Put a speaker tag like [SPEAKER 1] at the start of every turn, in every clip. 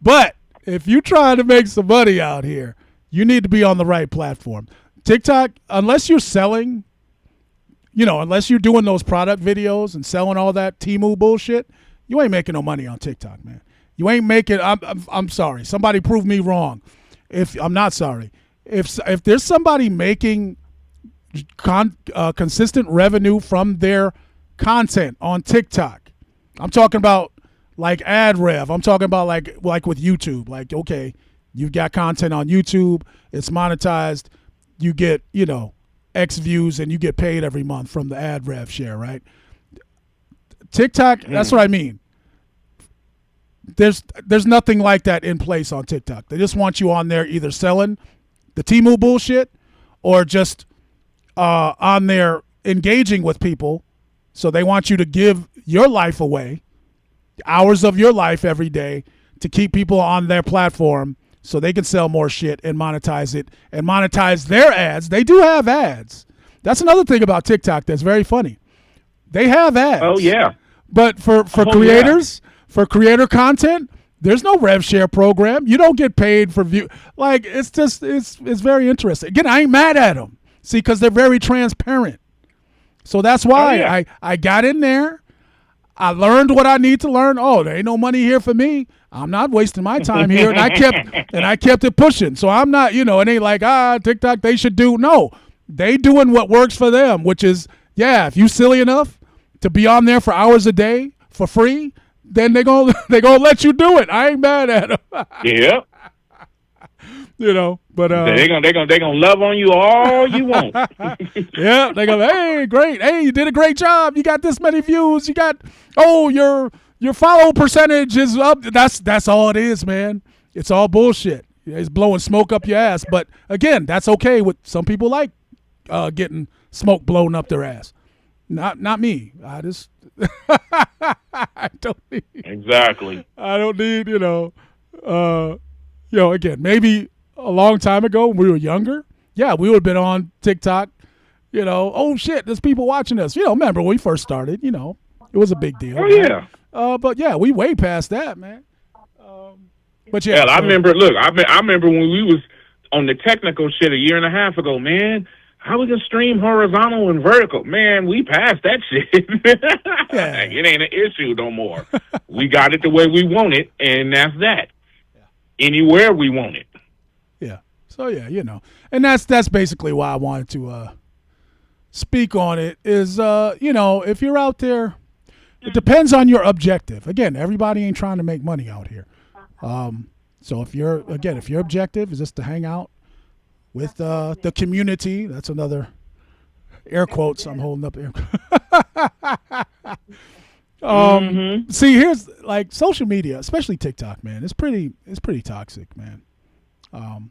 [SPEAKER 1] But if you're trying to make some money out here, you need to be on the right platform. TikTok, unless you're selling, unless you're doing those product videos and selling all that Temu bullshit, you ain't making no money on TikTok, man. You ain't making. I'm sorry. Somebody prove me wrong. If I'm not sorry. If there's somebody making consistent revenue from their content on TikTok, I'm talking about like ad rev. I'm talking about like with YouTube. Like, okay, you've got content on YouTube. It's monetized. You get, X views and you get paid every month from the ad rev share, right? TikTok, that's what I mean. There's nothing like that in place on TikTok. They just want you on there either selling the Temu bullshit or just on there engaging with people. So they want you to give your life away, hours of your life every day, to keep people on their platform so they can sell more shit and monetize it and monetize their ads. They do have ads. That's another thing about TikTok that's very funny. They have ads.
[SPEAKER 2] Oh, yeah.
[SPEAKER 1] But for creators, for creator content, there's no rev share program. You don't get paid for view. Like, it's very interesting. Again, I ain't mad at them. See, because they're very transparent. So that's why I got in there. I learned what I need to learn. Oh, there ain't no money here for me. I'm not wasting my time here. And I kept it pushing. So I'm not, it ain't like, TikTok, they should do. No, they doing what works for them, which is, if you silly enough to be on there for hours a day for free, then they gonna let you do it. I ain't mad at them.
[SPEAKER 2] Yeah.
[SPEAKER 1] But
[SPEAKER 2] they gonna love on you all you want.
[SPEAKER 1] Yeah, they go, hey, great, hey, you did a great job. You got this many views. You got your follow percentage is up. That's all it is, man. It's all bullshit. It's blowing smoke up your ass. But again, that's okay. With some people like getting smoke blown up their ass. Not me. I just I don't need
[SPEAKER 2] exactly.
[SPEAKER 1] I don't need again, maybe a long time ago when we were younger, we would have been on TikTok, oh shit, there's people watching us. Remember when we first started, it was a big deal.
[SPEAKER 2] Oh, yeah.
[SPEAKER 1] But we way past that, man. But
[SPEAKER 2] Hell, I remember when we was on the technical shit a year and a half ago, man. How we can stream horizontal and vertical? Man, we passed that shit. It ain't an issue no more. We got it the way we want it, and that's that. Anywhere we want it.
[SPEAKER 1] Yeah. So and that's basically why I wanted to speak on it. Is if you're out there, it depends on your objective. Again, everybody ain't trying to make money out here. So if your objective is just to hang out with the community, that's another air quotes I'm holding up. See, here's like social media, especially TikTok, man. It's pretty toxic, man. Well,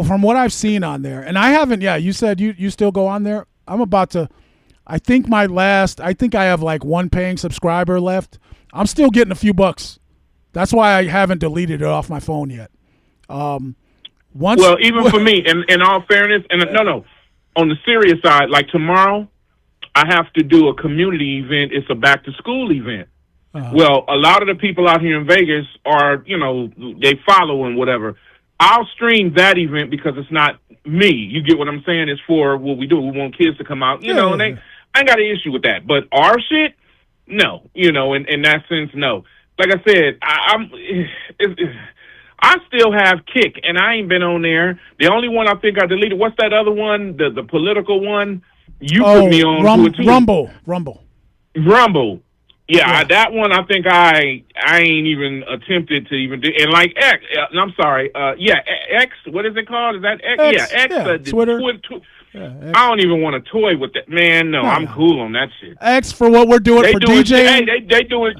[SPEAKER 1] from what I've seen on there, and I haven't. Yeah, you said you still go on there. I'm about to. I think I have like one paying subscriber left. I'm still getting a few bucks. That's why I haven't deleted it off my phone yet.
[SPEAKER 2] Even for me, in all fairness, and no, on the serious side, like tomorrow, I have to do a community event. It's a back to school event. Well, a lot of the people out here in Vegas are, they follow and whatever. I'll stream that event because it's not me. You get what I'm saying? It's for what we do. We want kids to come out, and I ain't got an issue with that. But our shit, no, in that sense, no. Like I said, I still have Kick, and I ain't been on there. The only one I think I deleted, what's that other one, the political one? You put me on to it too.
[SPEAKER 1] Rumble.
[SPEAKER 2] Yeah, that one I think I ain't even attempted to even do. And like X, I'm sorry, X, what is it called? Is that X? X,
[SPEAKER 1] Twitter.
[SPEAKER 2] X. I don't even want to toy with that, man. No, I'm cool on that shit.
[SPEAKER 1] X for what we're doing for DJing.
[SPEAKER 2] They doing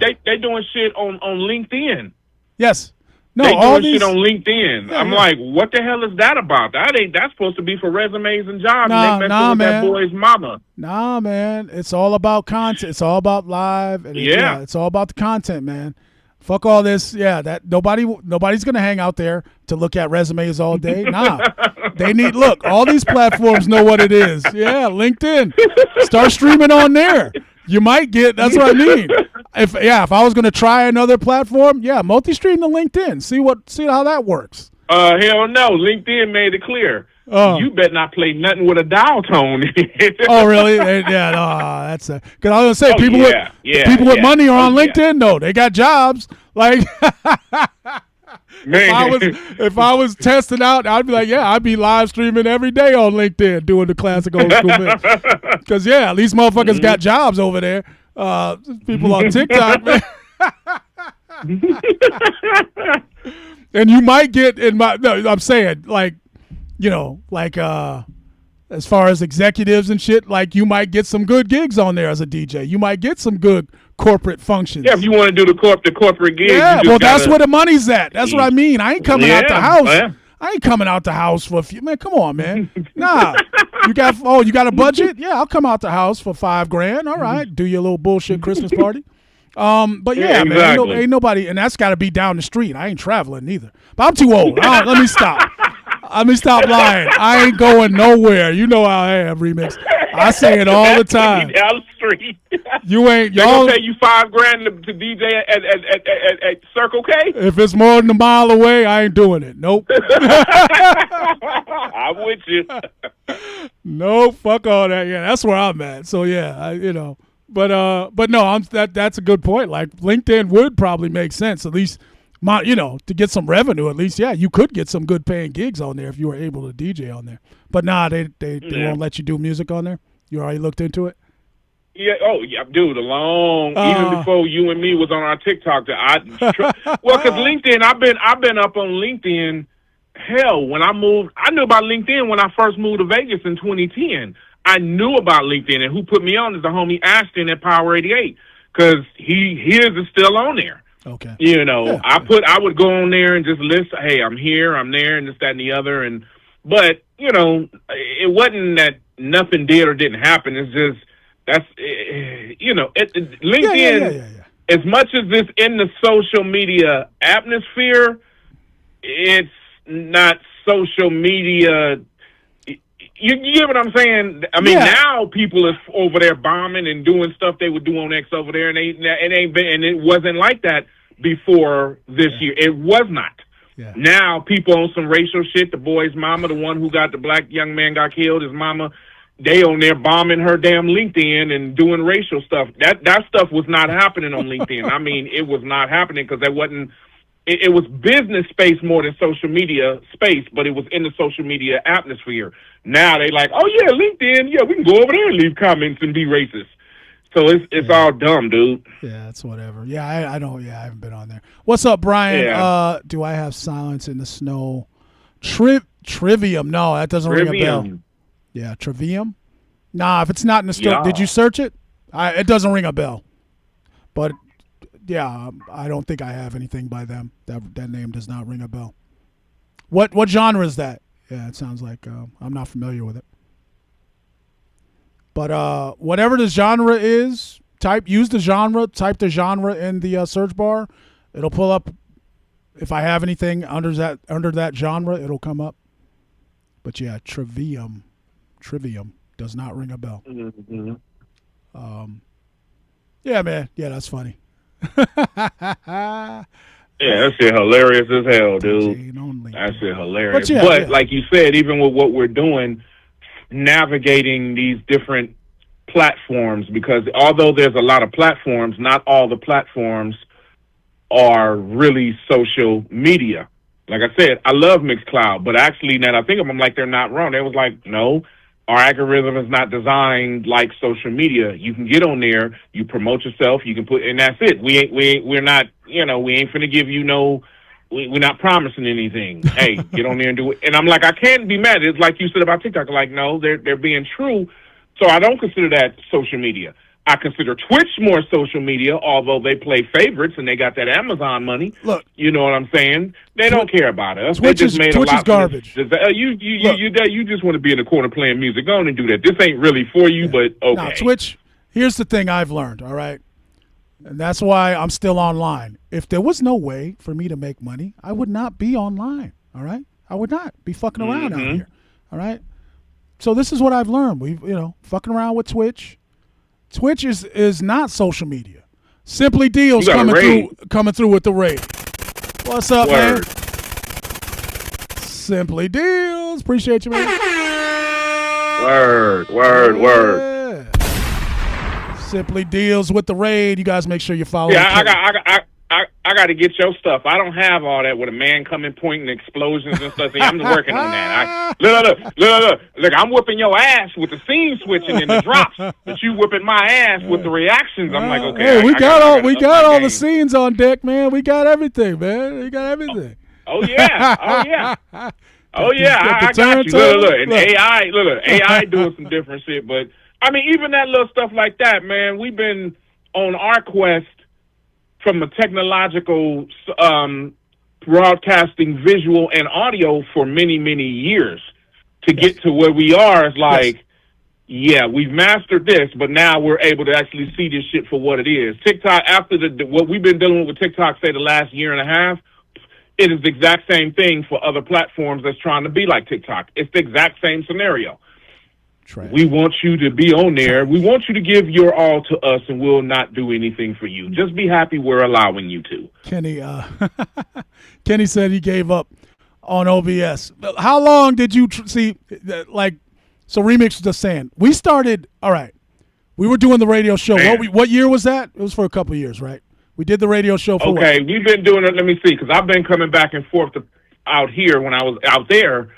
[SPEAKER 2] shit on LinkedIn.
[SPEAKER 1] Yes. No,
[SPEAKER 2] they doing shit on LinkedIn. I'm like, what the hell is that about? That's supposed to be for resumes and jobs. And they messing with that boy's mama.
[SPEAKER 1] Nah, man. It's all about content. It's all about live. And it's all about the content, man. Fuck all this. Yeah, that nobody's gonna hang out there to look at resumes all day. Nah, they need. Look, all these platforms know what it is. Yeah, LinkedIn. Start streaming on there. You might get. That's what I mean. if I was gonna try another platform, multi-stream to LinkedIn. See how that works.
[SPEAKER 2] Hell no. LinkedIn made it clear. You better not play nothing with a dial tone.
[SPEAKER 1] Oh, really? Yeah, no, that's because I was gonna say people with money are on LinkedIn. No, they got jobs. Like, if I was testing out, I'd be like, I'd be live streaming every day on LinkedIn doing the classic old school mix. Because at least motherfuckers got jobs over there. People on TikTok, man. And you might get I'm saying, like, as far as executives and shit, like, you might get some good gigs on there as a DJ. You might get some good corporate functions.
[SPEAKER 2] Yeah, if you want to do the corporate gigs.
[SPEAKER 1] Yeah, well, that's where the money's at. That's what I mean. I ain't coming out the house. Man. I ain't coming out the house for a few. Man, come on, man. Nah, you got a budget? Yeah, I'll come out the house for $5,000. All right, do your little bullshit Christmas party. But exactly. Man, ain't nobody, and that's got to be down the street. I ain't traveling neither. But I'm too old. Let me stop. Let me stop lying. I ain't going nowhere. You know how I am, Remix. I say it all the time.
[SPEAKER 2] Down the street.
[SPEAKER 1] You ain't.
[SPEAKER 2] They gonna pay you $5,000 to DJ at Circle K.
[SPEAKER 1] If it's more than a mile away, I ain't doing it. Nope.
[SPEAKER 2] I'm with you.
[SPEAKER 1] No, fuck all that. Yeah, that's where I'm at. So but no, that's a good point. Like, LinkedIn would probably make sense, at least, to get some revenue. At least, you could get some good paying gigs on there if you were able to DJ on there. But they won't let you do music on there. You already looked into it?
[SPEAKER 2] Yeah. Oh, yeah, dude. Even before you and me was on our TikTok. Because LinkedIn, I've been up on LinkedIn. Hell, when I moved, I knew about LinkedIn when I first moved to Vegas in 2010. I knew about LinkedIn, and who put me on is the homie Ashton at Power 88, because his is still on there.
[SPEAKER 1] Okay.
[SPEAKER 2] I would go on there and just list, hey, I'm here, I'm there, and this, that, and the other. But it wasn't that nothing did or didn't happen. It's just LinkedIn.
[SPEAKER 1] Yeah.
[SPEAKER 2] As much as it's in the social media atmosphere, it's not social media. You get what I'm saying? I mean, now people are over there bombing and doing stuff they would do on X over there, and it wasn't like that before this year. It was not. Yeah. Now people on some racial shit. The boy's mama, the one who got the black young man got killed, his mama, they on there bombing her damn LinkedIn and doing racial stuff. That stuff was not happening on LinkedIn. I mean, it was not happening because that wasn't. It was business space more than social media space, but it was in the social media atmosphere. Now they like, oh yeah, LinkedIn, we can go over there and leave comments and be racist. So it's all dumb, dude.
[SPEAKER 1] Yeah, it's whatever. Yeah, I don't. Yeah, I haven't been on there. What's up, Brian? Yeah. Do I have Silence in the Snow? Trivium? No, that doesn't ring a bell. Yeah, Trivium. Nah, if it's not in the store, did you search it? It doesn't ring a bell. But yeah, I don't think I have anything by them. That name does not ring a bell. What genre is that? Yeah, it sounds like I'm not familiar with it. But whatever the genre is, type the genre in the search bar. It'll pull up. If I have anything under that genre, it'll come up. But yeah, Trivium does not ring a bell.
[SPEAKER 2] Mm-hmm.
[SPEAKER 1] Yeah, man. Yeah, that's funny.
[SPEAKER 2] Yeah, that shit hilarious as hell, dude. That shit hilarious. But like you said, even with what we're doing, navigating these different platforms, because although there's a lot of platforms, not all the platforms are really social media. Like I said, I love Mixcloud, but actually now that I think of them, I'm like, they're not wrong. They was like, no, our algorithm is not designed like social media. You can get on there, you promote yourself, you can put, and that's it. We're not, we ain't finna give you no, we're not promising anything. Hey, get on there and do it. And I'm like, I can't be mad. It's like you said about TikTok. Like, no, they're being true. So I don't consider that social media. I consider Twitch more social media, although they play favorites and they got that Amazon money.
[SPEAKER 1] Look,
[SPEAKER 2] you know what I'm saying? They don't care about us.
[SPEAKER 1] Twitch is garbage.
[SPEAKER 2] You just want to be in the corner playing music. Go on and do that. This ain't really for you, but okay.
[SPEAKER 1] Now, Twitch, here's the thing I've learned, all right? And that's why I'm still online. If there was no way for me to make money, I would not be online, all right? I would not be fucking around out here, all right? So this is what I've learned. We've, fucking around with Twitch. Twitch is not social media. Simply Deals
[SPEAKER 2] You got a raid.
[SPEAKER 1] coming through with the raid. What's up,
[SPEAKER 2] Word.
[SPEAKER 1] man? Simply Deals. Appreciate you, man.
[SPEAKER 2] Word.
[SPEAKER 1] Simply Deals with the raid. You guys make sure you follow.
[SPEAKER 2] Yeah, I got to get your stuff. I don't have all that with a man coming pointing explosions and stuff. See, I'm just working on that. Look, I'm whipping your ass with the scene switching and the drops, but you whipping my ass with the reactions. I'm like, okay.
[SPEAKER 1] Hey, we got all the scenes on deck, man. We got everything, man. We got everything.
[SPEAKER 2] Oh yeah. I got you. Look, and AI doing some different shit, but I mean, even that little stuff like that, man. We've been on our quest from a technological broadcasting, visual and audio for many, many years to get to where we are. It's like, yeah, we've mastered this, but now we're able to actually see this shit for what it is. TikTok, after what we've been dealing with TikTok, say the last year and a half, it is the exact same thing for other platforms that's trying to be like TikTok. It's the exact same scenario. Trash. We want you to be on there. We want you to give your all to us, and we'll not do anything for you. Just be happy we're allowing you to.
[SPEAKER 1] Kenny said he gave up on OBS. How long did you see? So Remix was just saying, we started. All right, we were doing the radio show. What year was that? It was for a couple of years, right? We did the radio show for
[SPEAKER 2] what? We've been doing it. Let me see, because I've been coming back and forth out here. When I was out there,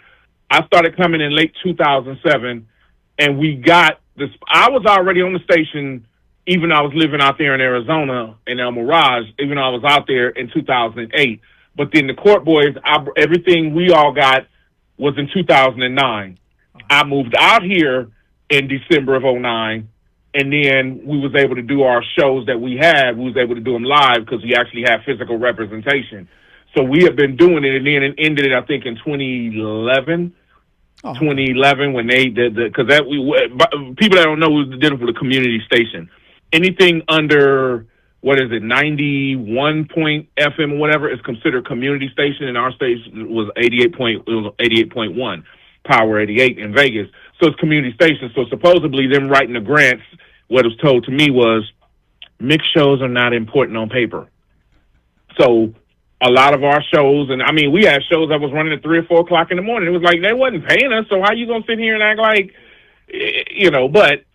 [SPEAKER 2] I started coming in late 2007. And we got this. I was already on the station, even though I was living out there in Arizona in El Mirage, even though I was out there in 2008. But then the Court Boys, everything we all got was in 2009. I moved out here in December of 2009, and then we was able to do our shows that we had. We was able to do them live because we actually had physical representation. So we have been doing it, and then it ended, I think, in 2011. 2011 when they did because people that don't know was dealing with a community station. Anything under 91 point FM or whatever is considered community station, and our station was 88.1 Power 88 in Vegas. So it's community station. So supposedly them writing the grants, what was told to me was mixed shows are not important on paper. So a lot of our shows, and I mean, we had shows that was running at 3 or 4 o'clock in the morning. It was like they wasn't paying us, so how you gonna sit here and act like, But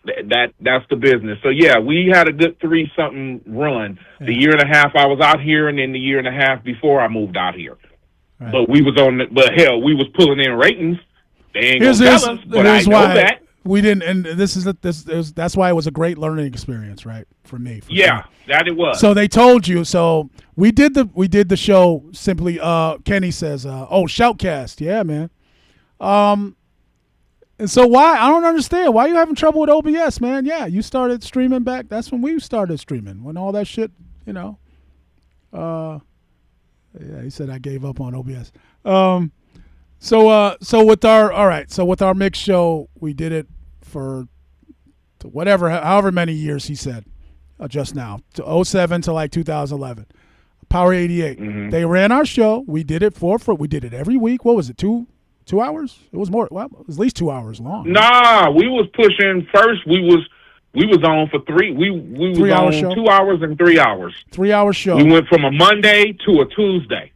[SPEAKER 2] that's the business. So yeah, we had a good 3-something run. Yeah. The year and a half I was out here, and then the year and a half before I moved out here. Right. But we was we was pulling in ratings. They ain't gonna tell us, but I know that.
[SPEAKER 1] We didn't, and that's why it was a great learning experience, right, for me.
[SPEAKER 2] That it was.
[SPEAKER 1] So they told you. So we did the show simply. Kenny says, Shoutcast, yeah, man. And so why I don't understand why you having trouble with OBS, man. Yeah, you started streaming back. That's when we started streaming. When all that shit, Yeah, he said I gave up on OBS. So with our mix show, we did it for however many years he said just now, to 07 to like 2011. Power 88. Mm-hmm. They ran our show. We did it we did it every week. What was it? 2 hours? It was more. Well, it was at least 2 hours long.
[SPEAKER 2] Nah, we was pushing first. We was on for 3. We was
[SPEAKER 1] 3 hour
[SPEAKER 2] on
[SPEAKER 1] show?
[SPEAKER 2] 2 hours and 3 hours.
[SPEAKER 1] 3 hour show.
[SPEAKER 2] We went from a Monday to a Tuesday.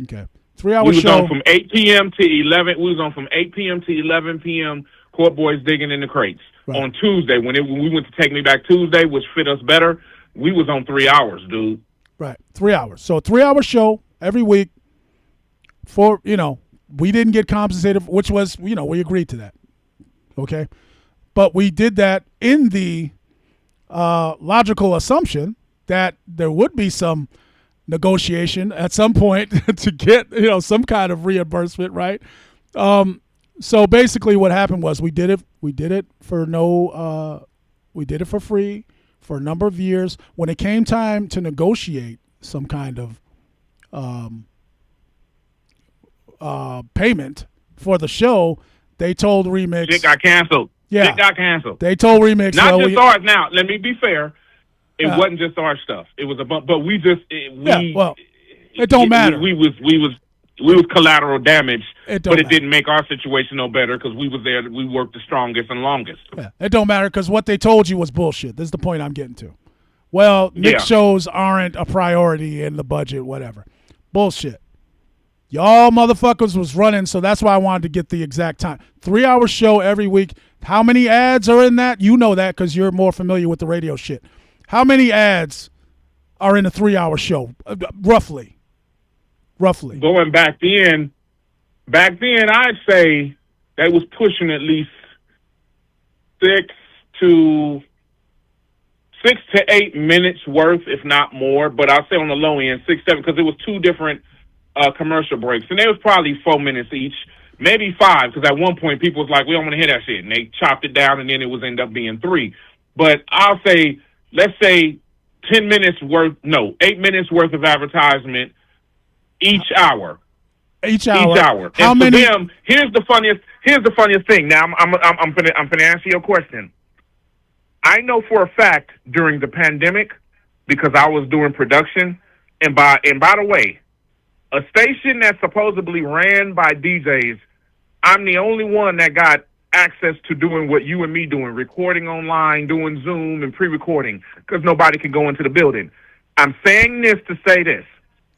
[SPEAKER 1] Okay. 3 hour
[SPEAKER 2] show. We was
[SPEAKER 1] show.
[SPEAKER 2] on from 8 p.m. to 11. We was on from 8 p.m. to 11 p.m. Court Boys digging in the crates. Right. On Tuesday, when we went to Take Me Back Tuesday, which fit us better, we was on 3 hours, dude.
[SPEAKER 1] Right. 3 hours. So a 3 hour show every week for, we didn't get compensated, which was, we agreed to that. Okay. But we did that in the logical assumption that there would be some negotiation at some point to get, some kind of reimbursement, right? So basically what happened was we did it for we did it for free for a number of years. When it came time to negotiate some kind of payment for the show, they told Remix.
[SPEAKER 2] It got canceled.
[SPEAKER 1] Yeah.
[SPEAKER 2] It got canceled.
[SPEAKER 1] They told Remix.
[SPEAKER 2] Not just ours. Now, let me be fair. It wasn't just our stuff. It was but we just
[SPEAKER 1] it don't matter.
[SPEAKER 2] We was collateral damage, but it didn't make our situation no better because we was there. We worked the strongest and longest.
[SPEAKER 1] Yeah, it don't matter because what they told you was bullshit. This is the point I'm getting to. well, mix
[SPEAKER 2] Yeah.
[SPEAKER 1] shows aren't a priority in the budget, whatever. Bullshit. Y'all motherfuckers was running, so that's why I wanted to get the exact time. 3-hour show every week. How many ads are in that? You know that because you're more familiar with the radio shit. How many ads are in a 3-hour show? Roughly.
[SPEAKER 2] Going back then, I'd say they was pushing at least 6 to 8 minutes worth, if not more. But I'll say on the low end, 6, 7, because it was 2 different commercial breaks, and they was probably 4 minutes each, maybe 5. Because at one point people was like, "We don't want to hear that shit," and they chopped it down, and then it was end up being 3. But I'll say, let's say 10 minutes worth, no, 8 minutes worth of advertisement each hour.
[SPEAKER 1] Each hour.
[SPEAKER 2] How and many? For them, here's the funniest thing. Now I'm gonna answer your question. I know for a fact during the pandemic, because I was doing production, and by the way, a station that's supposedly ran by DJs, I'm the only one that got access to doing what you and me doing, recording online, doing Zoom and pre-recording, because nobody can go into the building. I'm saying this to say this.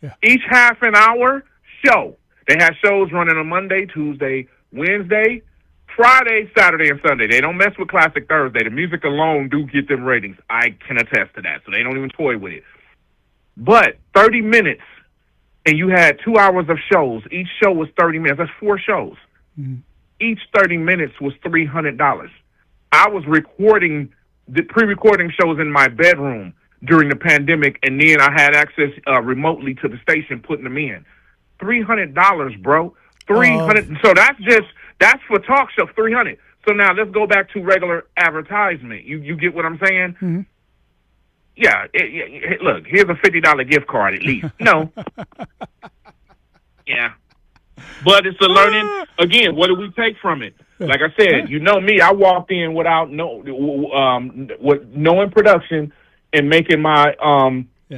[SPEAKER 2] Yeah. Each half an hour show, they have shows running on Monday, Tuesday, Wednesday, Friday, Saturday, and Sunday. They don't mess with Classic Thursday. The music alone do get them ratings. I can attest to that, so they don't even toy with it. But 30 minutes, and you had 2 hours of shows. Each show was 30 minutes. That's 4 shows. Mm-hmm. Each 30 minutes was $300. I was recording the pre-recording shows in my bedroom during the pandemic, and then I had access remotely to the station, putting them in. $300, bro. 300. So that's for talk show. 300. So now let's go back to regular advertisement. You get what I'm saying? Mm-hmm. Yeah. Look, here's a $50 gift card at least. No. Yeah. But it's a learning. Again, what do we take from it? Like I said, you know me. I walked in without knowing production and making my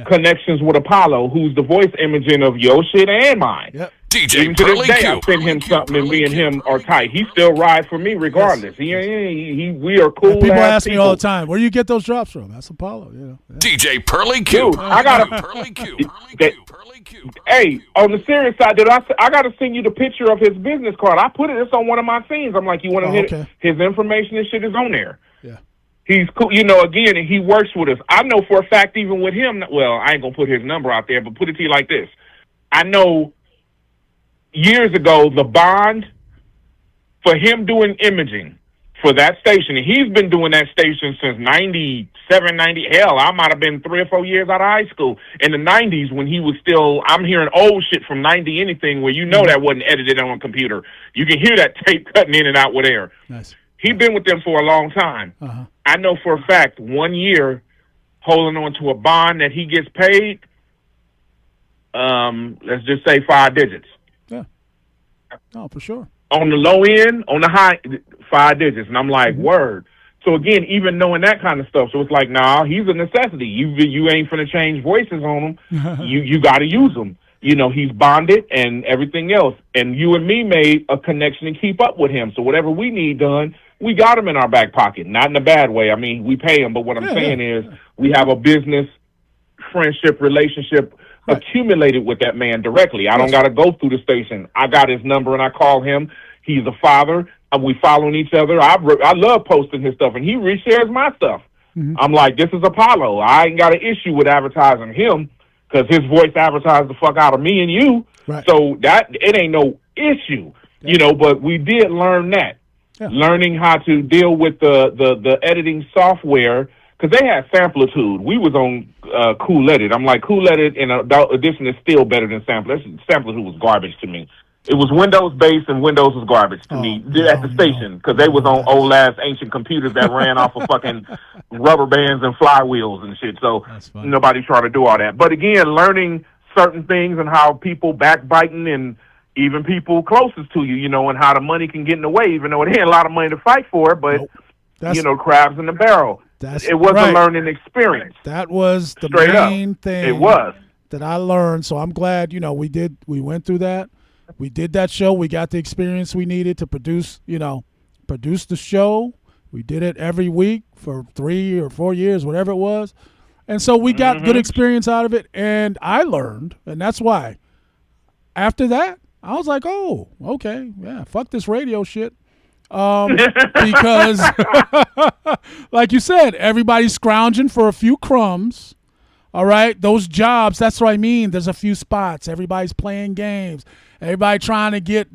[SPEAKER 2] connections with Apollo, who's the voice imaging of your shit and mine. Yep.
[SPEAKER 3] DJ
[SPEAKER 2] Even to this day, I send him something, and me and him are tight. He still rides for me regardless. Yes. We are cool.
[SPEAKER 1] People ask me all the time, where do you get those drops from? That's Apollo. Yeah.
[SPEAKER 3] DJ Pearly Q.
[SPEAKER 2] Dude, I got
[SPEAKER 3] Pearly Q.
[SPEAKER 2] Hey, on the serious side, I got to send you the picture of his business card. I put it. It's on one of my scenes. I'm like, you want to hit it? His information and shit is on there.
[SPEAKER 1] Yeah.
[SPEAKER 2] He's cool. Again, he works with us. I know for a fact, even with him, well, I ain't going to put his number out there, but put it to you like this. I know years ago, the bond for him doing imaging for that station, and he's been doing that station since 97, 90. Hell, I might have been 3 or 4 years out of high school. In the 90s, when he was still, I'm hearing old shit from 90 anything where that wasn't edited on a computer. You can hear that tape cutting in and out with air.
[SPEAKER 1] Nice.
[SPEAKER 2] He's been with them for a long time. Uh-huh. I know for a fact 1 year holding on to a bond that he gets paid, let's just say 5 digits.
[SPEAKER 1] Yeah. Oh, for sure.
[SPEAKER 2] On the low end, on the high, 5 digits. And I'm like, word. So again, even knowing that kind of stuff, so it's like, nah, he's a necessity. You ain't finna change voices on him. you got to use him. He's bonded and everything else. And you and me made a connection and keep up with him. So whatever we need done, we got him in our back pocket. Not in a bad way. I mean, we pay him. But what I'm saying is we have a business, friendship, relationship accumulated with that man directly. I don't got to go through the station. I got his number and I call him. He's a father. We following each other. I love posting his stuff, and he reshares my stuff. Mm-hmm. I'm like, this is Apollo. I ain't got an issue with advertising him because his voice advertised the fuck out of me and you. Right. So that it ain't no issue, But we did learn that, learning how to deal with the editing software. Because they had Samplitude. We was on Cool Edit. I'm like, Cool Edit in Adult Edition is still better than Samplitude. Samplitude was garbage to me. It was Windows-based, and Windows was garbage to me at the station because they was on old-ass ancient computers that ran off of fucking rubber bands and flywheels and shit. So nobody tried to do all that. But again, learning certain things and how people backbiting and even people closest to you, and how the money can get in the way, even though it ain't a lot of money to fight for, but, crabs in the barrel. It was a learning experience.
[SPEAKER 1] That was the main thing
[SPEAKER 2] it was.
[SPEAKER 1] That I learned. So I'm glad, we went through that. We did that show. We got the experience we needed to produce the show. We did it every week for 3 or 4 years, whatever it was. And so we got good experience out of it, and I learned, and that's why. After that, I was like, oh, okay, yeah, fuck this radio shit. Because, like you said, everybody's scrounging for a few crumbs. All right, those jobs, that's what I mean. There's a few spots. Everybody's playing games. Everybody trying to get,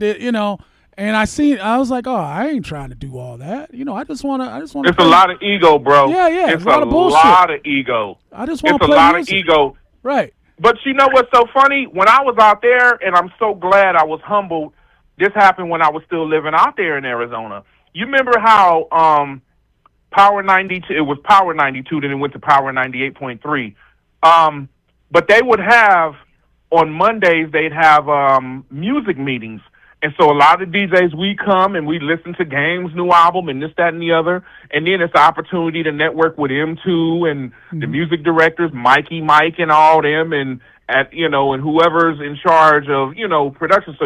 [SPEAKER 1] and I was like, oh, I ain't trying to do all that. I just want to.
[SPEAKER 2] It's a lot of ego, bro.
[SPEAKER 1] Yeah.
[SPEAKER 2] It's a lot of bullshit. Lot of ego.
[SPEAKER 1] I just want to
[SPEAKER 2] play
[SPEAKER 1] music.
[SPEAKER 2] It's a lot of ego.
[SPEAKER 1] Right.
[SPEAKER 2] But you know what's so funny? When I was out there, and I'm so glad I was humbled, this happened when I was still living out there in Arizona. You remember how Power 92, it was Power 92, then it went to Power 98.3. But they would have, on Mondays, they'd have music meetings. And so a lot of DJs, we come and we listen to Game's new album and this, that, and the other. And then it's the opportunity to network with M2 and the music directors, Mike and all them, and and whoever's in charge of, production. So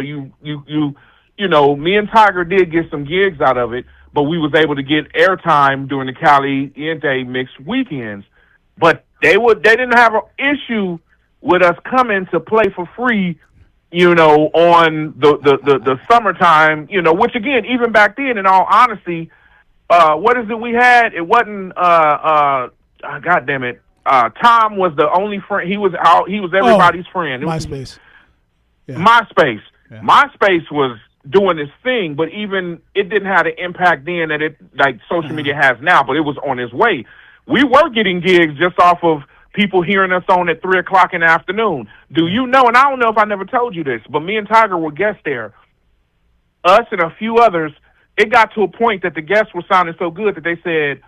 [SPEAKER 2] me and Tiger did get some gigs out of it, but we was able to get airtime during the Caliente Mix weekends. But they didn't have an issue with us coming to play for free, on the summertime, which again, even back then, in all honesty, what is it we had? It wasn't, God damn it. Tom was the only friend. He was everybody's friend.
[SPEAKER 1] MySpace.
[SPEAKER 2] MySpace.
[SPEAKER 1] Yeah.
[SPEAKER 2] MySpace was doing its thing, but even it didn't have the impact then that it, like social media has now, but it was on its way. We were getting gigs just off of people hearing us on at 3:00 in the afternoon. Do you know, and I don't know if I never told you this, but me and Tiger were guests there. Us and a few others, it got to a point that the guests were sounding so good that they said,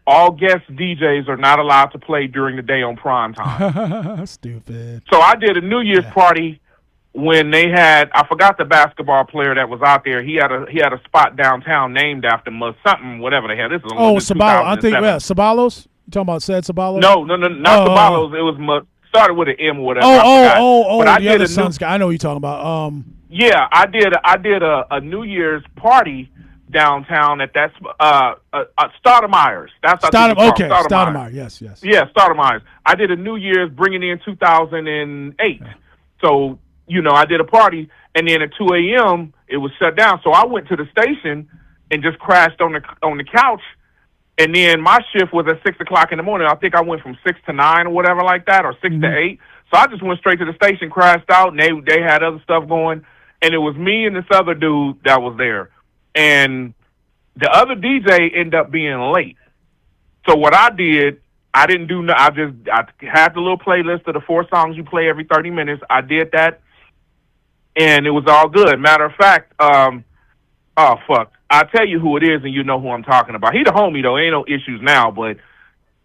[SPEAKER 2] all guest DJs are not allowed to play during the day on prime time.
[SPEAKER 1] Stupid.
[SPEAKER 2] So I did a New Year's party when they had, I forgot the basketball player that was out there. He had a spot downtown named after him, something, whatever the hell. This is
[SPEAKER 1] Sabalos. I think, Sabalos? You talking about Said Sabalos?
[SPEAKER 2] No, not Sabalos. It was started with an M or whatever.
[SPEAKER 1] But I did Suns guy. I know what you're talking about.
[SPEAKER 2] Yeah, I did a New Year's party downtown at that Stoudemire's. That's
[SPEAKER 1] okay. Stoudemire. Yes.
[SPEAKER 2] Yeah, Stoudemire's. I did a New Year's bringing in 2008. Yeah. So I did a party, and then at 2 a.m. it was shut down. So I went to the station and just crashed on the couch. And then my shift was at 6:00 in the morning. I think I went from 6 to 9 or whatever like that, or 6 to 8. So I just went straight to the station, crashed out, and they had other stuff going. And it was me and this other dude that was there. And the other DJ ended up being late. So what I did, I didn't do I had the little playlist of the 4 songs you play every 30 minutes. I did that, and it was all good. Matter of fact, oh, fuck. I'll tell you who it is, and you know who I'm talking about. He the homie, though. Ain't no issues now. But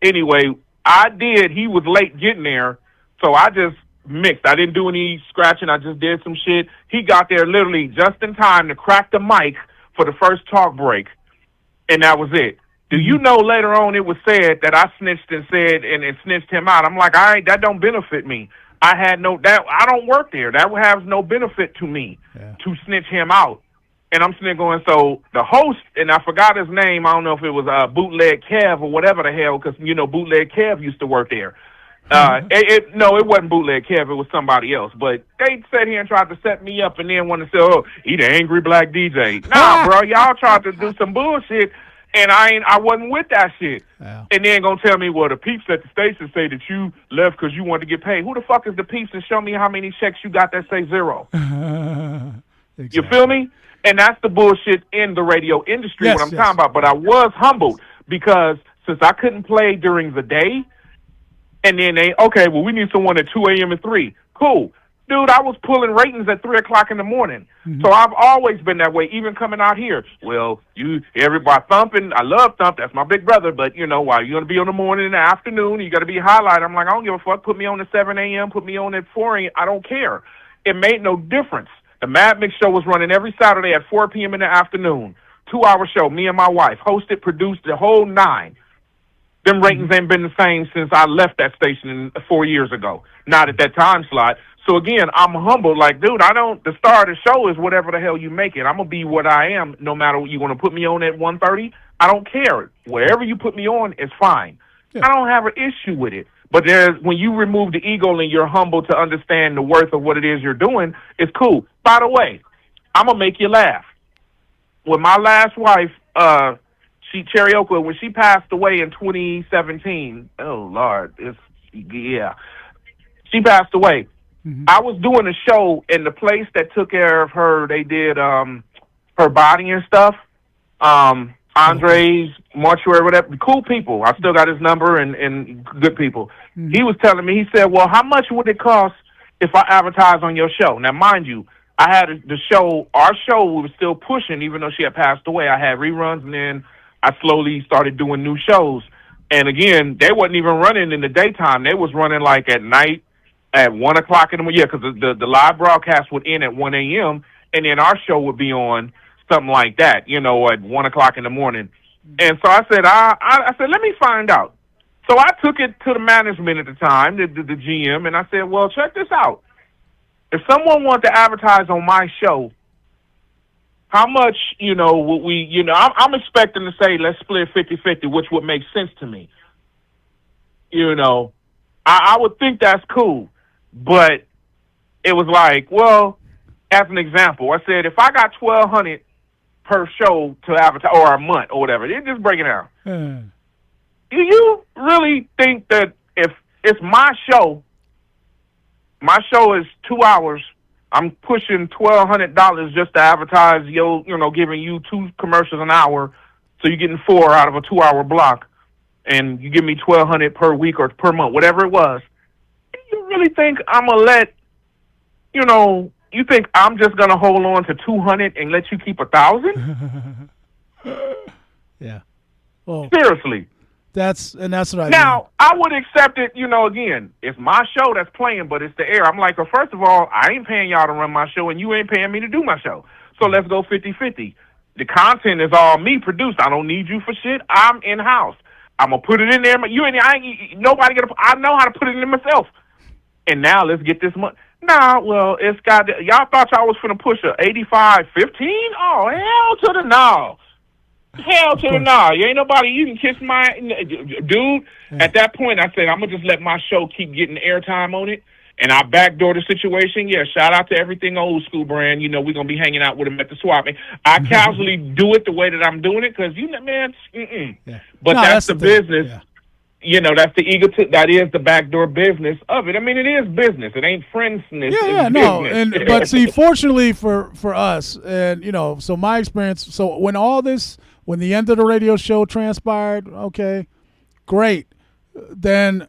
[SPEAKER 2] anyway, he was late getting there, so I just mixed. I didn't do any scratching. I just did some shit. He got there literally just in time to crack the mic for the first talk break, and that was it. Do you know later on it was said that I snitched and said and snitched him out? I'm like, that don't benefit me. I don't work there. That has no benefit to me to snitch him out. And I'm sitting there going, so the host, and I forgot his name, I don't know if it was Bootleg Kev or whatever the hell, because, Bootleg Kev used to work there. It wasn't Bootleg Kev, it was somebody else. But they sat here and tried to set me up and then wanted to say, he the angry black DJ. Nah, bro, y'all tried to do some bullshit, and I wasn't with that shit. Yeah. And then gonna tell me, well, the peeps at the station say that you left because you wanted to get paid. Who the fuck is the peeps, and show me how many checks you got that say 0? Exactly. You feel me? And that's the bullshit in the radio industry, what I'm talking about. But I was humbled because since I couldn't play during the day, and then we need someone at 2 a.m. and 3. Cool. Dude, I was pulling ratings at 3:00 in the morning. Mm-hmm. So I've always been that way, even coming out here. Well, everybody thumping. I love Thump. That's my big brother. But, while you're going to be on the morning and the afternoon, you got to be highlighted. I'm like, I don't give a fuck. Put me on at 7 a.m., put me on at 4 a.m. I don't care. It made no difference. The Mad Mix show was running every Saturday at 4 p.m. in the afternoon. 2-hour show, me and my wife. Hosted, produced, the whole 9. Them ratings ain't been the same since I left that station 4 years ago. Not at that time slot. So again, I'm humbled. Like, dude, the star of the show is whatever the hell you make it. I'm going to be what I am no matter what you want to put me on at 1:30. I don't care. Wherever you put me on is fine. I don't have an issue with it. But there's when you remove the ego and you're humble to understand the worth of what it is you're doing, it's cool. By the way, I'm gonna make you laugh. With my last wife, she Cherry Oakwood, when she passed away in 2017. Oh Lord, she passed away. I was doing a show in the place that took care of her. They did her body and stuff. Andre's mortuary, whatever. Cool people. I still got his number and good people. He was telling me. He said, "Well, how much would it cost if I advertise on your show?" Now, mind you, I had the show. Our show we were still pushing, even though she had passed away. I had reruns, and then I slowly started doing new shows. And again, they wasn't even running in the daytime. They was running like at night at 1 o'clock in the morning. Yeah, because the live broadcast would end at 1 a.m. and then our show would be on something like that, at 1 o'clock in the morning. And so I said, I said, let me find out. So I took it to the management at the time, the GM, and I said, well, check this out. If someone wanted to advertise on my show, how much, would we, I'm expecting to say, let's split 50-50, which would make sense to me. I would think that's cool. But it was like, well, as an example, I said, if I got $1,200 per show to advertise, or a month, or whatever, just break it down. Do you really think that if it's my show is 2 hours, I'm pushing $1,200 just to advertise, giving you 2 commercials an hour, so you're getting 4 out of a 2-hour block, and you give me $1,200 per week or per month, whatever it was. Do you really think I'm gonna let, you think I'm just gonna hold on to 200 and let you keep 1,000?
[SPEAKER 1] Yeah. Well,
[SPEAKER 2] seriously.
[SPEAKER 1] That's what I
[SPEAKER 2] now,
[SPEAKER 1] mean.
[SPEAKER 2] I would accept it, again, it's my show that's playing, but it's the air. I'm like, well, first of all, I ain't paying y'all to run my show, and you ain't paying me to do my show. So let's go 50-50. The content is all me produced. I don't need you for shit. I'm in-house. I'm going to put it in there. Nobody I know how to put it in myself. And now let's get this money. Nah, well, it's got, y'all thought y'all was finna push a 85-15? Oh, hell to the no. Hell to the no. You ain't nobody, you can kiss my, dude. Yeah. At that point, I said, I'm going to just let my show keep getting airtime on it. And I backdoor the situation. Yeah, shout out to everything old school brand. We're going to be hanging out with them at the swap. I casually do it the way that I'm doing it because, man, yeah. But no, that's the business. Yeah. That's the ego. That is the backdoor business of it. I mean, it is business. It ain't friendness.
[SPEAKER 1] Yeah, no. But see, fortunately for us, and, so my experience, so when the end of the radio show transpired, okay, great. Then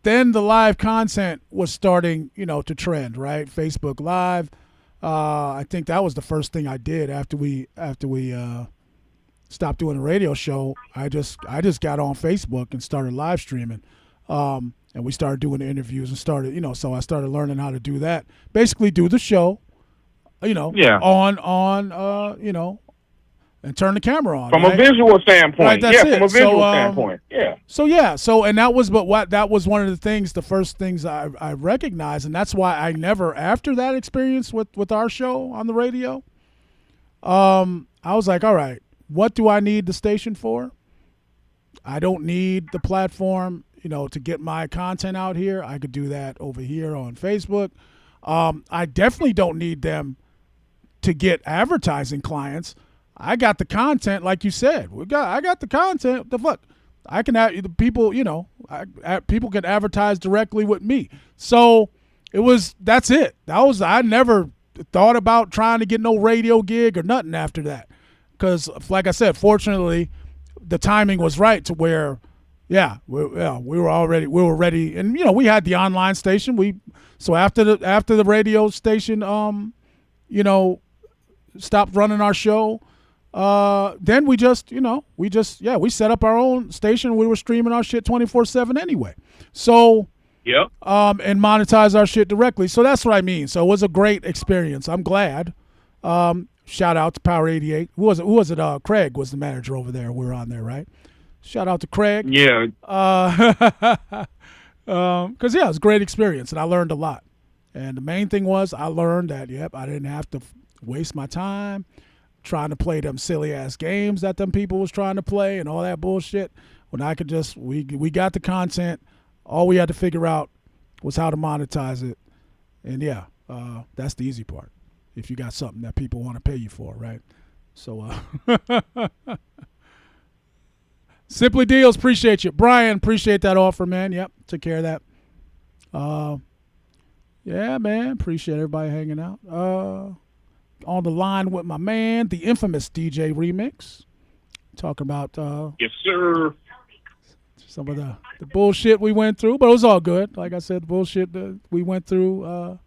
[SPEAKER 1] the live content was starting, to trend, right? Facebook Live. I think that was the first thing I did after we stopped doing the radio show. I just got on Facebook and started live streaming, and we started doing the interviews and started, so I started learning how to do that. Basically, do the show, on, and turn the camera on
[SPEAKER 2] from a visual standpoint. Right, that's it. From a visual standpoint. Yeah.
[SPEAKER 1] And that was one of the things, the first things I recognized, and that's why I never, after that experience with our show on the radio, I was like, all right, what do I need the station for? I don't need the platform, to get my content out here. I could do that over here on Facebook. I definitely don't need them to get advertising clients. I got the content, like you said. I got the content. What the fuck? I can have the people. People can advertise directly with me. So that's it. I never thought about trying to get no radio gig or nothing after that, because, like I said, fortunately, the timing was right to where, we were ready, and we had the online station. So after the radio station, stopped running our show. Then we set up our own station. We were streaming our shit 24/7 anyway. So,
[SPEAKER 2] yep.
[SPEAKER 1] And monetize our shit directly. So that's what I mean. So it was a great experience. I'm glad. Shout out to Power 88. Who was it? Craig was the manager over there. We were on there, right? Shout out to Craig.
[SPEAKER 2] Yeah.
[SPEAKER 1] Because it was a great experience, and I learned a lot. And the main thing was I learned that I didn't have to waste my time trying to play them silly ass games that them people was trying to play and all that bullshit. when I could just we got the content. All we had to figure out was how to monetize it, and that's the easy part. If you got something that people want to pay you for, right? So, Simply Deals, appreciate you. Brian, appreciate that offer, man. Yep, took care of that. Yeah, man, appreciate everybody hanging out. On the line with my man, the infamous DJ Remix, talking about
[SPEAKER 2] yes, sir.
[SPEAKER 1] Some of the bullshit we went through, but it was all good. Like I said, the bullshit that we went through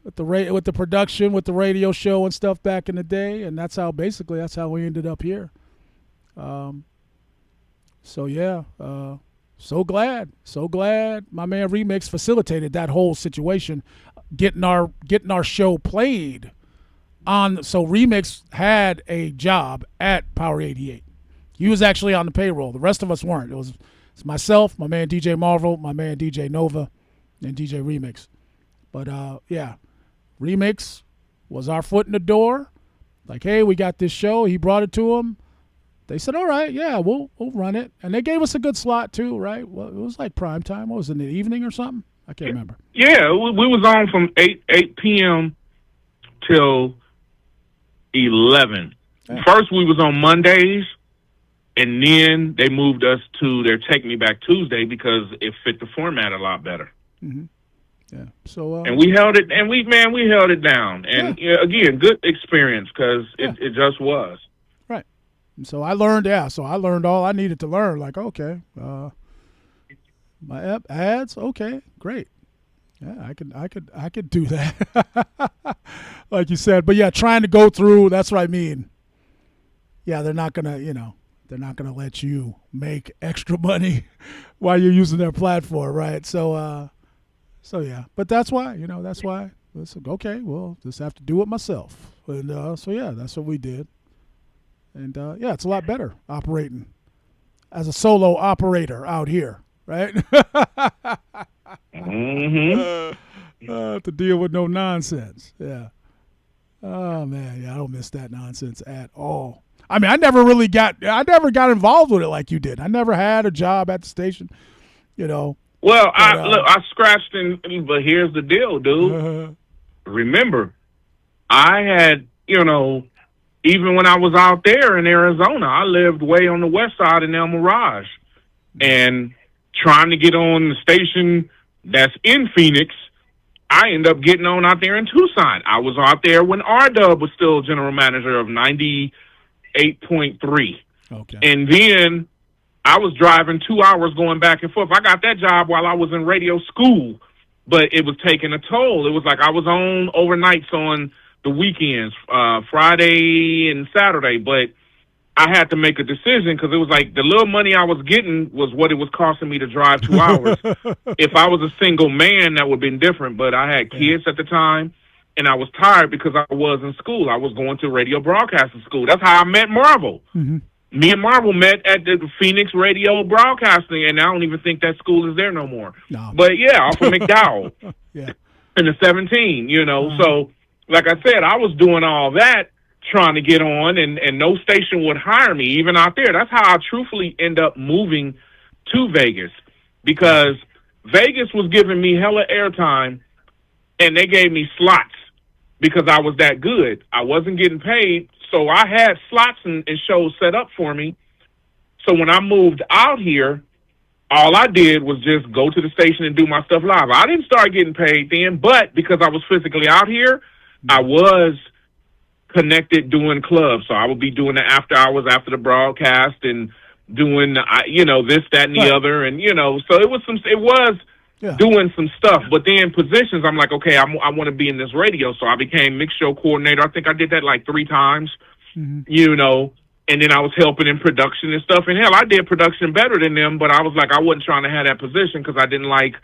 [SPEAKER 1] with the production, with the radio show and stuff back in the day, and that's how we ended up here. So glad my man Remix facilitated that whole situation, getting our show played on. So Remix had a job at Power 88. He was actually on the payroll. The rest of us weren't. It's myself, my man DJ Marvel, my man DJ Nova, and DJ Remix. But Remix was our foot in the door. Like, hey, we got this show. He brought it to him. They said, all right, yeah, we'll run it. And they gave us a good slot too, right? Well, it was like prime time. What was it, in the evening or something? I can't remember.
[SPEAKER 2] Yeah, we was on from 8 p.m. till 11. Yeah. First we was on Mondays, and then they moved us to their Take Me Back Tuesday because it fit the format a lot better.
[SPEAKER 1] Mm-hmm. Yeah. So
[SPEAKER 2] and we held it, and we held it down. And again, good experience because it just was.
[SPEAKER 1] Right. And so I learned all I needed to learn. Like, okay, my ads, okay, great. Yeah, I could do that. Like you said. But yeah, trying to go through, that's what I mean. Yeah, they're not gonna let you make extra money while you're using their platform, right? So yeah, but that's why, listen, okay, well, just have to do it myself. And that's what we did. And it's a lot better operating as a solo operator out here, right?
[SPEAKER 2] Mm-hmm.
[SPEAKER 1] To deal with no nonsense. Yeah. Oh man, yeah, I don't miss that nonsense at all. I mean, I never got involved with it like you did. I never had a job at the station, Well,
[SPEAKER 2] I scratched but here's the deal, dude. Remember, I had, even when I was out there in Arizona, I lived way on the west side in El Mirage. And trying to get on the station that's in Phoenix, I ended up getting on out there in Tucson. I was out there when R-Dub was still general manager of 98.3.
[SPEAKER 1] Okay.
[SPEAKER 2] And then I was driving 2 hours going back and forth. I got that job while I was in radio school, but it was taking a toll. It was like I was on overnights on the weekends, Friday and Saturday, but I had to make a decision because it was like the little money I was getting was what it was costing me to drive 2 hours. If I was a single man, that would have been different, but I had kids at the time, and I was tired because I was in school. I was going to radio broadcasting school. That's how I met Marvel. Mm-hmm. Me and Marvel met at the Phoenix Radio Broadcasting, and I don't even think that school is there no more.
[SPEAKER 1] No.
[SPEAKER 2] But, yeah, off of McDowell
[SPEAKER 1] yeah.
[SPEAKER 2] in the 17, So, like I said, I was doing all that, trying to get on, and no station would hire me, even out there. That's how I truthfully end up moving to Vegas, because Vegas was giving me hella airtime, and they gave me slots because I was that good. I wasn't getting paid, so I had slots and shows set up for me. So when I moved out here, all I did was just go to the station and do my stuff live. I didn't start getting paid then, but because I was physically out here, I was connected doing clubs. So I would be doing the after hours after the broadcast and doing, this, that, and the other. And, so it was doing some stuff. But then positions, I'm like, okay, I want to be in this radio. So I became mix show coordinator. I think I did that like 3 times, and then I was helping in production and stuff. And hell, I did production better than them, but I was like, I wasn't trying to have that position because I didn't like,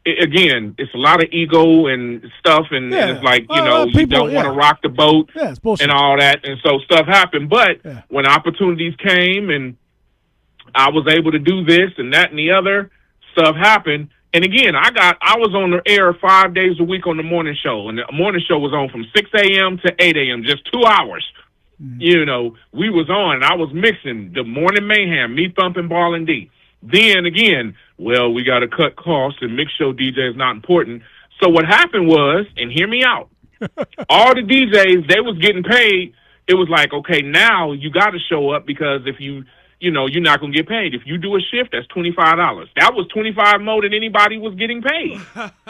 [SPEAKER 2] again, it's a lot of ego and stuff, and it's like, you don't want to rock the boat and all that, and so stuff happened. But when opportunities came and I was able to do this and that and the other, stuff happened. And again, I was on the air 5 days a week on the morning show, and the morning show was on from 6 a.m. to 8 a.m., just 2 hours. We was on, and I was mixing the Morning Mayhem, me thumping Ball and D. Then again, well, we got to cut costs, and mix show DJ is not important. So what happened was, and hear me out, all the DJs, they was getting paid. It was like, okay, now you got to show up, because if you're not going to get paid. If you do a shift, that's $25. That was $25 more than anybody was getting paid.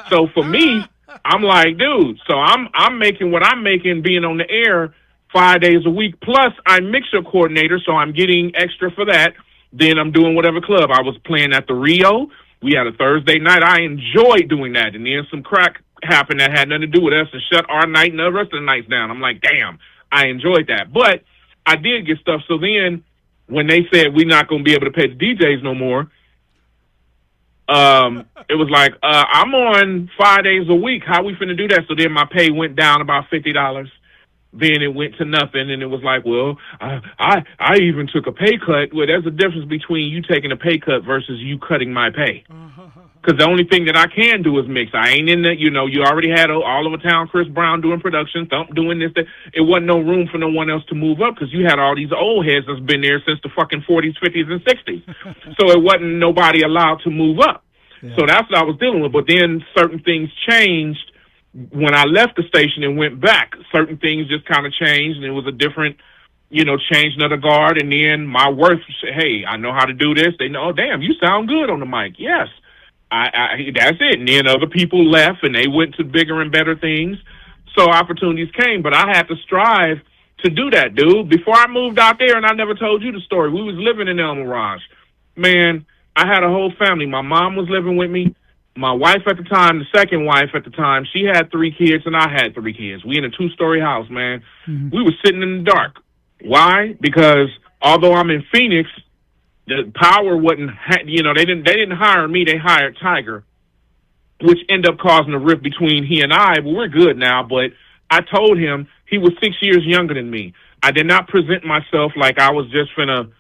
[SPEAKER 2] So for me, I'm like, dude, so I'm making what I'm making being on the air 5 days a week. Plus, I'm mixer coordinator, so I'm getting extra for that. Then I'm doing whatever club. I was playing at the Rio. We had a Thursday night. I enjoyed doing that. And then some crack happened that had nothing to do with us and shut our night and the rest of the nights down. I'm like, damn, I enjoyed that. But I did get stuff. So then when they said we're not going to be able to pay the DJs no more, it was like, I'm on 5 days a week. How we finna do that? So then my pay went down about $50. Then it went to nothing, and it was like, well, I even took a pay cut. Well, there's a difference between you taking a pay cut versus you cutting my pay. Because the only thing that I can do is mix. I ain't in the, you already had all over town Chris Brown doing production, Thump doing this, that. It wasn't no room for no one else to move up, because you had all these old heads that's been there since the fucking 40s, 50s, and 60s. So it wasn't nobody allowed to move up. Yeah. So that's what I was dealing with. But then certain things changed. When I left the station and went back, certain things just kind of changed, and it was a different, changing of the guard. And then my worth said, hey, I know how to do this. They know, oh, damn, you sound good on the mic. Yes, I that's it. And then other people left, and they went to bigger and better things. So opportunities came, but I had to strive to do that, dude. Before I moved out there, and I never told you the story, we was living in El Mirage. Man, I had a whole family. My mom was living with me. My wife at the time, the second wife at the time, she had 3 kids, and I had 3 kids. We in a 2-story house, man. We were sitting in the dark. Why? Because although I'm in Phoenix, the power wasn't, they didn't hire me. They hired Tiger, which ended up causing a rift between he and I. But we're good now. But I told him he was 6 years younger than me. I did not present myself like I was just finna,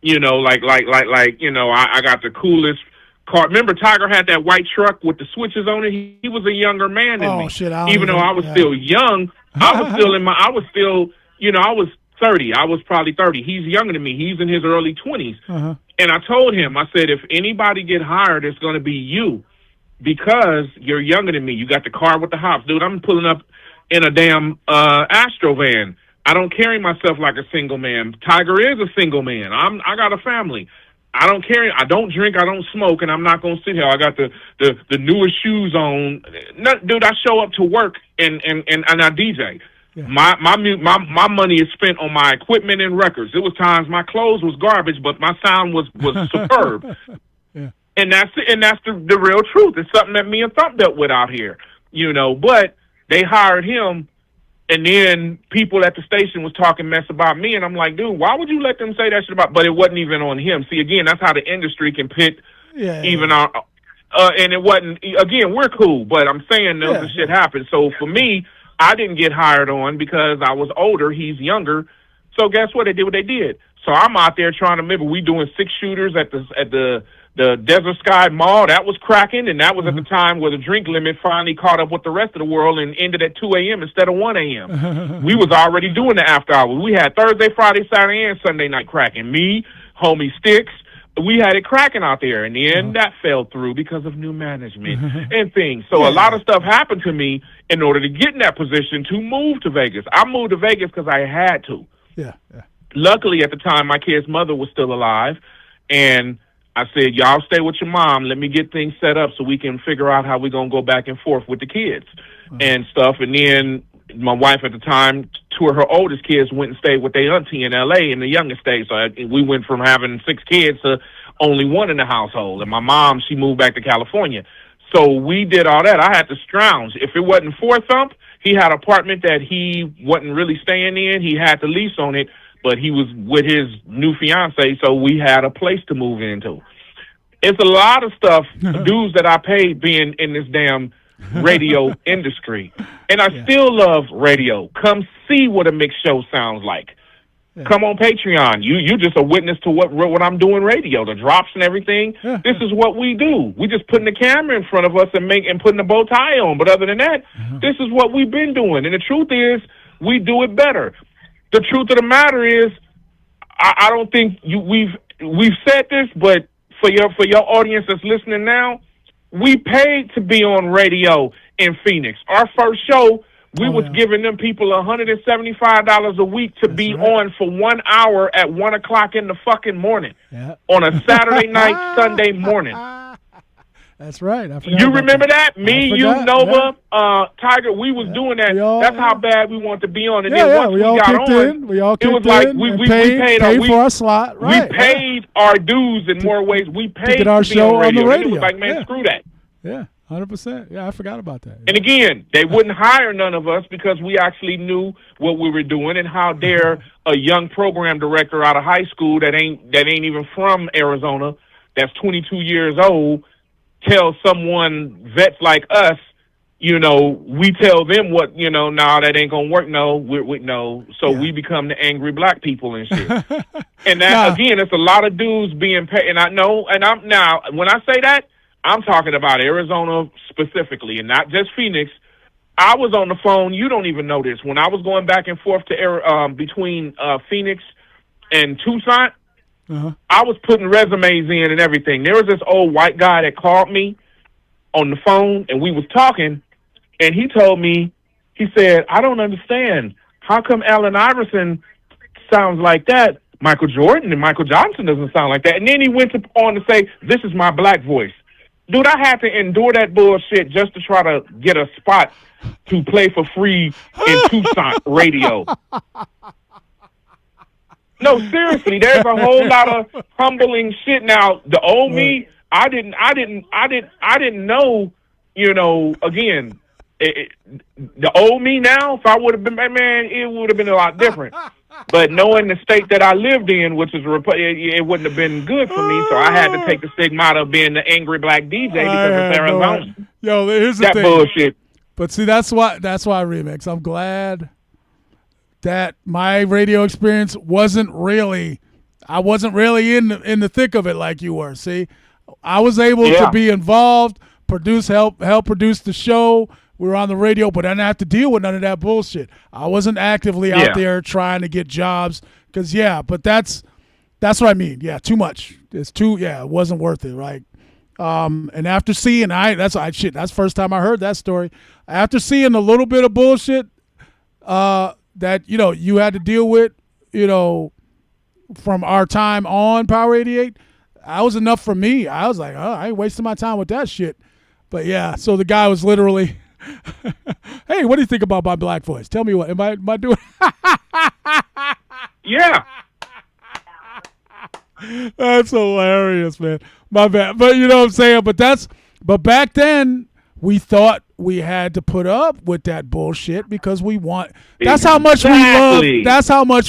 [SPEAKER 2] I got the coolest car. Remember, Tiger had that white truck with the switches on it. He was a younger man than me.
[SPEAKER 1] Shit,
[SPEAKER 2] even though I was still young, I was still 30. I was probably 30. He's younger than me. He's in his early 20s. And I told him, I said, if anybody get hired, it's going to be you, because you're younger than me. You got the car with the hops. Dude, I'm pulling up in a damn Astro van. I don't carry myself like a single man. Tiger is a single man. I got a family. I don't carry. I don't drink. I don't smoke, and I'm not gonna sit here. I got the newest shoes on. No, dude, I show up to work and I DJ. Yeah. My money is spent on my equipment and records. It was times my clothes was garbage, but my sound was superb. Yeah. And that's the real truth. It's something that me and Thump dealt with out here, But they hired him. And then people at the station was talking mess about me, and I'm like, dude, why would you let them say that shit about? But it wasn't even on him. See, again, that's how the industry can pit our. And it wasn't. Again, we're cool, but I'm saying this shit happened. So for me, I didn't get hired on because I was older. He's younger. So guess what? They did what they did. So I'm out there trying to remember. We doing 6 shooters at the Desert Sky Mall. That was cracking, and that was at the time where the drink limit finally caught up with the rest of the world and ended at 2 a.m. instead of 1 a.m. We was already doing the after hours. We had Thursday, Friday, Saturday, and Sunday night cracking. Me, homie Sticks, we had it cracking out there, and then that fell through because of new management and things. So a lot of stuff happened to me in order to get in that position to move to Vegas. I moved to Vegas because I had to.
[SPEAKER 1] Yeah.
[SPEAKER 2] Luckily, at the time, my kid's mother was still alive, and I said, y'all stay with your mom. Let me get things set up so we can figure out how we're going to go back and forth with the kids and stuff. And then my wife at the time, 2 of her oldest kids went and stayed with their auntie in L.A. and the youngest stayed. So we went from having 6 kids to only 1 in the household. And my mom, she moved back to California. So we did all that. I had to scrounge. If it wasn't for Thump, he had an apartment that he wasn't really staying in. He had the lease on it, but he was with his new fiance, so we had a place to move into. It's a lot of stuff, dues that I paid being in this damn radio industry. And I still love radio. Come see what a mixed show sounds like. Yeah. Come on Patreon. You just a witness to what I'm doing radio, the drops and everything. Yeah. This is what we do. We just putting the camera in front of us and putting the bow tie on. But other than that, this is what we've been doing. And the truth is, we do it better. the truth of the matter is, I don't think we've said this, but for your audience that's listening now, we paid to be on radio in Phoenix. Our first show, we was giving them people $175 a week to be on for 1 hour at 1 o'clock in the fucking morning on a Saturday night, Sunday morning.
[SPEAKER 1] That's right.
[SPEAKER 2] You remember that? Me, you, Nova, Tiger, we was doing that. That's how bad we wanted to be on. And then once we got on, it was like we paid
[SPEAKER 1] for our slot. Right.
[SPEAKER 2] We paid our dues in more ways. We paid to
[SPEAKER 1] get our show on the radio.
[SPEAKER 2] It was like, man, screw that.
[SPEAKER 1] Yeah, 100%. Yeah, I forgot about that. Yeah.
[SPEAKER 2] And again, they wouldn't hire none of us because we actually knew what we were doing. And how dare a young program director out of high school that ain't even from Arizona, that's 22 years old, tell someone vets like us, we tell them what, nah, that ain't gonna work. No, we no. So we become the angry black people and shit. And that again, it's a lot of dudes being paid. And I know, and I'm now when I say that, I'm talking about Arizona specifically, and not just Phoenix. I was on the phone. You don't even know this. When I was going back and forth to between Phoenix and Tucson. I was putting resumes in and everything. There was this old white guy that called me on the phone, and we was talking, and he told me, he said, I don't understand. How come Allen Iverson sounds like that? Michael Jordan and Michael Johnson doesn't sound like that. And then he went on to say, this is my black voice. Dude, I had to endure that bullshit just to try to get a spot to play for free in Tucson radio. No, seriously, there's a whole lot of humbling shit. Now, the old me, I didn't know, again, the old me now, if I would have been, man, it would have been a lot different. But knowing the state that I lived in, which is it wouldn't have been good for me, so I had to take the stigmata of being the angry black DJ because it's Arizona.
[SPEAKER 1] Yo, here's the thing.
[SPEAKER 2] Bullshit.
[SPEAKER 1] But see, that's why REMIX. I'm glad that my radio experience wasn't really in the thick of it like you were. See, I was able to be involved, help produce the show. We were on the radio, but I didn't have to deal with none of that bullshit. I wasn't actively out there trying to get jobs because but that's what I mean. Yeah, too much. It's too. Yeah, it wasn't worth it. Right. And after seeing, that's the first time I heard that story. After seeing a little bit of bullshit, that you had to deal with, from our time on Power 88, that was enough for me. I was like, I ain't wasting my time with that shit. But yeah, so the guy was literally, hey, what do you think about my black voice? Tell me what am I doing?
[SPEAKER 2] Yeah.
[SPEAKER 1] That's hilarious, man. My bad. But you know what I'm saying? But back then we thought we had to put up with that bullshit because that's how much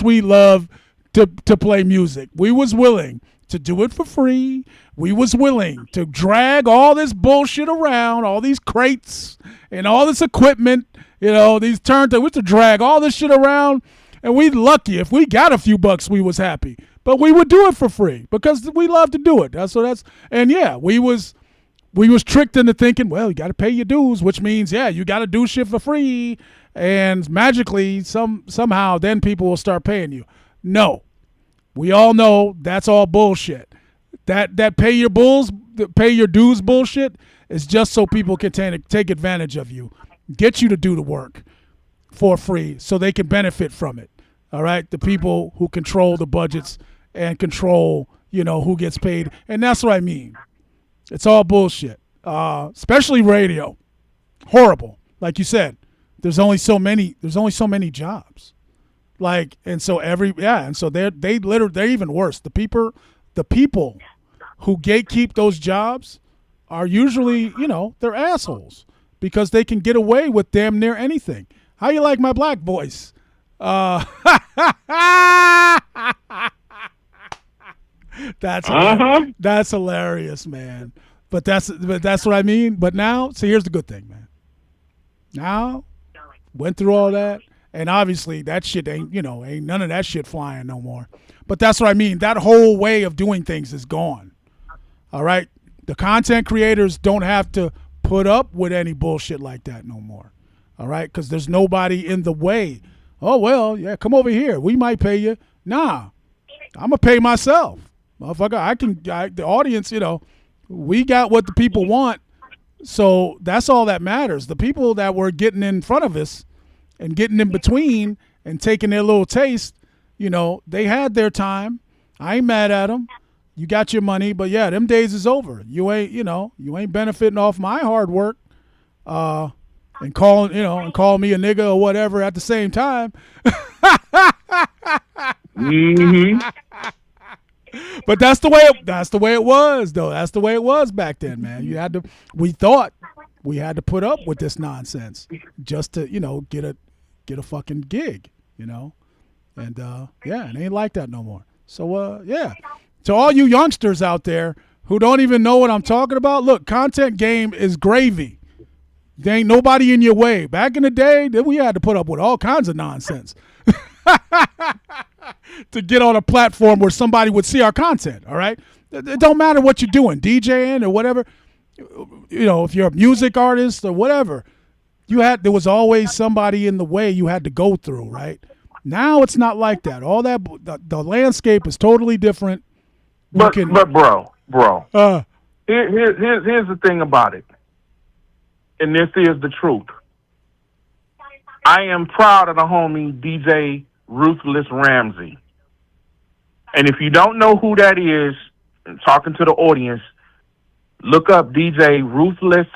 [SPEAKER 1] we love to play music. We was willing to do it for free. We was willing to drag all this bullshit around, all these crates and all this equipment, these turntables, to drag all this shit around. And we lucky if we got a few bucks, we was happy. But we would do it for free because we love to do it. We was tricked into thinking, well, you got to pay your dues, which means, you got to do shit for free. And magically, somehow, then people will start paying you. No. We all know that's all bullshit. That pay your dues bullshit is just so people can take advantage of you, get you to do the work for free so they can benefit from it. All right? The people who control the budgets and control, who gets paid. And that's what I mean. It's all bullshit, especially radio. Horrible. Like you said, there's only so many jobs. And so they're even worse. The people who gatekeep those jobs are usually, they're assholes because they can get away with damn near anything. How you like my black voice? That's hilarious, man. But that's what I mean. But now, see, here's the good thing, man. Now, went through all that, and obviously that shit ain't none of that shit flying no more. But that's what I mean. That whole way of doing things is gone. All right? The content creators don't have to put up with any bullshit like that no more. All right? Because there's nobody in the way Oh well, yeah, come over here. We might pay you. Nah, I'm gonna pay myself, motherfucker. The audience, we got what the people want, so that's all that matters. The people that were getting in front of us and getting in between and taking their little taste, they had their time. I ain't mad at them. You got your money, but yeah, them days is over. You ain't benefiting off my hard work, and call me a nigga or whatever at the same time.
[SPEAKER 2] Mm-hmm.
[SPEAKER 1] But that's the way it was, though. That's the way it was back then, man. We thought we had to put up with this nonsense just to get a fucking gig, and it ain't like that no more. So yeah. To all you youngsters out there who don't even know what I'm talking about, look, content game is gravy. There ain't nobody in your way. Back in the day, we had to put up with all kinds of nonsense to get on a platform where somebody would see our content, all right? It don't matter what you're doing, DJing or whatever. If you're a music artist or whatever, there was always somebody in the way you had to go through, right? Now it's not like that. All that the landscape is totally different.
[SPEAKER 3] But bro, here's the thing about it, and this is the truth. I am proud of the homie DJ Ruthless Ramsey, and if you don't know who that is, I'm talking to the audience, look up DJ Ruthless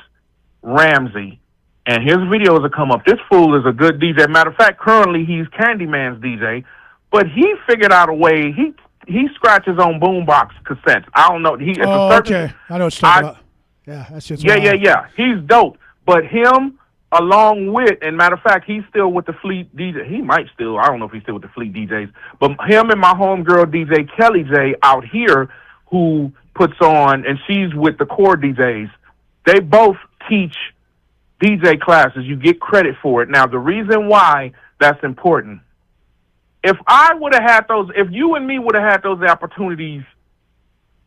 [SPEAKER 3] Ramsey, and his videos will come up. This fool is a good DJ. Matter of fact, currently he's Candyman's DJ, but he figured out a way. He scratches on boombox cassettes. I don't know.
[SPEAKER 1] Okay. I know what you're talking about. Yeah, that's just
[SPEAKER 3] yeah. He's dope. But him, along with, and matter of fact, he's still with the Fleet DJ. He might still. I don't know if he's still with the Fleet DJs. But him and my homegirl DJ Kelly J out here, who puts on, and she's with the core DJs. They both teach DJ classes. You get credit for it. Now, the reason why that's important. If you and me would have had those opportunities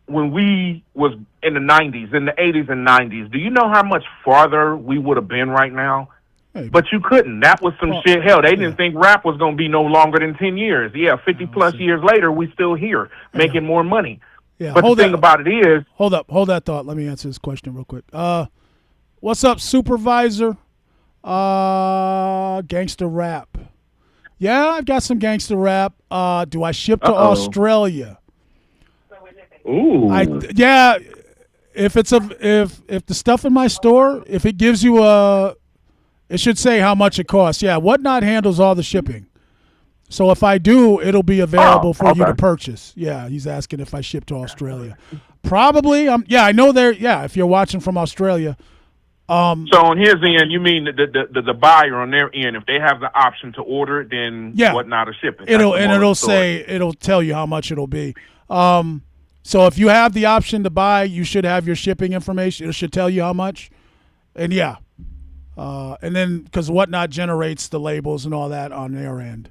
[SPEAKER 3] when we was in the 90s, in the 80s and 90s, do you know how much farther we would have been right now?
[SPEAKER 1] Hey,
[SPEAKER 3] but you couldn't. That was some shit. Hell, they didn't think rap was going to be no longer than 10 years. Yeah, 50-plus years later, we still here making more money.
[SPEAKER 1] Yeah,
[SPEAKER 3] but the thing about it is...
[SPEAKER 1] Hold that thought. Let me answer this question real quick. What's up, Supervisor? Gangster rap. Yeah, I've got some gangster rap. Do I ship to Australia?
[SPEAKER 3] Ooh.
[SPEAKER 1] If the stuff in my store, if it gives you it should say how much it costs. Yeah, Whatnot handles all the shipping. So if I do, it'll be available for you to purchase. Yeah, he's asking if I ship to Australia. Probably. I know there. Yeah, if you're watching from Australia.
[SPEAKER 3] So on his end, you mean the buyer on their end, if they have the option to order it, then Whatnot is shipping.
[SPEAKER 1] It'll tell you how much it'll be. So if you have the option to buy, you should have your shipping information. It should tell you how much. And and then because Whatnot generates the labels and all that on their end,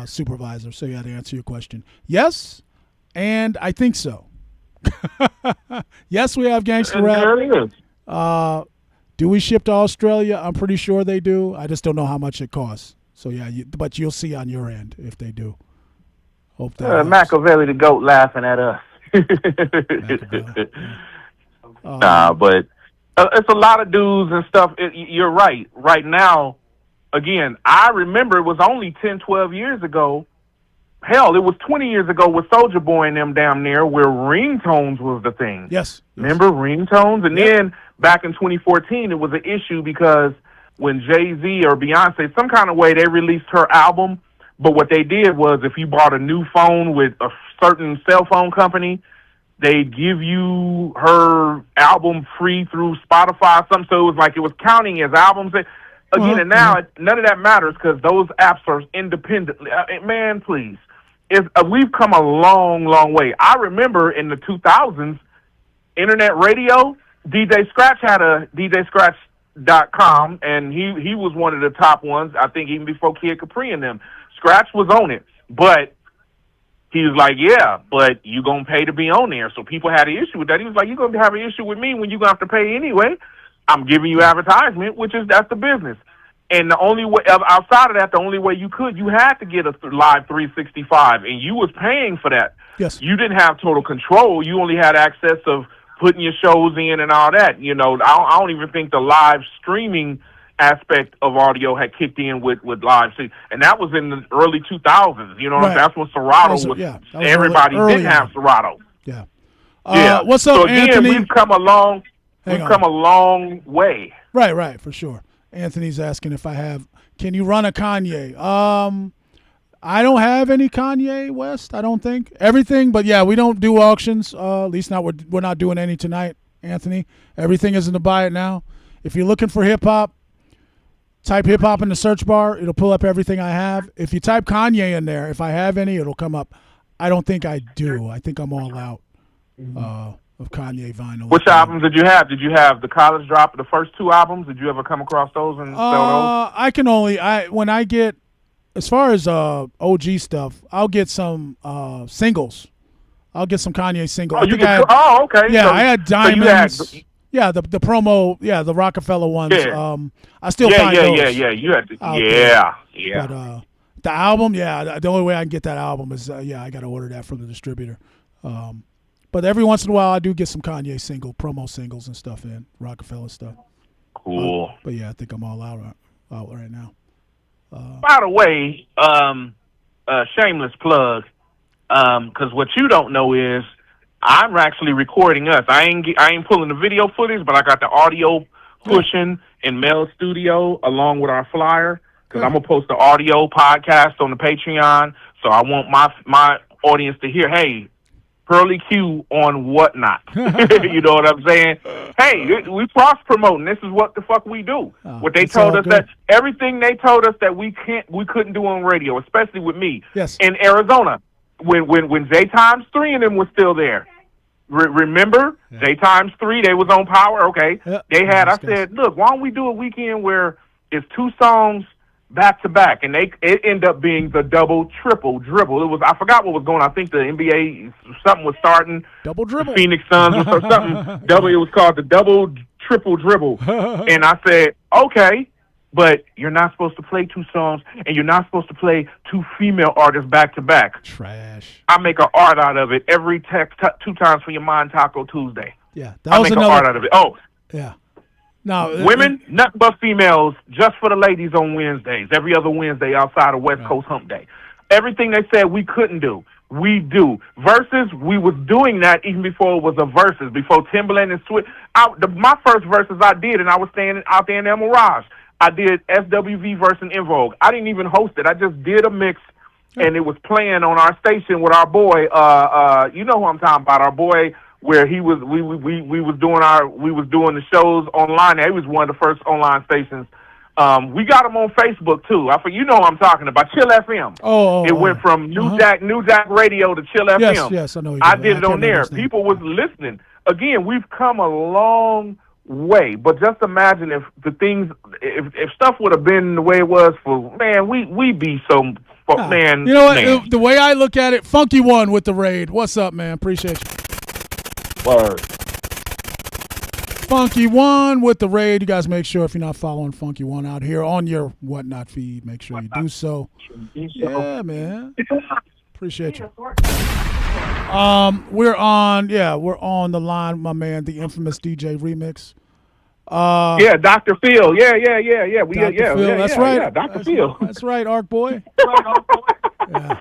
[SPEAKER 1] Supervisor. So to answer your question, yes, and I think so. Yes, we have gangster rap.
[SPEAKER 3] There it is.
[SPEAKER 1] Do we ship to Australia? I'm pretty sure they do. I just don't know how much it costs. So but you'll see on your end if they do. Hope that
[SPEAKER 3] Machiavelli the goat laughing at us. Nah, but it's a lot of dudes and stuff. You're right. Right now, again, I remember it was only 10, 12 years ago. Hell, it was 20 years ago with Soulja Boy and them down there where ringtones was the thing.
[SPEAKER 1] Yes.
[SPEAKER 3] Remember ringtones? And then back in 2014, it was an issue because when Jay-Z or Beyonce, some kind of way, they released her album. But what they did was if you bought a new phone with a certain cell phone company, they'd give you her album free through Spotify or something. So it was like it was counting as albums. Again, and now none of that matters because those apps are independently. Man, please. We've come a long, long way. I remember in the 2000s, internet radio, DJ Scratch had a DJScratch.com, and he was one of the top ones, I think even before Kid Capri and them. Scratch was on it, but he was like, yeah, but you going to pay to be on there. So people had an issue with that. He was like, you're going to have an issue with me when you're going to have to pay anyway. I'm giving you advertisement, that's the business. And the only way outside of that, the only way you had to get a live 365, and you was paying for that.
[SPEAKER 1] Yes.
[SPEAKER 3] You didn't have total control. You only had access of putting your shows in and all that. You know, I don't even think the live streaming aspect of audio had kicked in with live stream, and that was in the early 2000s. You know,
[SPEAKER 1] Right.
[SPEAKER 3] That's when Serato was. Everybody didn't have Serato.
[SPEAKER 1] Yeah.
[SPEAKER 3] Yeah.
[SPEAKER 1] What's up,
[SPEAKER 3] so again,
[SPEAKER 1] Anthony?
[SPEAKER 3] We've come a long way.
[SPEAKER 1] Right, for sure. Anthony's asking if I have. Can you run a Kanye? I don't have any Kanye West. I don't think everything, but yeah, we don't do auctions. At least not we're not doing any tonight, Anthony. Everything is in the buy it now. If you're looking for hip hop, type hip hop in the search bar. It'll pull up everything I have. If you type Kanye in there, if I have any, it'll come up. I don't think I do. I think I'm all out of Kanye vinyl.
[SPEAKER 3] Which albums did you have? Did you have the College Drop, the first 2 albums? Did you ever come across those and sell those?
[SPEAKER 1] I can only when I get as far as OG stuff, I'll get some singles. I'll get some Kanye singles.
[SPEAKER 3] Okay.
[SPEAKER 1] Yeah,
[SPEAKER 3] so,
[SPEAKER 1] I had Diamonds.
[SPEAKER 3] So
[SPEAKER 1] yeah, the promo. Yeah, the Rockefeller ones.
[SPEAKER 3] Yeah.
[SPEAKER 1] I still find those.
[SPEAKER 3] You had to,
[SPEAKER 1] yeah.
[SPEAKER 3] But
[SPEAKER 1] the album, the only way I can get that album is I got to order that from the distributor. But every once in a while, I do get some Kanye promo singles and stuff in Rockefeller stuff.
[SPEAKER 3] Cool.
[SPEAKER 1] But yeah, I think I'm all out right now.
[SPEAKER 3] By the way, shameless plug, because what you don't know is I'm actually recording us. I ain't pulling the video footage, but I got the audio pushing in Mel's studio along with our flyer, because I'm gonna post the audio podcast on the Patreon. So I want my audience to hear, hey, Pearly Q on Whatnot. You know what I'm saying? Hey, we cross promoting. This is what the fuck we do. What they told us, that everything they told us that we couldn't do on radio, especially with me.
[SPEAKER 1] Yes.
[SPEAKER 3] In Arizona, when J Times 3 and them was still there. Remember, J Times 3, they was on Power. Okay, they had. I said, look, why don't we do a weekend where it's 2 songs back to back, and it ended up being the double, triple dribble. It was, I forgot what was going on. I think the NBA, something was starting.
[SPEAKER 1] Double dribble.
[SPEAKER 3] Phoenix Suns or something. It was called the double, triple dribble. And I said, okay, but you're not supposed to play 2 songs, and you're not supposed to play 2 female artists back to back.
[SPEAKER 1] Trash.
[SPEAKER 3] I make an art out of it every 2 times for your mind Taco Tuesday.
[SPEAKER 1] Yeah,
[SPEAKER 3] I make an art out of it. Oh,
[SPEAKER 1] yeah. No,
[SPEAKER 3] women, nothing but females, just for the ladies on Wednesdays, every other Wednesday outside of West Coast Hump Day. Everything they said we couldn't do, we do. Versus, we was doing that even before it was a versus, before Timberland and Swift. My first verses I did, and I was standing out there in El Mirage. I did SWV verse and In Vogue. I didn't even host it. I just did a mix, and it was playing on our station with our boy. You know who I'm talking about? Our boy, where we was doing the shows online. He was one of the first online stations. We got him on Facebook too. You know what I'm talking about. Chill FM. It went from New Jack Radio to Chill FM.
[SPEAKER 1] Yes, I know.
[SPEAKER 3] I did it on there. People was listening. Again, we've come a long way. But just imagine if stuff would have been the way it was we'd be so. Man,
[SPEAKER 1] you know what? Man. The way I look at it, Funky One with the raid. What's up, man? Appreciate you.
[SPEAKER 3] Word.
[SPEAKER 1] Funky One with the raid. You guys make sure if you're not following Funky One out here on your Whatnot feed, make sure you do so. Yeah, man. Appreciate you. We're on the line, my man, the infamous DJ REMIX.
[SPEAKER 3] Dr. Phil. Yeah.
[SPEAKER 1] Dr. Phil, that's right.
[SPEAKER 3] Yeah, Dr. Phil.
[SPEAKER 1] That's right, Arc Boy. Yeah.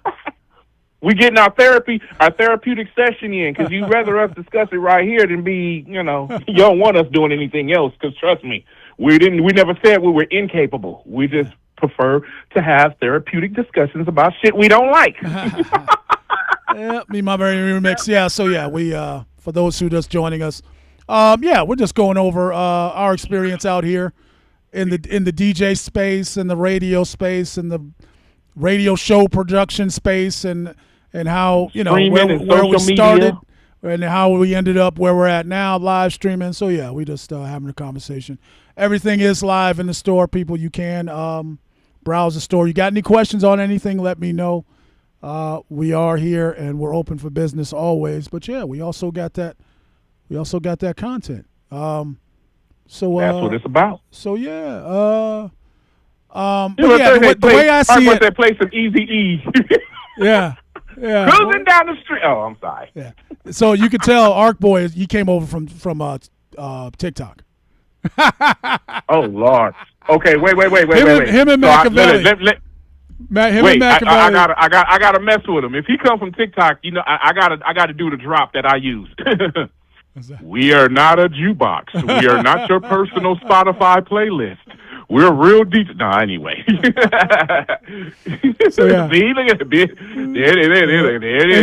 [SPEAKER 3] We getting our therapeutic session in, because you'd rather us discuss it right here than be, you don't want us doing anything else, because trust me, we never said we were incapable. We just prefer to have therapeutic discussions about shit we don't like.
[SPEAKER 1] Yeah, me, my very remix. Yeah, so yeah, we for those who just joining us, we're just going over our experience out here in the DJ space and the radio space and the radio show production space and how where we started and how we ended up where we're at now, live streaming. So yeah, we just having a conversation. Everything is live in the store, people. You can browse the store. You got any questions on anything, let me know. We are here and we're open for business always. But yeah, we also got that content. So
[SPEAKER 3] that's what it's about.
[SPEAKER 1] So yeah, But yeah, the way I see it,
[SPEAKER 3] they play some Easy E.
[SPEAKER 1] yeah.
[SPEAKER 3] Cruising down the street. Oh, I'm sorry.
[SPEAKER 1] Yeah. So you could tell Arc Boy, he came over from TikTok.
[SPEAKER 3] Oh Lord. Okay, wait.
[SPEAKER 1] Him and Machiavelli. And Machiavelli.
[SPEAKER 3] I gotta mess with him. If he comes from TikTok, I gotta do the drop that I use. We are not a jukebox. We are not your personal Spotify playlist. We're real deep. No, anyway.
[SPEAKER 1] So yeah.
[SPEAKER 3] See, look at it. There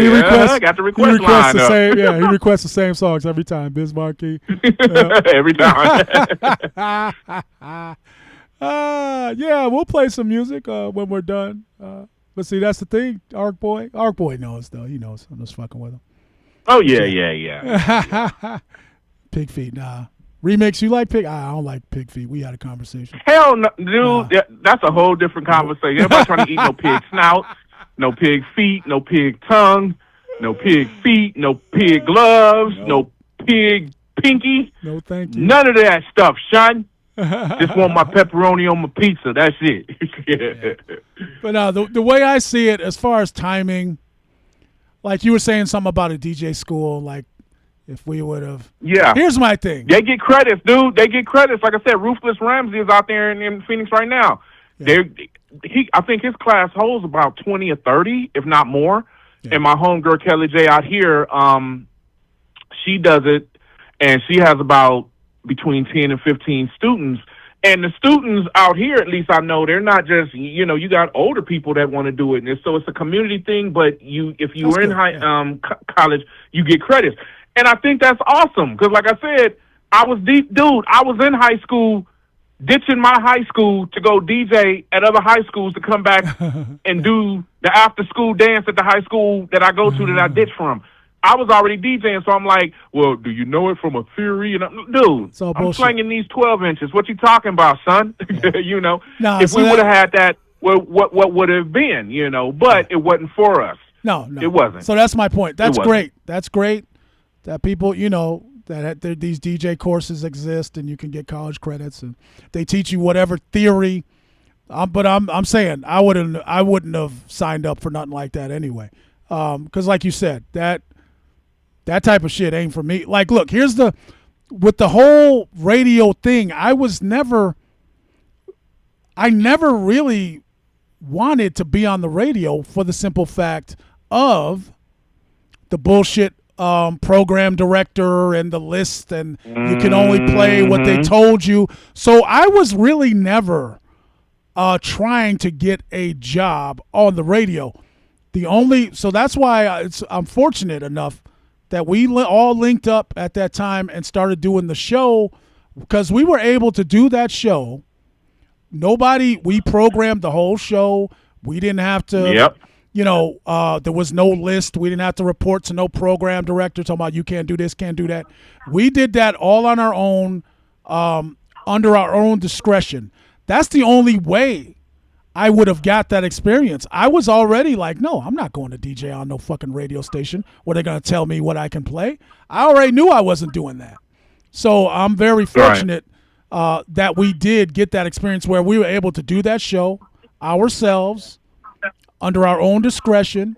[SPEAKER 1] He requests,
[SPEAKER 3] got the request line up.
[SPEAKER 1] He requests the same songs every time. Biz Markie.
[SPEAKER 3] Every time.
[SPEAKER 1] Yeah, we'll play some music when we're done. But see, that's the thing. Arc Boy knows though. He knows. I'm just fucking with him.
[SPEAKER 3] Oh yeah.
[SPEAKER 1] Pig feet, nah. Remix, you like pig? I don't like pig feet. We had a conversation.
[SPEAKER 3] Hell no, dude. That's a whole different conversation. Everybody trying to eat no pig snout, no pig feet, no pig tongue, no pig feet, no pig gloves, no pig pinky.
[SPEAKER 1] No, thank you.
[SPEAKER 3] None of that stuff, son. Just want my pepperoni on my pizza. That's it.
[SPEAKER 1] Yeah. But the way I see it, as far as timing, like you were saying something about a DJ school, like if we would have.
[SPEAKER 3] Yeah.
[SPEAKER 1] Here's my thing.
[SPEAKER 3] They get credits, dude. They get credits. Like I said, Ruthless Ramsey is out there in Phoenix right now. Yeah. I think his class holds about 20 or 30, if not more. Yeah. And my homegirl Kelly J out here, she does it, and she has about between 10 and 15 students. And the students out here, at least I know, they're not just, you got older people that want to do it. And so it's a community thing, but if you were in college, you get credits. And I think that's awesome because, like I said, I was in high school ditching my high school to go DJ at other high schools to come back and do the after-school dance at the high school that I go to that I ditched from. I was already DJing, so I'm like, well, do you know it from a theory? And dude, I'm slinging these 12 inches. What you talking about, son?
[SPEAKER 1] Yeah.
[SPEAKER 3] If we would have had that, well, what would have been, But it wasn't for us.
[SPEAKER 1] No,
[SPEAKER 3] it wasn't.
[SPEAKER 1] So that's my point. That's great. That's great that people, that these DJ courses exist and you can get college credits and they teach you whatever theory. But I'm saying I wouldn't have signed up for nothing like that anyway. Because like you said, that type of shit ain't for me. Like, look, with the whole radio thing, I never really wanted to be on the radio for the simple fact of the bullshit program director and the list, and you can only play what they told you. So I was really never trying to get a job on the radio. So that's why I'm fortunate enough that we all linked up at that time and started doing the show because we were able to do that show. We programmed the whole show. We didn't have to, there was no list. We didn't have to report to no program director talking about you can't do this, can't do that. We did that all on our own, under our own discretion. That's the only way I would have got that experience. I was already like, no, I'm not going to DJ on no fucking radio station where they're going to tell me what I can play. I already knew I wasn't doing that. So I'm very fortunate that we did get that experience where we were able to do that show ourselves under our own discretion,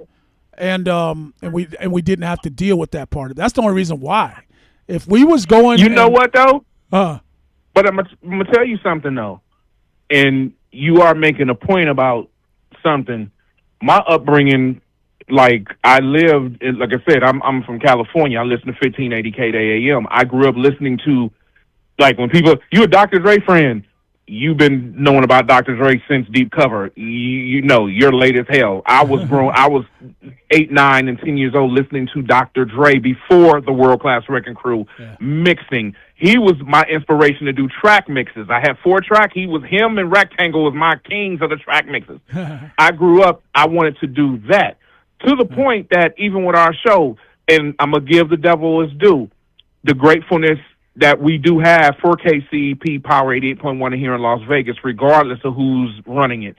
[SPEAKER 1] and we didn't have to deal with that part. That's the only reason why. If we was going,
[SPEAKER 3] know what though? But I'm gonna tell you something though, and you are making a point about something. My upbringing, like I lived, like I said, I'm from California. I listen to 1580 KDAM. I grew up listening to, like when people, you a Dr. Dre friend, you've been knowing about Dr. Dre since Deep Cover. You're late as hell. I was grown. I was 8, 9, and 10 years old listening to Dr. Dre before the World Class Wrecking Crew mixing. He was my inspiration to do track mixes. I had 4-track. Him and Rectangle was my kings of the track mixes. I grew up, I wanted to do that. To the point that even with our show, and I'm going to give the devil his due, the gratefulness that we do have for KCEP Power 88.1 here in Las Vegas, regardless of who's running it.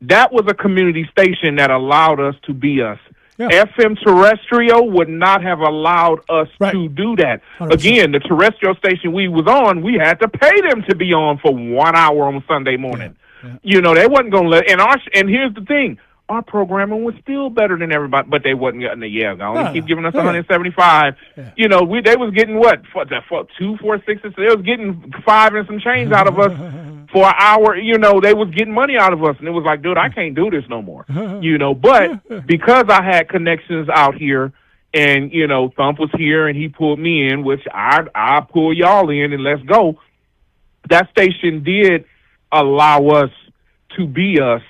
[SPEAKER 3] That was a community station that allowed us to be us. Yeah. FM terrestrial would not have allowed us to do that. 100%. Again, the terrestrial station we was on, we had to pay them to be on for 1 hour on Sunday morning. They wasn't going to let. And here's the thing. Our programming was still better than everybody, but they wasn't getting the only keep giving us 175.
[SPEAKER 1] Yeah.
[SPEAKER 3] They was getting what for 2, 4, 6. They was getting 5 and some change out of us for an hour. They was getting money out of us, and it was like, dude, I can't do this no more. But because I had connections out here, and Thump was here, and he pulled me in, which I pull y'all in, and let's go. That station did allow us to be us.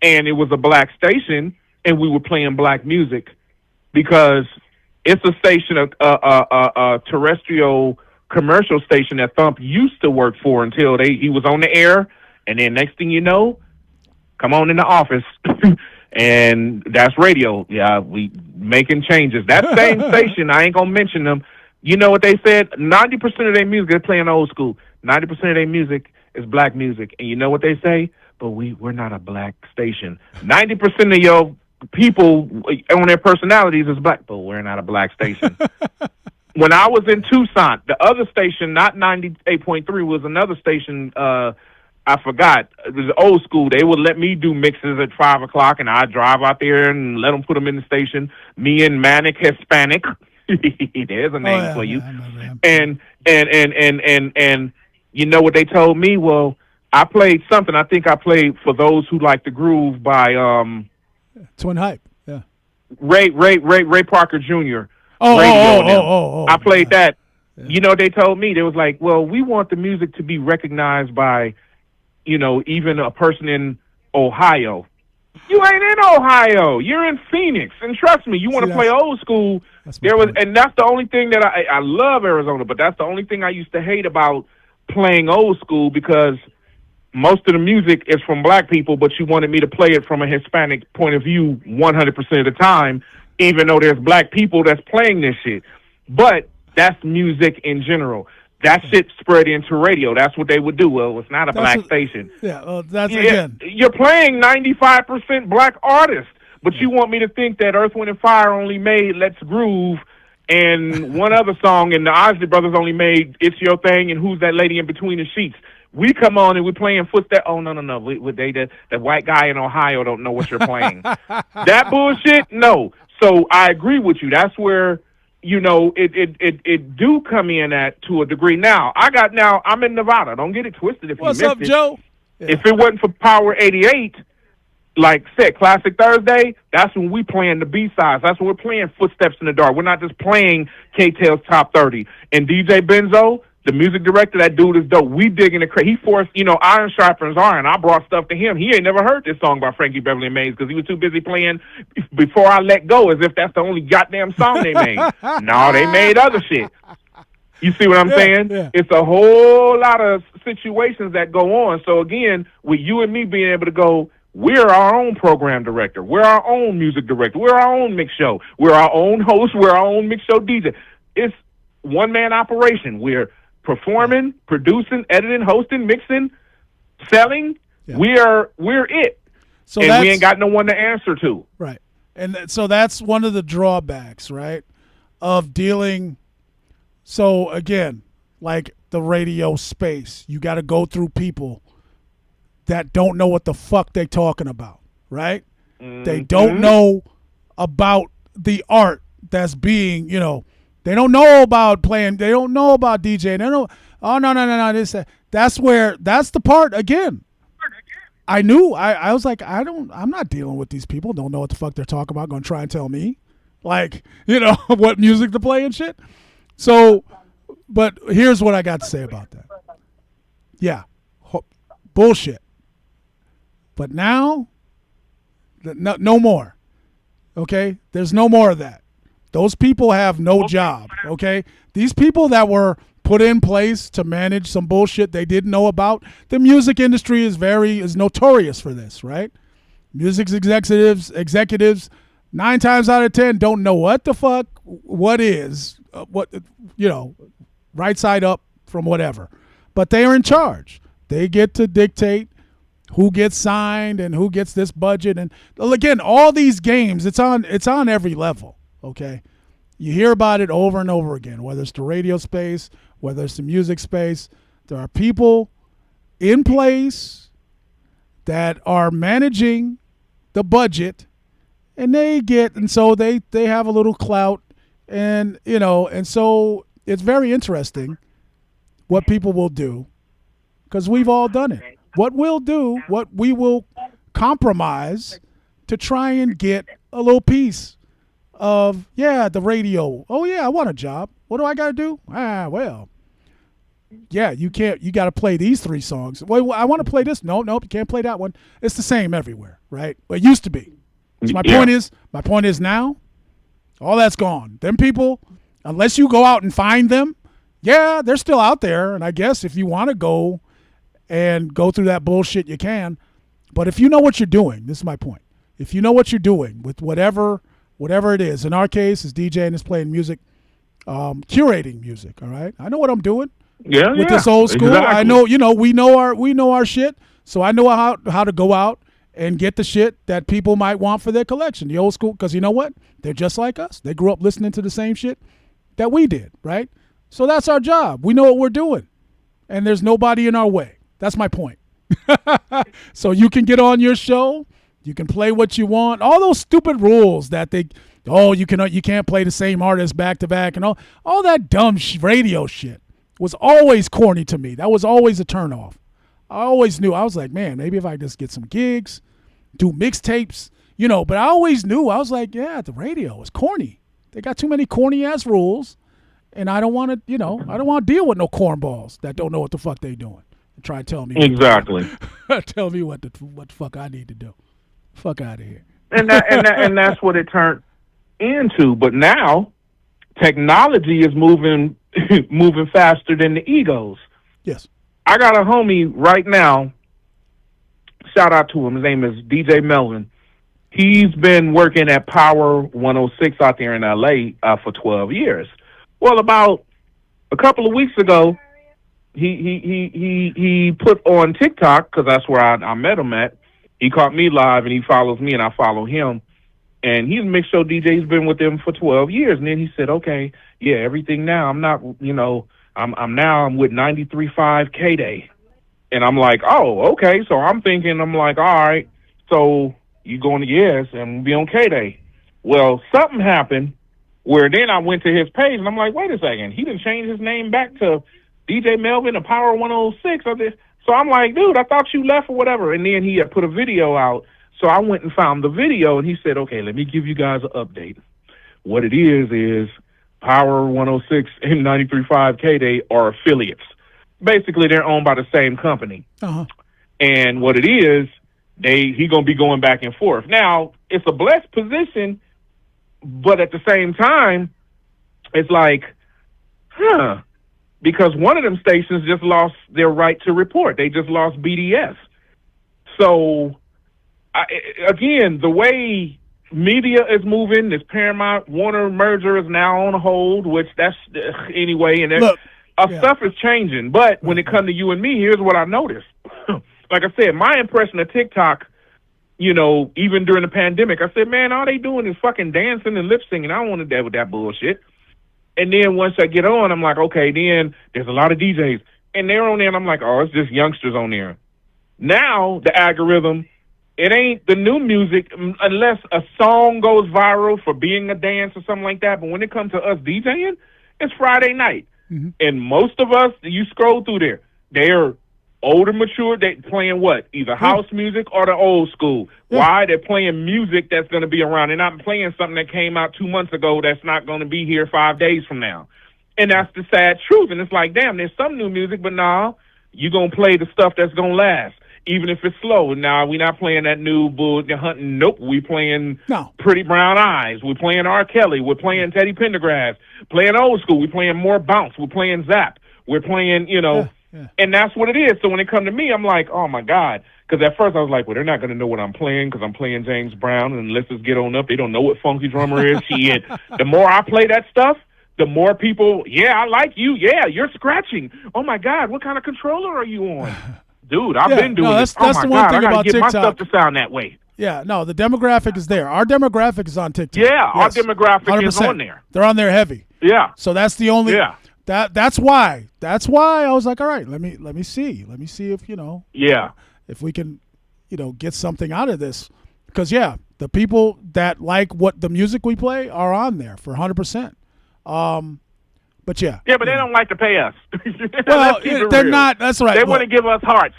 [SPEAKER 3] And it was a black station, and we were playing black music because it's a station, a terrestrial commercial station that Thump used to work for until he was on the air, and then next thing you know, come on in the office, and that's radio. Yeah, we making changes. That same station, I ain't gonna mention them. You know what they said? 90% of their music, they're playing old school. 90% of their music is black music, and you know what they say? But we're not a black station. 90% of your people on their personalities is black, but we're not a black station. When I was in Tucson, the other station, not 98.3, was another station. I forgot. It was old school. They would let me do mixes at 5 o'clock, and I'd drive out there and let them put them in the station. Me and Manic Hispanic. There's a name for you. And you know what they told me? Well, I played something. I think I played For Those Who Like the Groove by
[SPEAKER 1] Twin Hype. Yeah.
[SPEAKER 3] Ray Parker Jr.
[SPEAKER 1] I
[SPEAKER 3] played that. Yeah. You know what they told me? They was like, well, we want the music to be recognized by, even a person in Ohio. You ain't in Ohio. You're in Phoenix. And trust me, you want to play old school. And that's the only thing that I love Arizona, but that's the only thing I used to hate about playing old school, because most of the music is from black people, but you wanted me to play it from a Hispanic point of view 100% of the time, even though there's black people that's playing this shit. But that's music in general. That shit spread into radio. That's what they would do. Well, it's not a black station.
[SPEAKER 1] Yeah, again.
[SPEAKER 3] You're playing 95% black artists, but you want me to think that Earth, Wind, and Fire only made Let's Groove and one other song, and the Isley Brothers only made It's Your Thing and Who's That Lady in Between the Sheets. We come on and we're playing footsteps. Oh, no. The white guy in Ohio don't know what you're playing. That bullshit? No. So I agree with you. That's where, it do come in at to a degree. Now, I'm in Nevada. Don't get it twisted if you missed it.
[SPEAKER 1] What's up, Joe? Yeah.
[SPEAKER 3] If it wasn't for Power 88, like said, Classic Thursday, that's when we playing the B-sides. That's when we're playing Footsteps in the Dark. We're not just playing K-Tail's Top 30. And DJ Benzo, the music director, that dude is dope. We digging the He forced, iron sharpens iron. I brought stuff to him. He ain't never heard this song by Frankie Beverly and Mays because he was too busy playing Before I Let Go, as if that's the only goddamn song they made. No, they made other shit. You see what I'm saying?
[SPEAKER 1] Yeah.
[SPEAKER 3] It's a whole lot of situations that go on. So again, with you and me being able to go, we're our own program director. We're our own music director. We're our own mix show. We're our own host. We're our own mix show DJ. It's one-man operation. We're performing, producing, editing, hosting, mixing, selling. Yeah. We're it. So we ain't got no one to answer to.
[SPEAKER 1] Right. And so that's one of the drawbacks, right, of dealing. So again, like the radio space, you got to go through people that don't know what the fuck they talking about, right? Mm-hmm. They don't know about the art that's being, they don't know about playing. They don't know about DJing. They don't. Oh no. That's the part again. I knew. I was like, I'm not dealing with these people. Don't know what the fuck they're talking about. Going to try and tell me, like, what music to play and shit. So, but here's what I got to say about that. Yeah, bullshit. But now, no more. Okay, there's no more of that. Those people have no job, okay? These people that were put in place to manage some bullshit they didn't know about. The music industry is notorious for this, right? Music executives 9 times out of 10 don't know what the fuck, right side up from whatever. But they are in charge. They get to dictate who gets signed and who gets this budget. And again, all these games, it's on every level. Okay, you hear about it over and over again, whether it's the radio space, whether it's the music space. There are people in place that are managing the budget, and so they have a little clout, and and so it's very interesting what people will do, because we've all done it. What we will compromise to try and get a little piece of the radio. Oh yeah, I want a job. What do I got to do? Well, yeah, you can't. You got to play these 3 songs. Well, I want to play this. Nope, you can't play that one. It's the same everywhere, right? Well, it used to be. So my point is now, all that's gone. Them people, unless you go out and find them, they're still out there. And I guess if you want to go through that bullshit, you can. But if you know what you're doing, this is my point. If you know what you're doing with whatever it is, in our case, is DJing, is playing music, curating music. All right, I know what I'm doing. With this old school, exactly. I know. We know our shit. So I know how to go out and get the shit that people might want for their collection. The old school, because you know what? They're just like us. They grew up listening to the same shit that we did, right? So that's our job. We know what we're doing, and there's nobody in our way. That's my point. So you can get on your show, you can play what you want. All those stupid rules that you can't play the same artist back to back, and all that dumb radio shit was always corny to me. That was always a turnoff. I always knew. I was like, man, maybe if I just get some gigs, do mixtapes, But I always knew. I was like, the radio is corny. They got too many corny ass rules, and I don't want to, I don't want to deal with no cornballs that don't know what the fuck they doing. Try and tell me
[SPEAKER 2] exactly.
[SPEAKER 1] Tell me what the fuck I need to do. Fuck out of here.
[SPEAKER 3] And that's what it turned into. But now, technology is moving faster than the egos.
[SPEAKER 1] Yes.
[SPEAKER 3] I got a homie right now. Shout out to him. His name is DJ Melvin. He's been working at Power 106 out there in LA for 12 years. Well, about a couple of weeks ago, he put on TikTok, because that's where I met him at. He caught me live, and he follows me, and I follow him. And he's a mixed show DJ. He's been with them for 12 years. And then he said, okay, everything now. I'm not, I'm with 93.5 K-Day. And I'm like, oh, okay. So I'm like, all right. So you going to Yes and be on K-Day. Well, something happened where then I went to his page, and I'm like, wait a second. He didn't change his name back to DJ Melvin of Power 106. So I'm like, dude, I thought you left or whatever. And then he had put a video out. So I went and found the video, and he said, okay, let me give you guys an update. What it is Power 106 and 93.5 K-Day are affiliates. Basically, they're owned by the same company.
[SPEAKER 1] Uh-huh.
[SPEAKER 3] And what it is, he going to be going back and forth. Now, it's a blessed position, but at the same time, it's like, because one of them stations just lost their right to report. They just lost BDS. So, again, the way media is moving, this Paramount Warner merger is now on hold, which that's anyway, and stuff is changing. But when it comes to you and me, here's what I noticed. Like I said, my impression of TikTok, even during the pandemic, I said, man, all they doing is fucking dancing and lip singing. I don't want to deal with that bullshit. And then once I get on, I'm like, okay, then there's a lot of DJs. And they're on there, and I'm like, oh, it's just youngsters on there. Now, the algorithm, it ain't the new music unless a song goes viral for being a dance or something like that. But when it comes to us DJing, it's Friday night. Mm-hmm. And most of us, you scroll through there, they're older, mature. They playing what? Either house music or the old school. Yeah. Why? They're playing music that's going to be around. They're not playing something that came out 2 months ago that's not going to be here 5 days from now. And that's the sad truth. And it's like, damn, there's some new music, but nah, you're going to play the stuff that's going to last, even if it's slow. Now, we're not playing that new bull hunting. Nope, we playing Pretty Brown Eyes. We're playing R. Kelly. We're playing Teddy Pendergrass. Playing old school. We're playing more bounce. We're playing Zap. We're playing, and that's what it is. So when it comes to me, I'm like, oh, my God. Because at first I was like, well, they're not going to know what I'm playing because I'm playing James Brown, and let's just get on up. They don't know what Funky Drummer is. Shit. The more I play that stuff, the more people, I like you. Yeah, you're scratching. Oh, my God, what kind of controller are you on? Dude, I've been doing this.
[SPEAKER 1] That's the one thing about
[SPEAKER 3] get
[SPEAKER 1] TikTok.
[SPEAKER 3] My stuff to sound that way.
[SPEAKER 1] Yeah, no, the demographic is there. Our demographic is on TikTok.
[SPEAKER 3] Yeah, yes. Our demographic 100%. Is on there.
[SPEAKER 1] They're on there heavy.
[SPEAKER 3] Yeah.
[SPEAKER 1] So that's the only. Yeah. That's why I was like, all right, let me see if
[SPEAKER 3] Yeah.
[SPEAKER 1] if we can, get something out of this. Because, the people that like what the music we play are on there for 100%. But
[SPEAKER 3] yeah, but they don't like to pay us.
[SPEAKER 1] Well, they're not. That's right.
[SPEAKER 3] They want to give us hearts.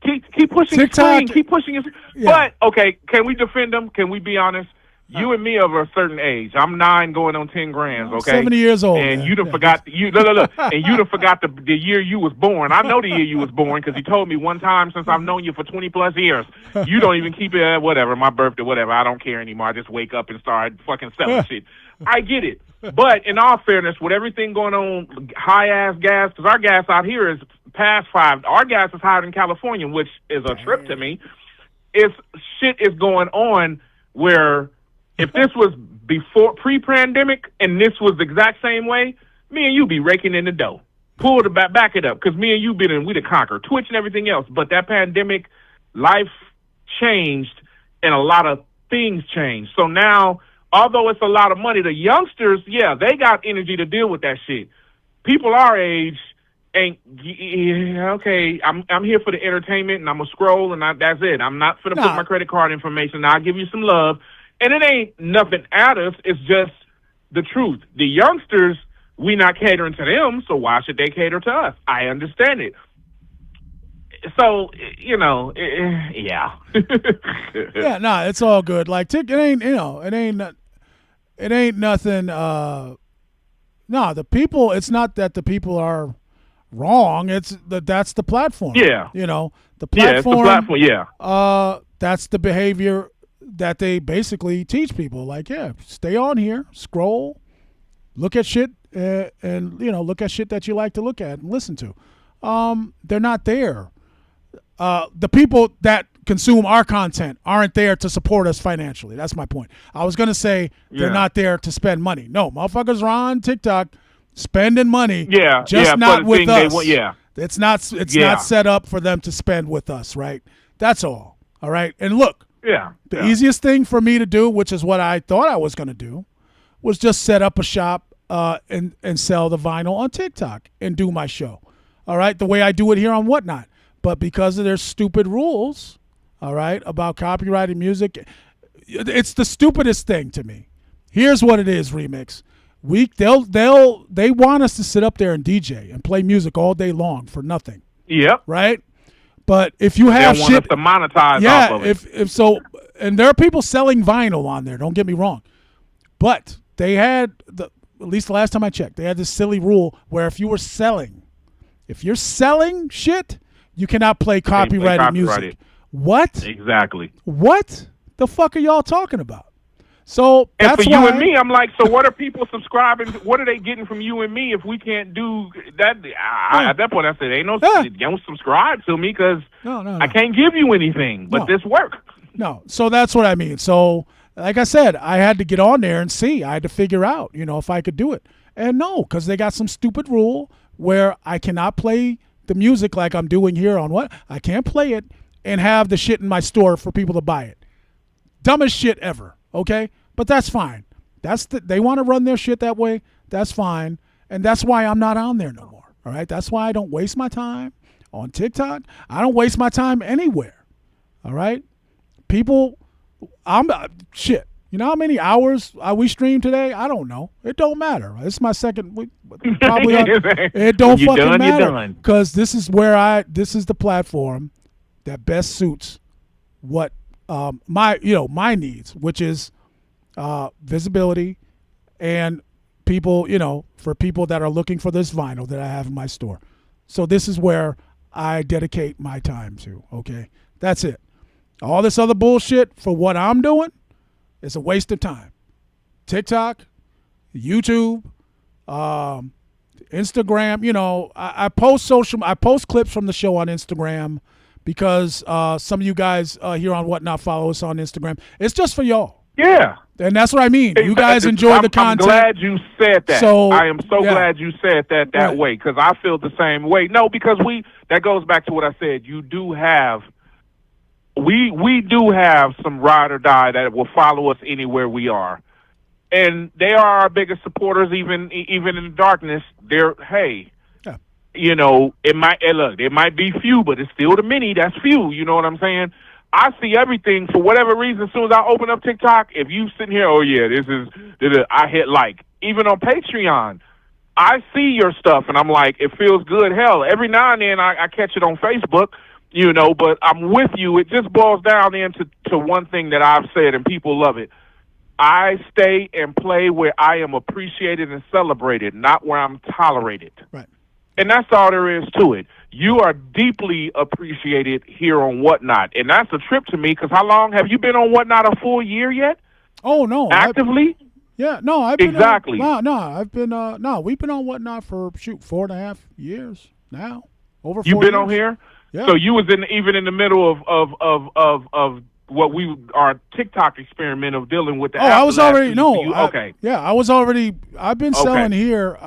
[SPEAKER 3] Keep pushing TikTok, keep pushing it. Yeah. But okay, can we defend them? Can we be honest? You and me are of a certain age. I'm 9 going on 10 grand. Okay,
[SPEAKER 1] 70 years old,
[SPEAKER 3] and you done forgot and you done forgot the year you was born. I know the year you was born because you told me one time since I've known you for 20 plus years. You don't even keep it. Whatever, my birthday, whatever. I don't care anymore. I just wake up and start fucking selling shit. I get it. But in all fairness, with everything going on, high-ass gas, because our gas out here is past 5. Our gas is higher than California, which is a trip to me. Shit is going on where if this was pre-pandemic and this was the exact same way, me and you be raking in the dough. Pull the back it up, because me and you we the conquer Twitch and everything else. But that pandemic, life changed and a lot of things changed. So now, although it's a lot of money, the youngsters, they got energy to deal with that shit. People our age ain't, okay, I'm here for the entertainment, and I'm going to scroll, and that's it. I'm not going to put my credit card information. I'll give you some love. And it ain't nothing at us. It's just the truth. The youngsters, we not catering to them, so why should they cater to us? I understand it. So, yeah.
[SPEAKER 1] It's all good. Like, it ain't, it ain't nothing. The people, it's not that the people are wrong. It's that's the platform.
[SPEAKER 3] Yeah.
[SPEAKER 1] The platform.
[SPEAKER 3] Yeah, it's the platform,
[SPEAKER 1] that's the behavior that they basically teach people. Like, stay on here, scroll, look at shit, and look at shit that you like to look at and listen to. They're not there. The people that consume our content aren't there to support us financially. That's my point. I was going to say they're not there to spend money. No, motherfuckers are on TikTok spending money. Just not with us. It's not set up for them to spend with us, right? That's all. All right. And look, the easiest thing for me to do, which is what I thought I was going to do, was just set up a shop and sell the vinyl on TikTok and do my show. All right. The way I do it here on Whatnot. But because of their stupid rules, all right, about copyrighted music, it's the stupidest thing to me. Here's what it is, Remix. They want us to sit up there and DJ and play music all day long for nothing.
[SPEAKER 3] Yep.
[SPEAKER 1] Right? But if you have
[SPEAKER 3] they want us to monetize off of it.
[SPEAKER 1] If so, and there are people selling vinyl on there, don't get me wrong. But they had, at least the last time I checked, they had this silly rule where if you're selling shit, you cannot play copyrighted music. What?
[SPEAKER 3] Exactly.
[SPEAKER 1] What the fuck are y'all talking about? So
[SPEAKER 3] and
[SPEAKER 1] that's
[SPEAKER 3] for
[SPEAKER 1] why
[SPEAKER 3] you and me, I'm like, so what are people subscribing? What are they getting from you and me if we can't do that? At that point, I said, don't subscribe to me because I can't give you anything but this work.
[SPEAKER 1] No, so that's what I mean. So like I said, I had to get on there and see. I had to figure out, if I could do it. And no, because they got some stupid rule where I cannot play the music like I'm doing here on what? I can't play it and have the shit in my store for people to buy it. Dumbest shit ever, okay? But that's fine. They want to run their shit that way. That's fine. And that's why I'm not on there no more, all right? That's why I don't waste my time on TikTok. I don't waste my time anywhere, all right? People, shit. You know how many hours we streamed today? I don't know. It don't matter. It's my second week. Probably it don't fucking matter because this is the platform that best suits what my needs, which is visibility and people, for people that are looking for this vinyl that I have in my store. So this is where I dedicate my time to. Okay, that's it. All this other bullshit for what I'm doing. It's a waste of time. TikTok, YouTube, Instagram. I post clips from the show on Instagram because some of you guys here on Whatnot follow us on Instagram. It's just for y'all.
[SPEAKER 3] Yeah.
[SPEAKER 1] And that's what I mean. You guys enjoy the content.
[SPEAKER 3] I'm glad you said that. I am so glad you said that way because I feel the same way. No, because that goes back to what I said. You do have. We do have some ride or die that will follow us anywhere we are, and they are our biggest supporters. Even in the darkness, it might be few, but it's still the many. That's few. You know what I'm saying? I see everything for whatever reason. As soon as I open up TikTok, if you sitting here, oh yeah, I hit like. Even on Patreon, I see your stuff, and I'm like, it feels good. Hell, every now and then I catch it on Facebook, but I'm with you. It just boils down into one thing that I've said, and people love it. I stay and play where I am appreciated and celebrated, not where I'm tolerated.
[SPEAKER 1] Right.
[SPEAKER 3] And that's all there is to it. You are deeply appreciated here on Whatnot, and that's a trip to me, because how long have you been on Whatnot? A full year yet?
[SPEAKER 1] Oh, no.
[SPEAKER 3] Actively?
[SPEAKER 1] I've been
[SPEAKER 3] exactly.
[SPEAKER 1] I've been we've been on Whatnot for 4.5 years now. Over 4
[SPEAKER 3] You've been
[SPEAKER 1] years.
[SPEAKER 3] on here?
[SPEAKER 1] Yeah.
[SPEAKER 3] So you was even in the middle of what our TikTok experiment of dealing with the
[SPEAKER 1] Oh, I was already
[SPEAKER 3] okay.
[SPEAKER 1] I was already I've been selling here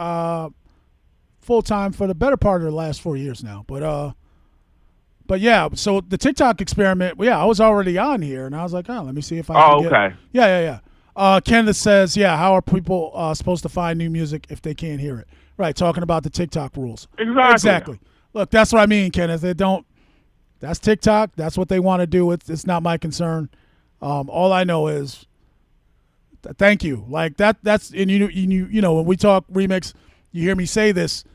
[SPEAKER 1] full time for the better part of the last 4 years now. But yeah, so the TikTok experiment, I was already on here, and I was like, let me see if I can get
[SPEAKER 3] okay.
[SPEAKER 1] Yeah. Kenneth says, how are people supposed to find new music if they can't hear it? Right, talking about the TikTok rules.
[SPEAKER 3] Exactly.
[SPEAKER 1] Look, that's what I mean, Kenneth. That's TikTok. That's what they want to do. It's not my concern. All I know is, thank you. Like that's and you know when we talk remix, you hear me say this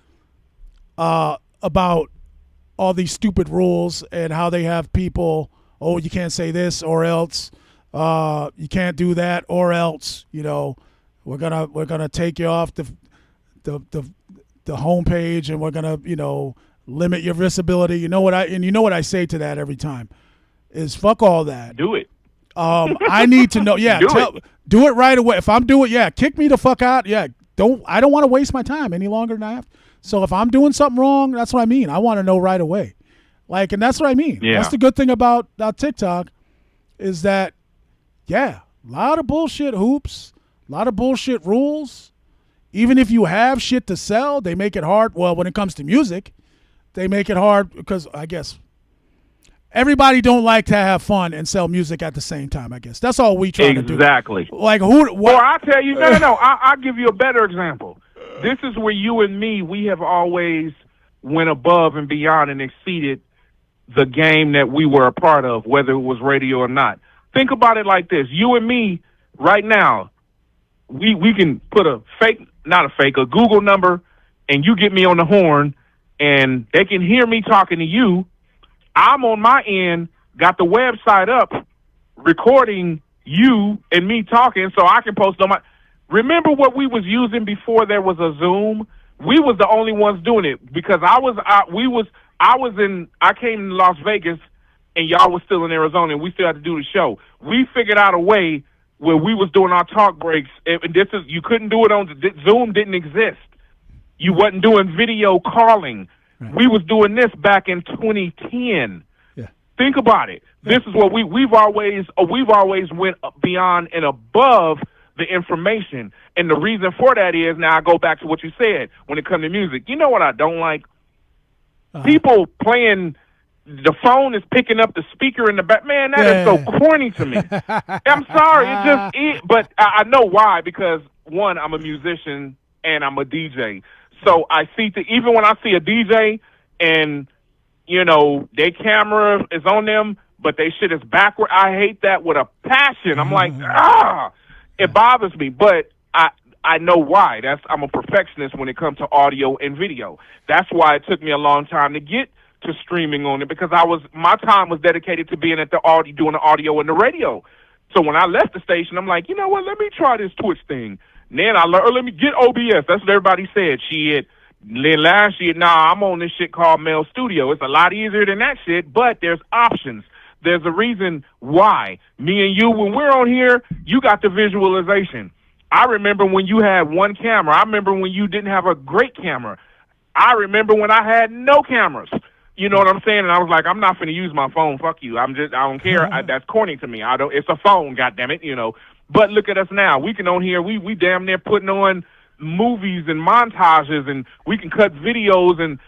[SPEAKER 1] about all these stupid rules and how they have people. Oh, you can't say this or else. You can't do that or else. We're gonna take you off the homepage, and we're gonna limit your visibility. You know what I say to that every time is fuck all that.
[SPEAKER 3] Do it.
[SPEAKER 1] I need to know. Yeah, do it right away. If I'm doing, kick me the fuck out. Yeah, I don't want to waste my time any longer than I have. So if I'm doing something wrong, that's what I mean. I want to know right away. And that's what I mean.
[SPEAKER 3] Yeah.
[SPEAKER 1] That's the good thing about TikTok is that, a lot of bullshit hoops, a lot of bullshit rules. Even if you have shit to sell, they make it hard. Well, when it comes to music, they make it hard because I guess everybody don't like to have fun and sell music at the same time. I guess that's all we try to do.
[SPEAKER 3] Exactly.
[SPEAKER 1] Like who? What?
[SPEAKER 3] Or I'll tell you, no. I'll give you a better example. This is where you and me, we have always went above and beyond and exceeded the game that we were a part of, whether it was radio or not. Think about it like this. You and me right now, we can put a Google number, and you get me on the horn, and they can hear me talking to you. I'm on my end, got the website up, recording you and me talking, so I can post on my. Remember what we was using before there was a Zoom? We was the only ones doing it because I came to Las Vegas and y'all was still in Arizona and we still had to do the show. We figured out a way where we was doing our talk breaks, and you couldn't do it on Zoom. Didn't exist. You wasn't doing video calling. Right. We was doing this back in 2010. Yeah. Think about it. Yeah. This is what we've always went beyond and above the information. And the reason for that is, now I go back to what you said when it comes to music. You know what I don't like? People playing, the phone is picking up the speaker in the back. Man, that is so corny to me. I'm sorry. But I know why, because one, I'm a musician and I'm a DJ. So I see even when I see a DJ and, their camera is on them, but they shit is backward, I hate that with a passion. I'm like, it bothers me, but I know why. I'm a perfectionist when it comes to audio and video. That's why it took me a long time to get to streaming on it, because my time was dedicated to being at the audio, doing the audio and the radio. So when I left the station, I'm like, you know what? Let me try this Twitch thing. And then I learned, let me get OBS. That's what everybody said. Then last year, I'm on this shit called Mail Studio. It's a lot easier than that shit, but there's options. There's a reason why. Me and you, when we're on here, you got the visualization. I remember when you had one camera. I remember when you didn't have a great camera. I remember when I had no cameras. You know what I'm saying? And I was like, I'm not finna use my phone. Fuck you. I don't care. That's corny to me. It's a phone, goddammit, But look at us now. We can on here. We damn near putting on movies and montages, and we can cut videos, and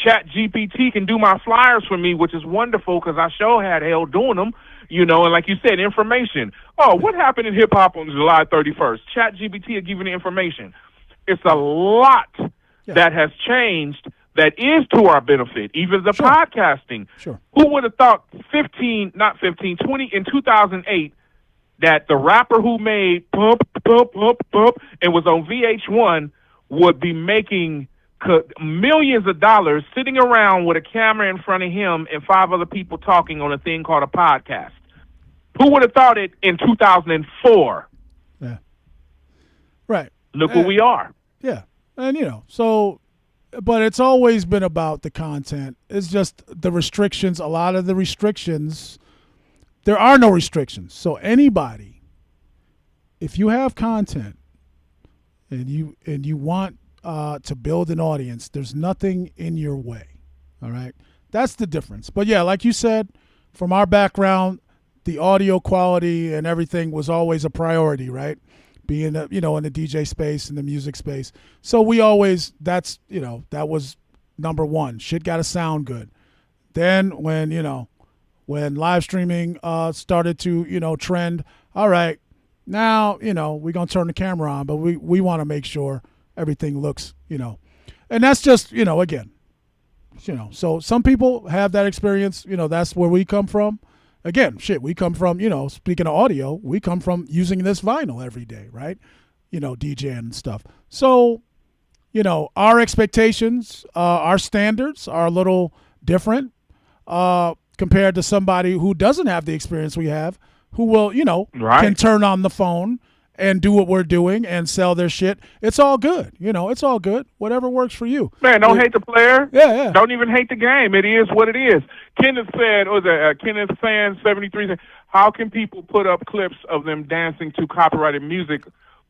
[SPEAKER 3] Chat GPT can do my flyers for me, which is wonderful because I sure had hell doing them. And like you said, information. Oh, what happened in hip hop on July 31st? Chat GPT will give you the information. It's a lot that has changed that is to our benefit, even the podcasting.
[SPEAKER 1] Sure.
[SPEAKER 3] Who would have thought 20 in 2008 that the rapper who made Pump, Pump, Pump, Pump and was on VH1 would be making millions of dollars sitting around with a camera in front of him and 5 other people talking on a thing called a podcast? Who would have thought it in 2004?
[SPEAKER 1] Yeah. Right.
[SPEAKER 3] Look where we are.
[SPEAKER 1] Yeah. And, so, but it's always been about the content. It's just the restrictions. A lot of the restrictions, there are no restrictions. So anybody, if you have content and you want to build an audience, there's nothing in your way. All right. That's the difference. But yeah, like you said, from our background, the audio quality and everything was always a priority, right? Being, in the DJ space and the music space. So we always, that was number one. Shit got to sound good. Then when live streaming started to, trend, all right, now, we're going to turn the camera on, but we want to make sure everything looks, and that's just, again, so some people have that experience, that's where we come from. Again, we come from, speaking of audio, we come from using this vinyl every day, right? DJing and stuff. So, our expectations, our standards are a little different compared to somebody who doesn't have the experience we have, who will, can turn on the phone and do what we're doing and sell their shit. It's all good. It's all good. Whatever works for you.
[SPEAKER 3] Man, don't hate the player.
[SPEAKER 1] Yeah.
[SPEAKER 3] Don't even hate the game. It is what it is. Kenneth said, Kenneth Fan 73 said, how can people put up clips of them dancing to copyrighted music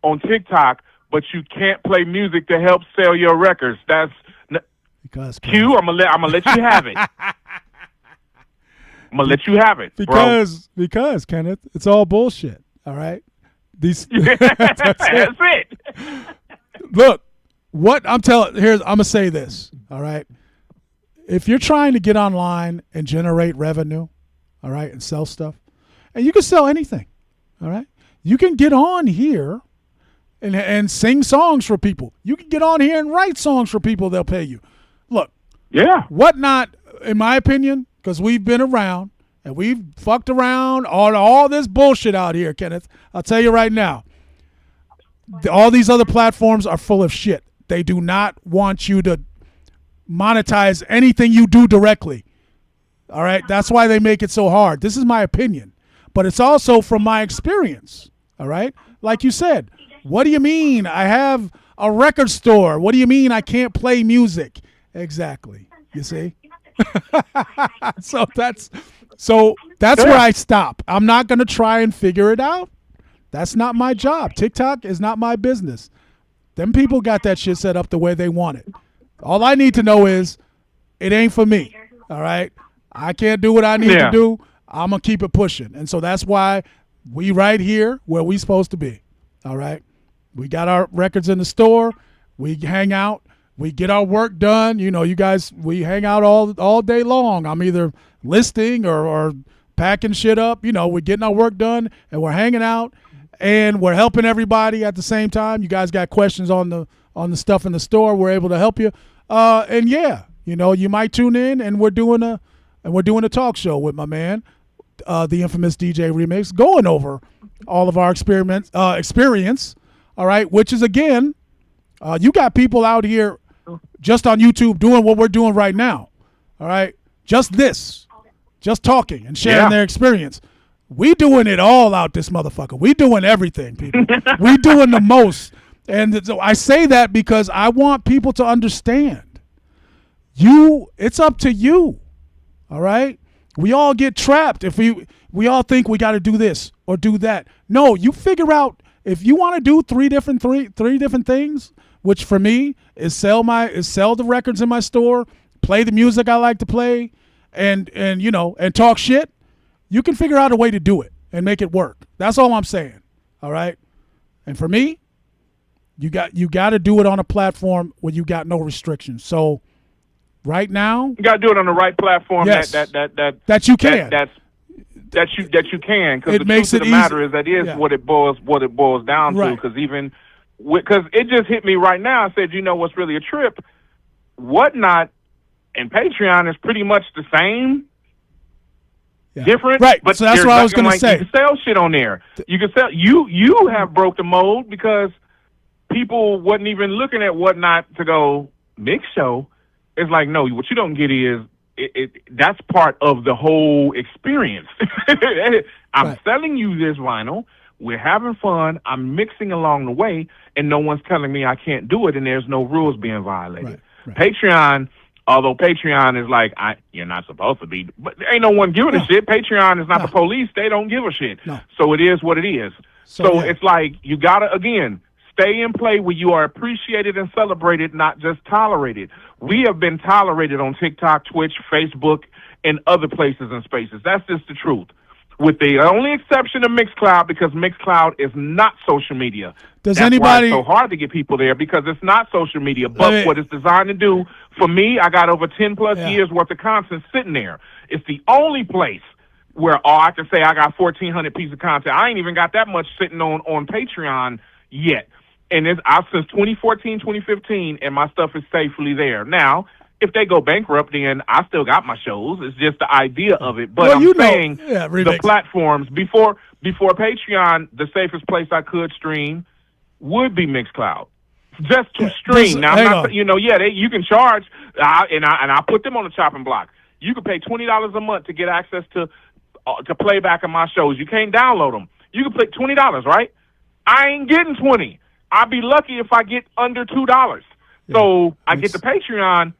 [SPEAKER 3] on TikTok, but you can't play music to help sell your records? That's
[SPEAKER 1] because
[SPEAKER 3] Q. I'm gonna let you have it. I'm gonna let you have it,
[SPEAKER 1] because Kenneth, it's all bullshit. All right. That's
[SPEAKER 3] it.
[SPEAKER 1] Look, what I'm gonna say this, all right? If you're trying to get online and generate revenue, all right, and sell stuff, and you can sell anything, all right? You can get on here and sing songs for people. You can get on here and write songs for people, they'll pay you. Look, Whatnot, in my opinion, because we've been around, and we've fucked around on all this bullshit out here, Kenneth. I'll tell you right now, all these other platforms are full of shit. They do not want you to monetize anything you do directly. All right? That's why they make it so hard. This is my opinion. But it's also from my experience. All right? Like you said, what do you mean I have a record store? What do you mean I can't play music? Exactly. You see? So that's where I stop. I'm not going to try and figure it out. That's not my job. TikTok is not my business. Them people got that shit set up the way they want it. All I need to know is it ain't for me. All right? I can't do what I need to do. I'm going to keep it pushing. And so that's why we right here where we supposed to be. All right? We got our records in the store. We hang out. We get our work done. You guys, we hang out all day long. I'm either listing or packing shit up. We're getting our work done and we're hanging out and we're helping everybody at the same time. You guys got questions on the stuff in the store, we're able to help you. And yeah, you might tune in and we're doing a talk show with my man, the infamous DJ REMIX, going over all of our experience. All right, which is again, you got people out here just on YouTube doing what we're doing right now. All right, just talking and sharing their experience. We doing it all out this motherfucker. We doing everything, people. We doing the most. And so I say that because I want people to understand. It's up to you. All right? We all get trapped if we all think we got to do this or do that. No, you figure out if you want to do three different things, which for me is sell the records in my store, play the music I like to play, and talk shit. You can figure out a way to do it and make it work. That's all I'm saying. All right? And for me, you got to do it on a platform where you got no restrictions. So right now,
[SPEAKER 3] you got to do it on the right platform.
[SPEAKER 1] Yes, that you can.
[SPEAKER 3] That you can, because the
[SPEAKER 1] makes
[SPEAKER 3] truth of the matter is that is what it boils down to. Because it just hit me right now. I said, what's really a trip? Whatnot And Patreon is pretty much the same.
[SPEAKER 1] Yeah.
[SPEAKER 3] Different,
[SPEAKER 1] right?
[SPEAKER 3] But
[SPEAKER 1] so that's
[SPEAKER 3] there's
[SPEAKER 1] what I was
[SPEAKER 3] nothing
[SPEAKER 1] going to say.
[SPEAKER 3] You can sell shit on there. You can sell. You have broke the mold because people wasn't even looking at Whatnot to go mix show. It's like, no, what you don't get is that's part of the whole experience. I'm
[SPEAKER 1] Right.
[SPEAKER 3] selling you this vinyl. We're having fun. I'm mixing along the way, and no one's telling me I can't do it, and there's no rules being violated.
[SPEAKER 1] Right.
[SPEAKER 3] Patreon. Although Patreon is like, you're not supposed to be, but there ain't no one giving a shit. Patreon is not the police. They don't give a shit.
[SPEAKER 1] No.
[SPEAKER 3] So it is what it is. So it's like, you got to, again, stay in play where you are appreciated and celebrated, not just tolerated. We have been tolerated on TikTok, Twitch, Facebook, and other places and spaces. That's just the truth. With the only exception of Mixcloud, because Mixcloud is not social media.
[SPEAKER 1] Does
[SPEAKER 3] That's
[SPEAKER 1] anybody?
[SPEAKER 3] why it's so hard to get people there, because it's not social media. But what it's designed to do, for me, I got over 10 plus years worth of content sitting there. It's the only place where I can say I got 1,400 pieces of content. I ain't even got that much sitting on Patreon yet. And I've since 2014, 2015, and my stuff is safely there. Now, if they go bankrupt, then I still got my shows. It's just the idea of it. But I'm saying the platforms, before Patreon, the safest place I could stream would be Mixcloud. Just to stream. Now, I'm not, you can charge, and I put them on the chopping block. You can pay $20 a month to get access to playback of my shows. You can't download them. You can pay $20, right? I ain't getting 20. I'd be lucky if I get under $2. So I get the Patreon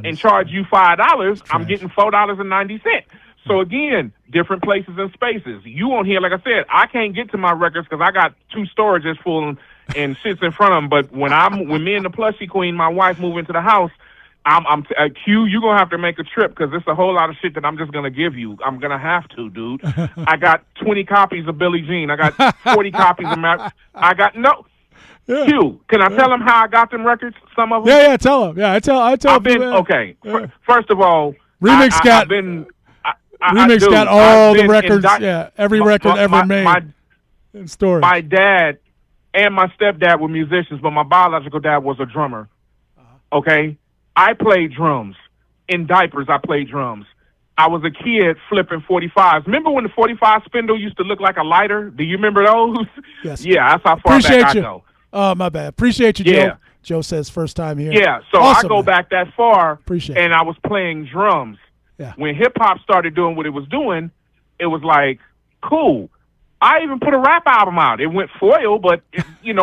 [SPEAKER 3] and charge you $5. I'm getting $4.90. So again, different places and spaces. You on here, like I said, I can't get to my records because I got 2 storages full and shit's in front of them. But when me and the plushie queen, my wife, move into the house, Q, you're going to have to make a trip because there's a whole lot of shit that I'm just going to give you. I'm going to have to, dude. I got 20 copies of Billie Jean. I got 40 copies of Q, can I tell them how I got them records? Some of them.
[SPEAKER 1] Yeah. Tell them. Yeah, I tell.
[SPEAKER 3] I've been okay. First of all,
[SPEAKER 1] REMIX got all the records. Every record ever made in storage.
[SPEAKER 3] My dad and my stepdad were musicians, but my biological dad was a drummer. Okay, I played drums in diapers. I played drums. I was a kid flipping 45s. Remember when the 45 spindle used to look like a lighter? Do you remember those?
[SPEAKER 1] Yes.
[SPEAKER 3] Yeah, that's how far back I go.
[SPEAKER 1] Oh, my bad. Appreciate you, Joe. Joe says first time here.
[SPEAKER 3] Yeah, so awesome, I go back that far.
[SPEAKER 1] Appreciate
[SPEAKER 3] and I was playing drums.
[SPEAKER 1] Yeah.
[SPEAKER 3] When hip-hop started doing what it was doing, it was like, cool. I even put a rap album out. It went foil, but,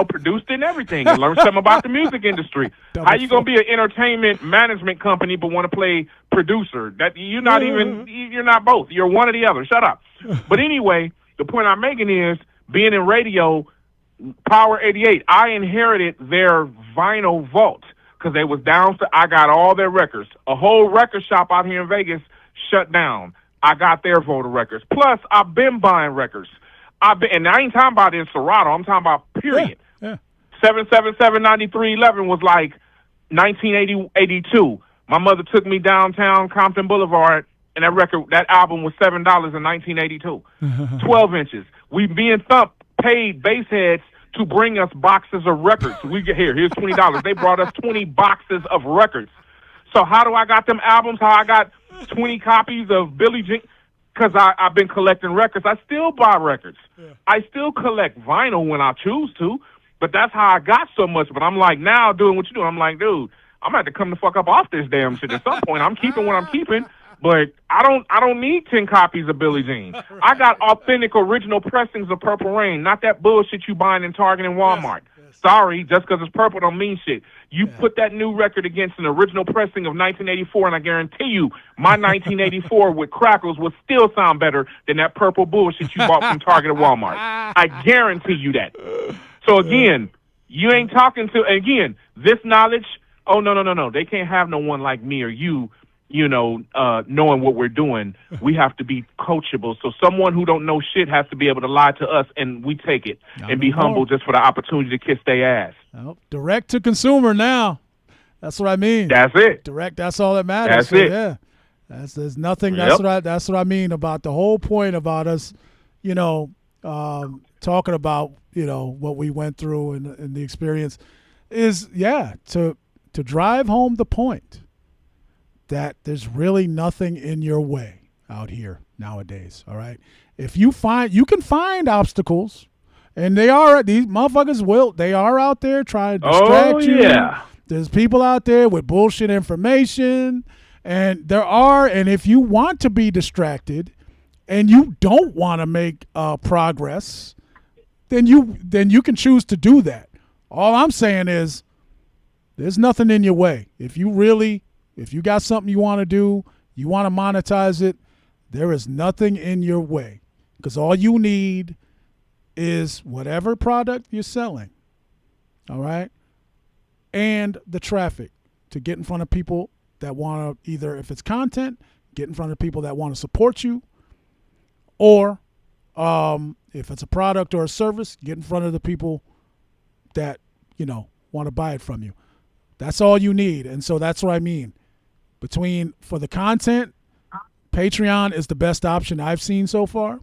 [SPEAKER 3] produced and everything. And learned something about the music industry. How you going to be an entertainment management company but want to play producer? That you're not both. You're one or the other. Shut up. But anyway, the point I'm making is, being in radio, Power 88, I inherited their vinyl vault because they was down. I got all their records. A whole record shop out here in Vegas shut down. I got their vault of records. Plus, I've been buying records. And I ain't talking about in Serato. I'm talking about period. 777-9311 was like 1982. My mother took me downtown Compton Boulevard, and that album was $7 in 1982. 12 inches. Me and Thump paid bass heads to bring us boxes of records. We get here's $20. They brought us 20 boxes of records. So how do I got them albums? How I got 20 copies of Billie Jean? Because I've been collecting records. I still buy records. I still collect vinyl when I choose to, but that's how I got so much. But I'm like, now doing what you do, I'm like, dude, I'm going to have to come the fuck up off this damn shit at some point. I'm keeping what I'm keeping. But I don't need 10 copies of Billie Jean. I got authentic, original pressings of Purple Rain, not that bullshit you buying in Target and Walmart. Sorry, just because it's purple don't mean shit. You put that new record against an original pressing of 1984, and I guarantee you, my 1984 with crackles will still sound better than that purple bullshit you bought from Target or Walmart. I guarantee you that. So again, you ain't talking to, again, this knowledge, oh, no. They can't have no one like me or you, knowing what we're doing. We have to be coachable. So someone who don't know shit has to be able to lie to us, and we take it and be humble just for the opportunity to kiss their ass.
[SPEAKER 1] Oh, direct to consumer now. That's what I mean.
[SPEAKER 3] That's it.
[SPEAKER 1] Direct. That's all that matters.
[SPEAKER 3] That's it.
[SPEAKER 1] Yeah. There's nothing. That's what I mean about the whole point about us, talking about what we went through and the experience is to drive home the point. that there's really nothing in your way out here nowadays. All right. If you can find obstacles, and these motherfuckers they are out there trying to distract you.
[SPEAKER 3] Yeah.
[SPEAKER 1] There's people out there with bullshit information, and and if you want to be distracted and you don't want to make progress, then you can choose to do that. All I'm saying is there's nothing in your way. If you got something you want to do, you want to monetize it, there is nothing in your way, because all you need is whatever product you're selling, all right, and the traffic to get in front of people that want to, either if it's content, get in front of people that want to support you, or if it's a product or a service, get in front of the people that, want to buy it from you. That's all you need. And so that's what I mean. For the content, Patreon is the best option I've seen so far.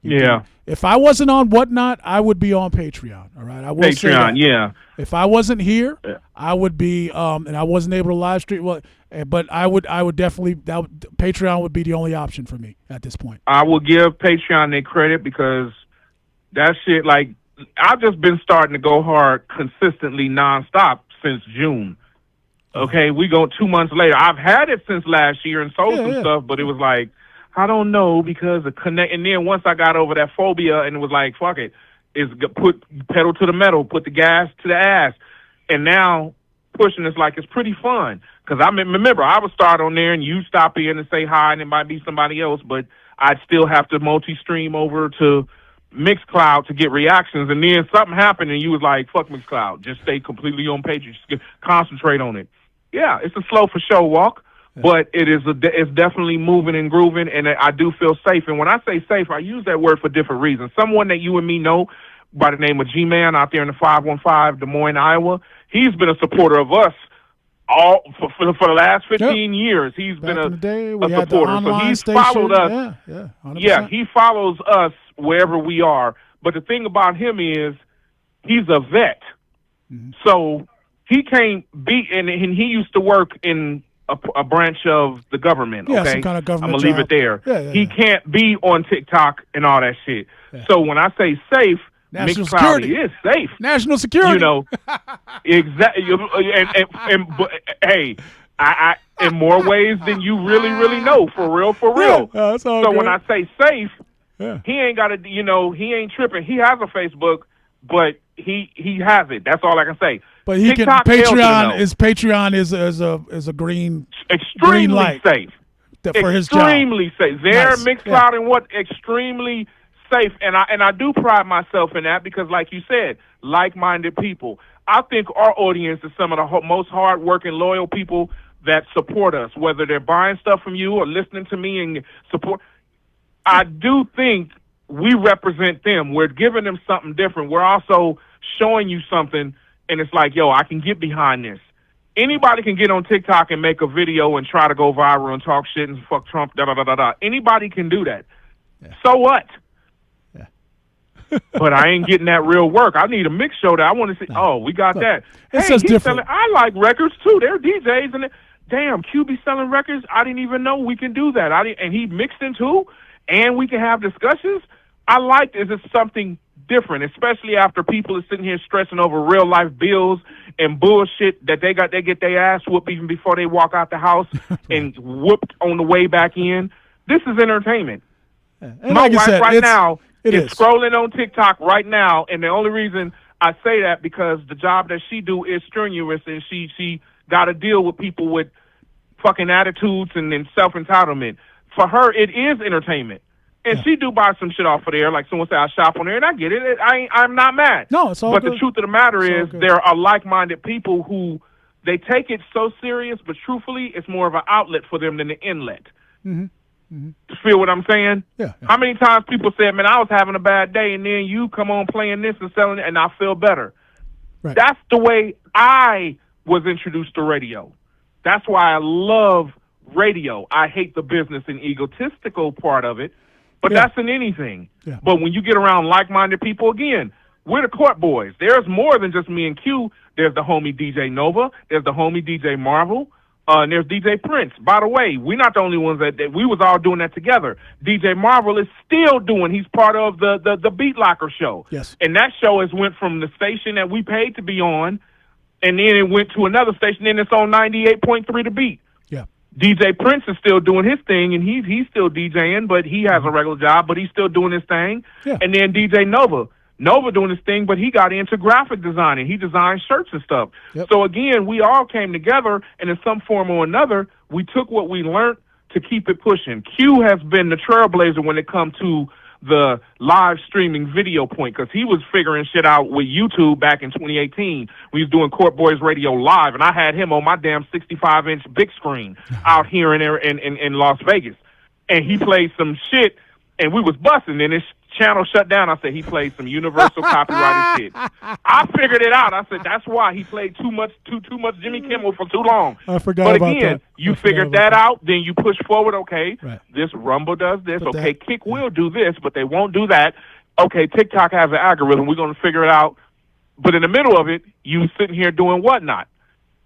[SPEAKER 1] If I wasn't on Whatnot, I would be on Patreon. All right, I will say that.
[SPEAKER 3] Yeah.
[SPEAKER 1] If I wasn't here, I would be, and I wasn't able to live stream. But I would definitely. Patreon would be the only option for me at this point.
[SPEAKER 3] I will give Patreon their credit, because that shit, like, I've just been starting to go hard consistently, nonstop since June. Okay, we go 2 months later. I've had it since last year and sold some stuff, but it was like, I don't know, because of connect. And then once I got over that phobia, and it was like, fuck it, put pedal to the metal, put the gas to the ass, and now pushing is like, it's pretty fun. Because remember, I would start on there and you stop in and say hi, and it might be somebody else, but I'd still have to multi-stream over to Mixcloud to get reactions, and then something happened and you was like, fuck Mixcloud, just stay completely on page, just concentrate on it. Yeah, it's a slow for show walk, but it's definitely moving and grooving, and I do feel safe. And when I say safe, I use that word for different reasons. Someone that you and me know by the name of G-Man out there in the 515 Des Moines, Iowa, he's been a supporter of us all for the last 15 years. He's been a supporter. So he's followed us. Yeah, he follows us wherever we are. But the thing about him is he's a vet. Mm-hmm. So he can't be, and he used to work in a branch of the government.
[SPEAKER 1] Yeah,
[SPEAKER 3] okay?
[SPEAKER 1] some kind of government
[SPEAKER 3] I'm going to leave it there. He can't be on TikTok and all that shit. Yeah. So when I say safe,
[SPEAKER 1] National security
[SPEAKER 3] is safe.
[SPEAKER 1] National security.
[SPEAKER 3] Exactly. But, hey, I in more ways than you really know. For real.
[SPEAKER 1] Yeah, so
[SPEAKER 3] good. When I say safe, he ain't got to. He ain't tripping. He has a Facebook, but he has it. That's all I can say.
[SPEAKER 1] But he
[SPEAKER 3] TikTok,
[SPEAKER 1] Patreon is a green
[SPEAKER 3] extremely
[SPEAKER 1] light
[SPEAKER 3] safe
[SPEAKER 1] for his job.
[SPEAKER 3] Extremely safe. There, Mixcloud and what extremely safe, and I do pride myself in that, because, like you said, like-minded people. I think our audience is some of the most hard-working, loyal people that support us, whether they're buying stuff from you or listening to me and support. I do think we represent them. We're giving them something different. We're also showing you something, and it's like, yo, I can get behind this. Anybody can get on TikTok and make a video and try to go viral and talk shit and fuck Trump, da-da-da-da-da. Anybody can do that. Yeah. So what? But I ain't getting that real work. I need a mix show that I want to see. No. Oh, we got that.
[SPEAKER 1] It's just different.
[SPEAKER 3] I like records too. They're DJs, and damn, QB selling records. I didn't even know we can do that. And he mixed in too, and we can have discussions. I like this. It's something different, especially after people are sitting here stressing over real life bills and bullshit that they get their ass whooped even before they walk out the house and whooped on the way back in. This is entertainment.
[SPEAKER 1] And
[SPEAKER 3] my
[SPEAKER 1] like
[SPEAKER 3] wife now.
[SPEAKER 1] It's
[SPEAKER 3] scrolling on TikTok right now, and the only reason I say that because the job that she do is strenuous, and she got to deal with people with fucking attitudes and self-entitlement. For her, it is entertainment, and she do buy some shit off of there. Like someone said, I shop on there, and I get it. I'm not mad.
[SPEAKER 1] No, it's all
[SPEAKER 3] but
[SPEAKER 1] good.
[SPEAKER 3] The truth of the matter is, there are like-minded people who they take it so serious, but truthfully, it's more of an outlet for them than an inlet.
[SPEAKER 1] Mm-hmm. Mm-hmm.
[SPEAKER 3] Feel what I'm saying?
[SPEAKER 1] Yeah.
[SPEAKER 3] How many times people said, man, I was having a bad day, and then you come on playing this and selling it, and I feel better.
[SPEAKER 1] Right.
[SPEAKER 3] That's the way I was introduced to radio. That's why I love radio. I hate the business and egotistical part of it, but that's in anything.
[SPEAKER 1] Yeah.
[SPEAKER 3] But when you get around like-minded people, again, we're the court boys. There's more than just me and Q. There's the homie DJ Nova. There's the homie DJ Marvel. And there's DJ Prince. By the way, we're not the only ones that we was all doing that together. DJ Marvel is still doing. He's part of the Beat Locker show.
[SPEAKER 1] Yes.
[SPEAKER 3] And that show has went from the station that we paid to be on, and then it went to another station, and it's on 98.3 The Beat.
[SPEAKER 1] Yeah.
[SPEAKER 3] DJ Prince is still doing his thing, and he's still DJing, but he has a regular job, but he's still doing his thing.
[SPEAKER 1] Yeah.
[SPEAKER 3] And then DJ Nova doing his thing, but he got into graphic designing. He designed shirts and stuff.
[SPEAKER 1] Yep.
[SPEAKER 3] So again, we all came together, and in some form or another, we took what we learned to keep it pushing. Q has been the trailblazer when it comes to the live streaming video point, because he was figuring shit out with YouTube back in 2018. We was doing Court Boys Radio live, and I had him on my damn 65-inch big screen out here in Las Vegas. And he played some shit, and we was busting, and his channel shut down. I said he played some universal copyrighted shit. I figured it out. I said that's why he played too much Jimmy Kimmel for too long.
[SPEAKER 1] I forgot
[SPEAKER 3] but
[SPEAKER 1] about
[SPEAKER 3] again,
[SPEAKER 1] that.
[SPEAKER 3] you figured that out, then you push forward. Okay,
[SPEAKER 1] Right.
[SPEAKER 3] this Rumble does this.
[SPEAKER 1] But
[SPEAKER 3] Okay,
[SPEAKER 1] that-
[SPEAKER 3] Kick will do this, but they won't do that. Okay, TikTok has an algorithm. We're going to figure it out. But in the middle of it, you sitting here doing whatnot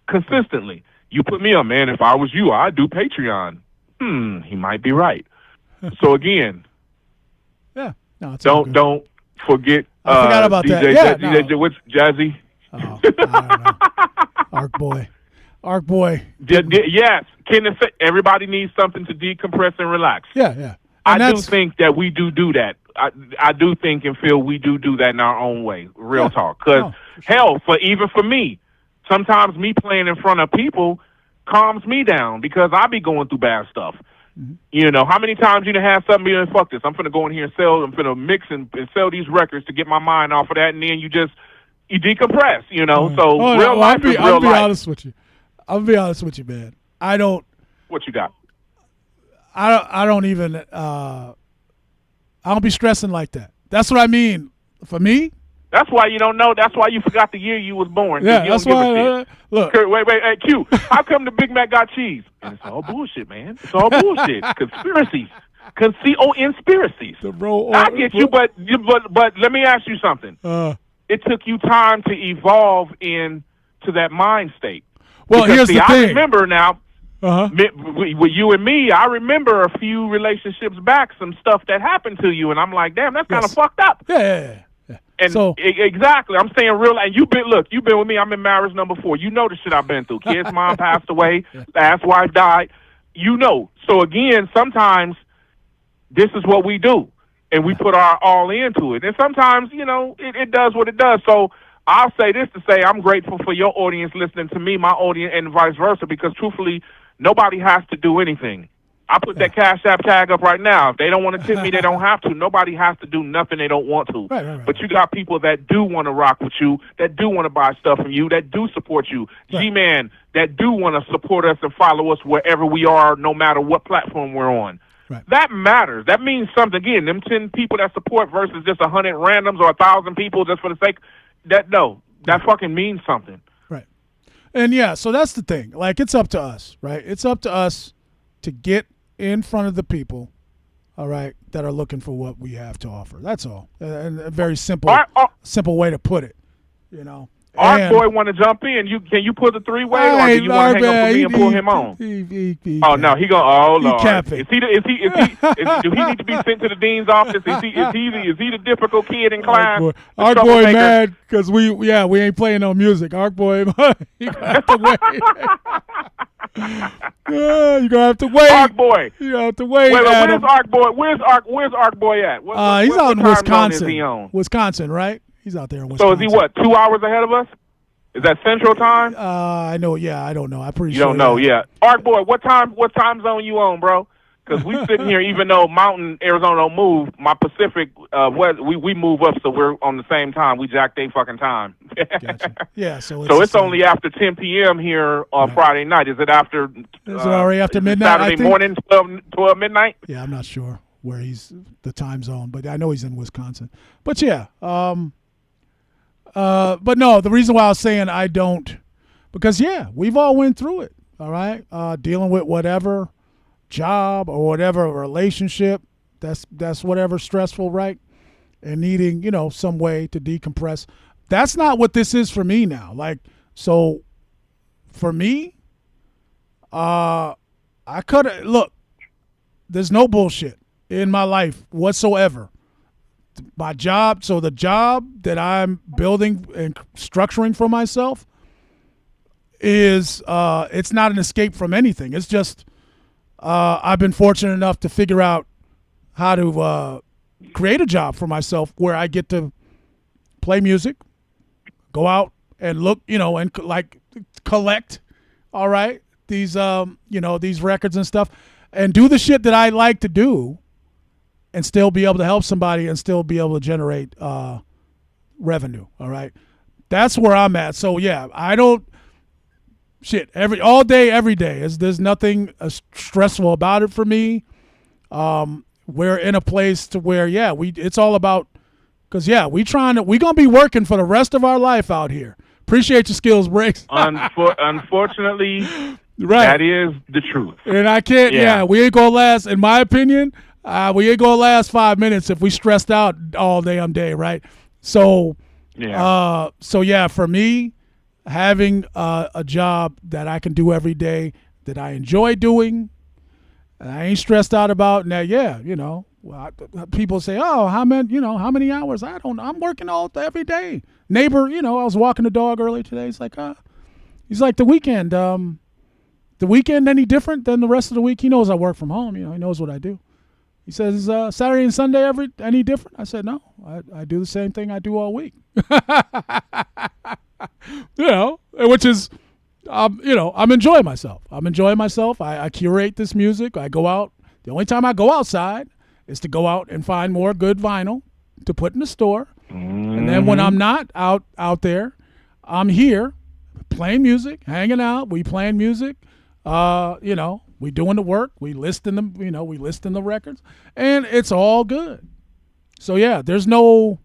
[SPEAKER 3] consistently. You put me on, man. If I was you, I'd do Patreon. He might be right. So again,
[SPEAKER 1] Yeah. No, it's all good.
[SPEAKER 3] don't forget.
[SPEAKER 1] I forgot about
[SPEAKER 3] DJ,
[SPEAKER 1] that. Yeah,
[SPEAKER 3] DJ, what's Jazzy?
[SPEAKER 1] Oh, I don't know. Arc Boy.
[SPEAKER 3] Yes, everybody needs something to decompress and relax.
[SPEAKER 1] Yeah, yeah.
[SPEAKER 3] I
[SPEAKER 1] And
[SPEAKER 3] do think that we do that. I do think and feel we do that in our own way. Real
[SPEAKER 1] Yeah.
[SPEAKER 3] talk. Because,
[SPEAKER 1] No, for
[SPEAKER 3] hell, even for me, sometimes me playing in front of people calms me down because I be going through bad stuff.
[SPEAKER 1] Mm-hmm.
[SPEAKER 3] You know, how many times you done have something be like, fuck this, I'm finna go in here and sell, I'm finna mix and sell these records to get my mind off of that, and then you decompress, you know? So real life is real
[SPEAKER 1] I'll be
[SPEAKER 3] life.
[SPEAKER 1] honest with you. I'll be honest with you, man. I don't
[SPEAKER 3] What you got?
[SPEAKER 1] even I don't be stressing like that. That's what I mean. For me,
[SPEAKER 3] That's why you don't know. That's why you forgot the year you was born. 'Cause
[SPEAKER 1] yeah,
[SPEAKER 3] you
[SPEAKER 1] that's
[SPEAKER 3] don't give a
[SPEAKER 1] why
[SPEAKER 3] shit.
[SPEAKER 1] look.
[SPEAKER 3] Kurt, wait, hey, Q, how come the Big Mac got cheese? And it's all bullshit, man. It's all bullshit. Conspiracies. Conspiracies. I get you, but let me ask you something. It took you time to evolve into that mind state.
[SPEAKER 1] Well,
[SPEAKER 3] Because,
[SPEAKER 1] here's the
[SPEAKER 3] I
[SPEAKER 1] thing.
[SPEAKER 3] remember now,
[SPEAKER 1] Uh-huh.
[SPEAKER 3] with you and me, I remember a few relationships back, some stuff that happened to you, and I'm like, damn, that's kind of
[SPEAKER 1] Yes.
[SPEAKER 3] fucked up.
[SPEAKER 1] Yeah.
[SPEAKER 3] And
[SPEAKER 1] So-
[SPEAKER 3] exactly, I'm saying real. And you've been with me. I'm in marriage number 4. You know the shit I've been through. Kid's mom passed away. Last wife died. You know. So again, sometimes this is what we do, and we put our all into it. And sometimes, you know, it does what it does. So I'll say this to say I'm grateful for your audience listening to me, my audience, and vice versa. Because truthfully, nobody has to do anything. I put that Cash App tag up right now. If they don't want to tip me, they don't have to. Nobody has to do nothing they don't want to.
[SPEAKER 1] Right.
[SPEAKER 3] But you got people that do want to rock with you, that do want to buy stuff from you, that do support you.
[SPEAKER 1] Right.
[SPEAKER 3] G-Man, that do want to support us and follow us wherever we are, no matter what platform we're on.
[SPEAKER 1] Right.
[SPEAKER 3] That matters. That means something. Again, them 10 people that support versus just 100 randoms or 1,000 people just for the sake. That fucking means something.
[SPEAKER 1] Right. And yeah, so that's the thing. Like, it's up to us, right? It's up to us to get in front of the people, all right, that are looking for what we have to offer. That's all. And a very simple way to put it, you know.
[SPEAKER 3] Art Boy want to jump in. Can you put the 3-way, or do you want to hang up with me and pull him on? No, he go. Oh Lord,
[SPEAKER 1] capping.
[SPEAKER 3] do he need to be sent to the dean's office? Is he the difficult kid in class?
[SPEAKER 1] Arc Boy mad because we ain't playing no music. Arc Boy, you gonna have to wait. You gonna have to wait.
[SPEAKER 3] Arc Boy,
[SPEAKER 1] you gonna have to wait.
[SPEAKER 3] Wait,
[SPEAKER 1] Adam.
[SPEAKER 3] where's Arc Boy? Where's Arc Boy at?
[SPEAKER 1] He's out in Wisconsin.
[SPEAKER 3] Is he on?
[SPEAKER 1] Wisconsin, right? He's out there in Wisconsin.
[SPEAKER 3] So is he what? 2 hours ahead of us? Is that Central Time?
[SPEAKER 1] I know. Yeah, I don't know. I'm pretty
[SPEAKER 3] You
[SPEAKER 1] sure.
[SPEAKER 3] don't know, yeah. Arc Boy, what time zone you on, bro? Because we sitting here, even though Mountain Arizona don't move, my Pacific, we move up, so we're on the same time. We jack they fucking time.
[SPEAKER 1] Gotcha. Yeah, so
[SPEAKER 3] it's only after 10 p.m. here on Friday night. Is it after?
[SPEAKER 1] Is it already after midnight?
[SPEAKER 3] Saturday morning, 12 midnight.
[SPEAKER 1] Yeah, I'm not sure where he's the time zone, but I know he's in Wisconsin. But yeah, but no, the reason why I was saying I don't, because we've all went through it. All right, dealing with whatever job or whatever relationship that's whatever stressful, right? And needing, some way to decompress. That's not what this is for me now. Like, so for me, I could have look. There's no bullshit in my life whatsoever. My job, so the job that I'm building and structuring for myself is it's not an escape from anything. It's just I've been fortunate enough to figure out how to create a job for myself where I get to play music, go out and look, and like collect, all right, these these records and stuff, and do the shit that I like to do, and still be able to help somebody and still be able to generate revenue. All right, that's where I'm at. So yeah, I don't all day, every day. There's nothing stressful about it for me. We're in a place to where it's all about, because we gonna be working for the rest of our life out here. Appreciate your skills, Breaks.
[SPEAKER 3] Unfortunately,
[SPEAKER 1] right.
[SPEAKER 3] That is the truth.
[SPEAKER 1] And I can't. Yeah, we ain't gonna last. In my opinion, we ain't gonna last 5 minutes if we stressed out all damn day, right? So, for me, having a job that I can do every day that I enjoy doing, and I ain't stressed out about. Now, people say, "Oh, how many hours?" I don't know. I'm working every day. Neighbor, I was walking the dog earlier today. He's like, the weekend. The weekend any different than the rest of the week? He knows I work from home. He knows what I do. He says, Saturday and Sunday any different? I said, no. I do the same thing I do all week. Which is, I'm enjoying myself. I curate this music. I go out. The only time I go outside is to go out and find more good vinyl to put in the store. Mm-hmm. And then when I'm not out there, I'm here playing music, hanging out. We playing music. We doing the work. We listing them. We listing the records, and it's all good. So yeah, there's no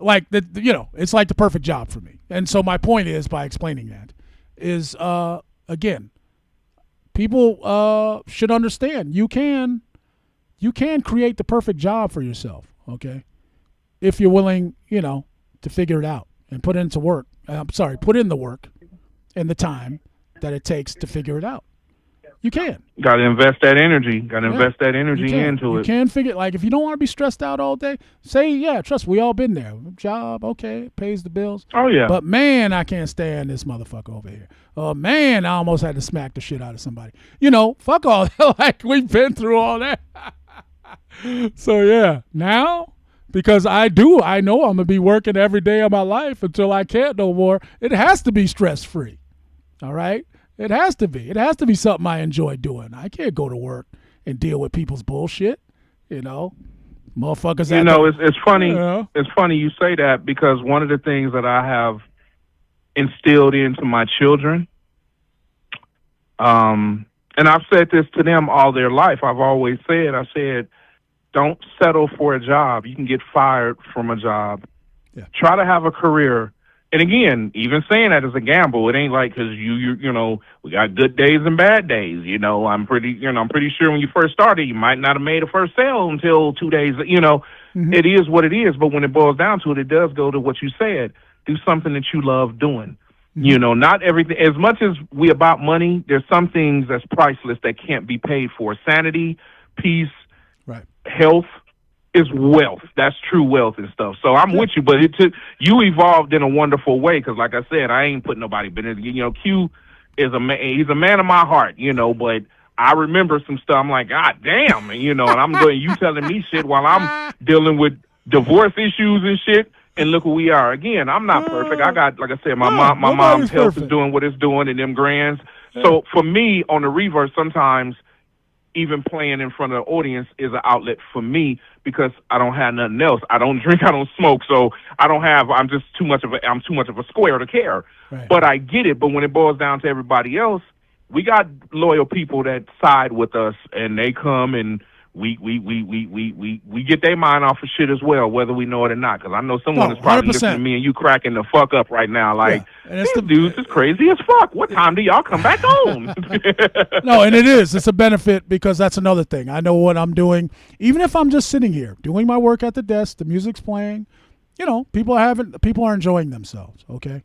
[SPEAKER 1] it's like the perfect job for me. And so my point is, by explaining that, is again, people should understand you can create the perfect job for yourself, okay? If you're willing, to figure it out and put in the work and the time that it takes to figure it out. You can.
[SPEAKER 3] Got to invest that energy. Invest that energy into it.
[SPEAKER 1] You can figure, like, if you don't want to be stressed out all day, trust, we all been there. Job, okay, pays the bills.
[SPEAKER 3] Oh, yeah.
[SPEAKER 1] But, man, I can't stand this motherfucker over here. Oh, man, I almost had to smack the shit out of somebody. Fuck all that. Like, we've been through all that. So, yeah, now, because I know I'm going to be working every day of my life until I can't no more, it has to be stress-free. All right? It has to be. It has to be something I enjoy doing. I can't go to work and deal with people's bullshit. Motherfuckers.
[SPEAKER 3] It's funny. It's funny you say that, because one of the things that I have instilled into my children, and I've said this to them all their life. I've always said, don't settle for a job. You can get fired from a job. Yeah. Try to have a career. And again, even saying that is a gamble. It ain't like, because we got good days and bad days. I'm pretty sure when you first started, you might not have made a first sale until 2 days. Mm-hmm. It is what it is. But when it boils down to it, it does go to what you said. Do something that you love doing. Mm-hmm. Not everything. As much as we about money, there's some things that's priceless that can't be paid for. Sanity, peace, right, health is wealth. That's true wealth and stuff. So I'm with you, but you evolved in a wonderful way, because, like I said, I ain't putting nobody business. Q is a man. He's a man of my heart. But I remember some stuff. I'm like, God damn, and I'm going. You telling me shit while I'm dealing with divorce issues and shit. And look who we are. Again, I'm not perfect. I got, like I said, my mom's health is doing what it's doing, and them grands. Yeah. So for me, on the reverse, sometimes even playing in front of the audience is an outlet for me, because I don't have nothing else. I don't drink, I don't smoke, so I'm too much of a square to care. Right. But I get it. But when it boils down to everybody else, we got loyal people that side with us, and they come and we get their mind off of shit as well, whether we know it or not. Because I know someone is probably 100%. Listening to me and you cracking the fuck up right now, like, these dudes is crazy as fuck. What time do y'all come back home?
[SPEAKER 1] No, and it is. It's a benefit, because that's another thing. I know what I'm doing. Even if I'm just sitting here doing my work at the desk, the music's playing, people are enjoying themselves, okay?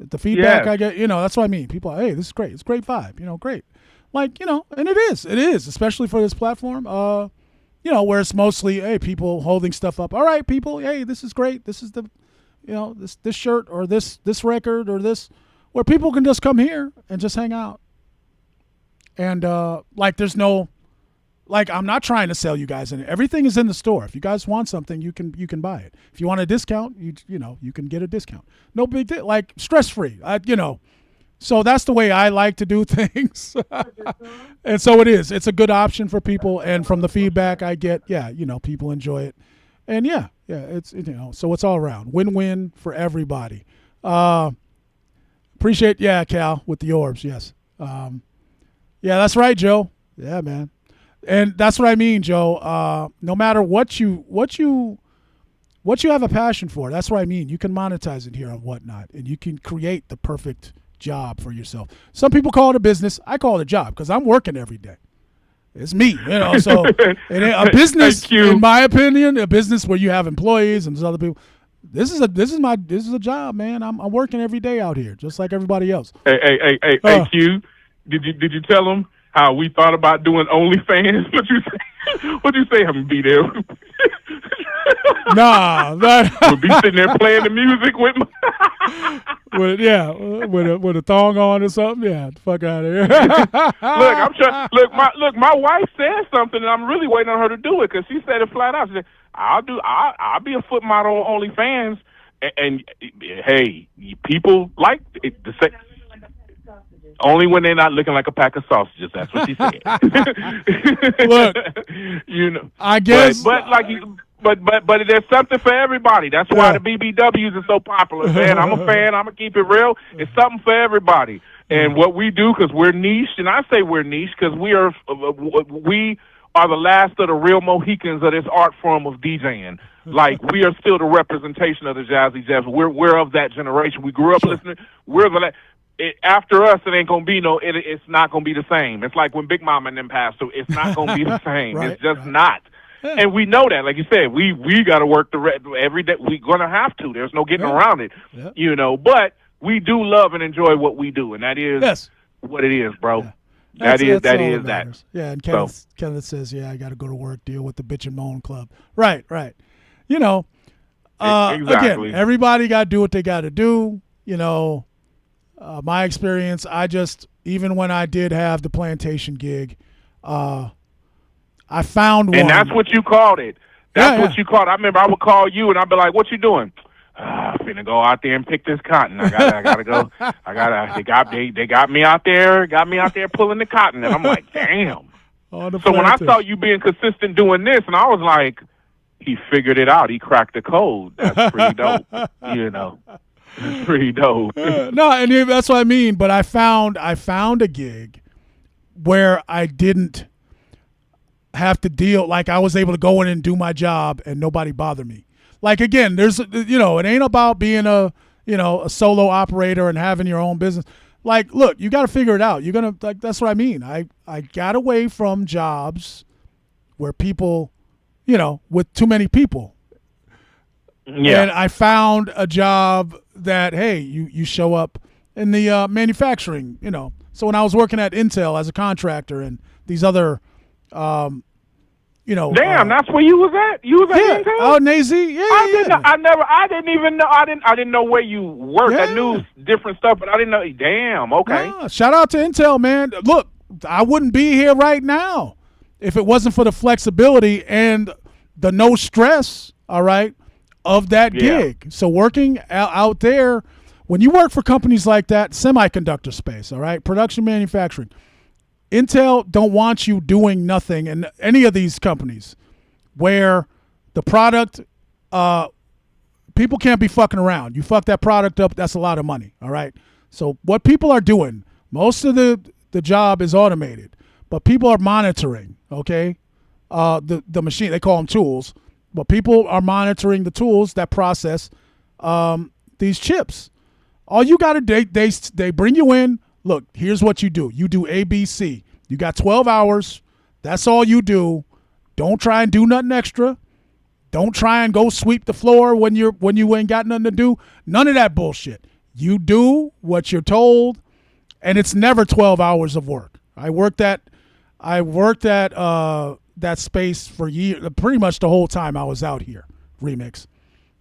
[SPEAKER 1] The feedback
[SPEAKER 3] Yes.
[SPEAKER 1] I get, that's what I mean. People, hey, this is great. It's great vibe. Great. Like, and it is, especially for this platform. Where it's mostly, hey, people holding stuff up. All right, people, hey, this is great. This is the, this shirt or this record or this, where people can just come here and just hang out. And like, there's no, like, I'm not trying to sell you guys anything. Everything is in the store. If you guys want something, you can buy it. If you want a discount, you can get a discount. No big deal. Like, stress free. So that's the way I like to do things. And so it is. It's a good option for people. And from the feedback I get, people enjoy it. And it's, so it's all around. Win-win for everybody. Appreciate, Cal, with the orbs, yes. That's right, Joe. Yeah, man. And that's what I mean, Joe. No matter what you have a passion for, that's what I mean. You can monetize it here on Whatnot, and you can create the perfect job for yourself. Some people call it a business. I call it a job because I'm working every day. It's me, So a business, in my opinion, a business where you have employees and there's other people. This is a job, man. I'm working every day out here, just like everybody else.
[SPEAKER 3] Hey, Q. Did you tell them how we thought about doing OnlyFans? What'd you say? I'm be there.
[SPEAKER 1] Nah,
[SPEAKER 3] we'll be sitting there playing the music with my
[SPEAKER 1] with a thong on or something. Yeah, fuck out of here.
[SPEAKER 3] My wife said something, and I'm really waiting on her to do it because she said it flat out. She said, "I'll be a foot model on OnlyFans," and hey, people like it, the same. Only when they're not looking like a pack of sausages. That's what she said.
[SPEAKER 1] Look, I guess,
[SPEAKER 3] but there's something for everybody. That's why the BBWs are so popular, man. I'm a fan. I'm gonna keep it real. It's something for everybody. And what we do, because we're niche, and I say we're niche because we are the last of the real Mohicans of this art form of DJing. Like, we are still the representation of the Jazzy Jazz. We're of that generation. We grew up listening. We're the after us, it ain't gonna be it's not gonna be the same. It's like when Big Mama and them passed, so it's not gonna be the same. It's just not. Yeah. And we know that, like you said, we got to work every day. We're gonna have to. There's no getting around it. Yeah. But we do love and enjoy what we do, and that is what it is, bro. Yeah. That is that.
[SPEAKER 1] Yeah, and Kenneth says, I got to go to work, deal with the bitch and moan club. Right. Exactly. Again, everybody got to do what they got to do. My experience, even when I did have the plantation gig, I found one.
[SPEAKER 3] And that's what you called it. That's what you called it. I remember I would call you and I'd be like, "What you doing?" I'm finna go out there and pick this cotton. I gotta go. They got me out there pulling the cotton. And I'm like, damn. So when I saw you being consistent doing this, and I was like, he figured it out. He cracked the code. That's pretty dope. It's pretty dope.
[SPEAKER 1] No, and that's what I mean. But I found a gig where I didn't have to deal. Like, I was able to go in and do my job, and nobody bothered me. Like, again, there's it ain't about being a solo operator and having your own business. Like, look, you got to figure it out. You're gonna that's what I mean. I got away from jobs where people, with too many people. Yeah. And I found a job that, hey, you show up in the manufacturing, So when I was working at Intel as a contractor and these other,
[SPEAKER 3] damn, that's where you was at. You was at Intel?
[SPEAKER 1] Oh, Nazy,
[SPEAKER 3] I didn't know where you worked. I knew different stuff, but I didn't know. Damn, okay.
[SPEAKER 1] Shout out to Intel, man. Look, I wouldn't be here right now if it wasn't for the flexibility and the no stress. All right. Of that gig. So working out there, when you work for companies like that, semiconductor space, all right, production manufacturing, Intel don't want you doing nothing, and any of these companies where the product, people can't be fucking around. You fuck that product up, that's a lot of money, all right? So what people are doing, most of the job is automated, but people are monitoring, okay, the machine, they call them tools, but people are monitoring the tools that process these chips. All you got to they bring you in. Look, here's what you do. You do A, B, C. You got 12 hours. That's all you do. Don't try and do nothing extra. Don't try and go sweep the floor when you ain't got nothing to do. None of that bullshit. You do what you're told, and it's never 12 hours of work. I worked at that space for years, pretty much the whole time I was out here. Remix,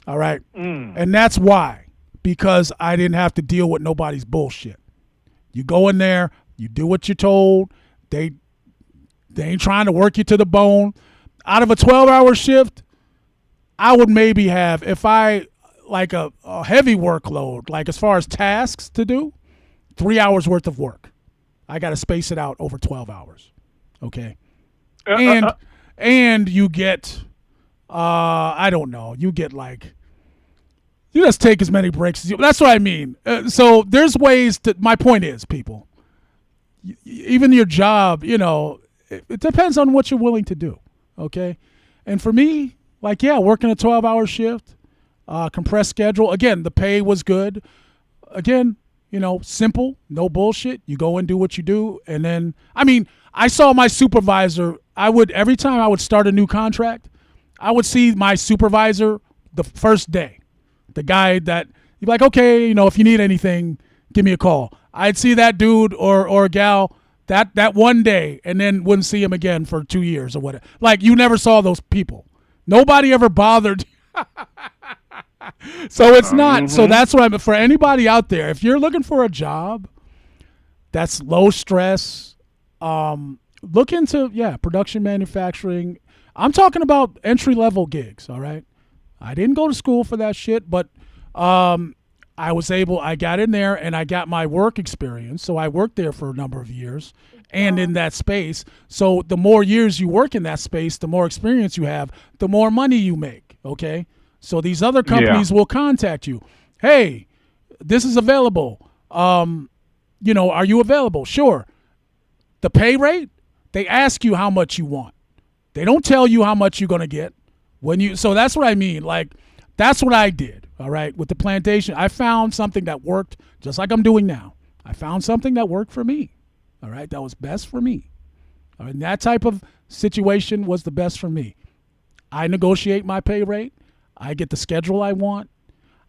[SPEAKER 1] all right, and that's why, because I didn't have to deal with nobody's bullshit. You go in there, you do what you're told. They ain't trying to work you to the bone. Out of a 12-hour shift, I would maybe have, if I like a heavy workload, like as far as tasks to do, 3 hours worth of work. I got to space it out over 12 hours. Okay. And you get, I don't know, you get like, you just take as many breaks as you, that's what I mean. So there's ways to, my point is, people, even your job, you know, it depends on what you're willing to do. Okay. And for me, like, yeah, working a 12-hour shift, compressed schedule. Again, the pay was good. Again, you know, simple, no bullshit. You go and do what you do. And then, I mean, I saw my supervisor. Every time I would start a new contract, I would see my supervisor the first day. The guy that, you'd be like, okay, you know, if you need anything, give me a call. I'd see that dude or gal that one day and then wouldn't see him again for 2 years or whatever. Like, you never saw those people. Nobody ever bothered. So it's not. So that's what for anybody out there, if you're looking for a job that's low stress, look into, production manufacturing. I'm talking about entry level gigs. All right. I didn't go to school for that shit, but I got in there and I got my work experience. So I worked there for a number of years and in that space. So the more years you work in that space, the more experience you have, the more money you make. Okay. So these other companies will contact you. Hey, this is available. You know, are you available? Sure. The pay rate, they ask you how much you want. They don't tell you how much you're going to get. So that's what I mean. Like, that's what I did. All right. With the plantation, I found something that worked just like I'm doing now. I found something that worked for me. All right. That was best for me. All right, and that type of situation was the best for me. I negotiate my pay rate. I get the schedule I want.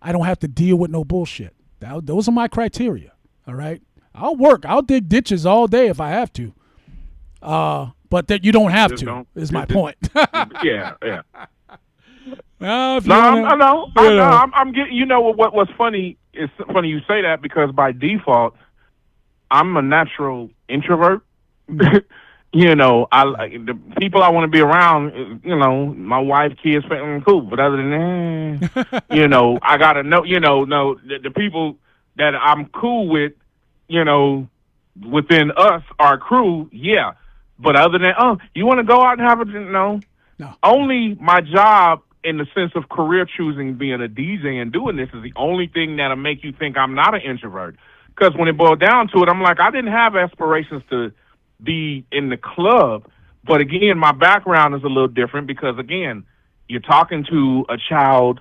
[SPEAKER 1] I don't have to deal with no bullshit. Those are my criteria. All right. I'll work. I'll dig ditches all day if I have to. But that you don't have to is my point.
[SPEAKER 2] Yeah.
[SPEAKER 3] I know. I'm getting. You know what's funny? It's funny you say that because by default, I'm a natural introvert. You know, the people I want to be around. You know, my wife, kids, family, cool. But other than that, you know, I gotta know. You know, the people that I'm cool with. You know, within us, our crew, yeah. But other than, you want to go out and have a no. Only my job in the sense of career choosing being a DJ and doing this is the only thing that'll make you think I'm not an introvert. Because when it boiled down to it, I'm like, I didn't have aspirations to be in the club. But again, my background is a little different because, again, you're talking to a child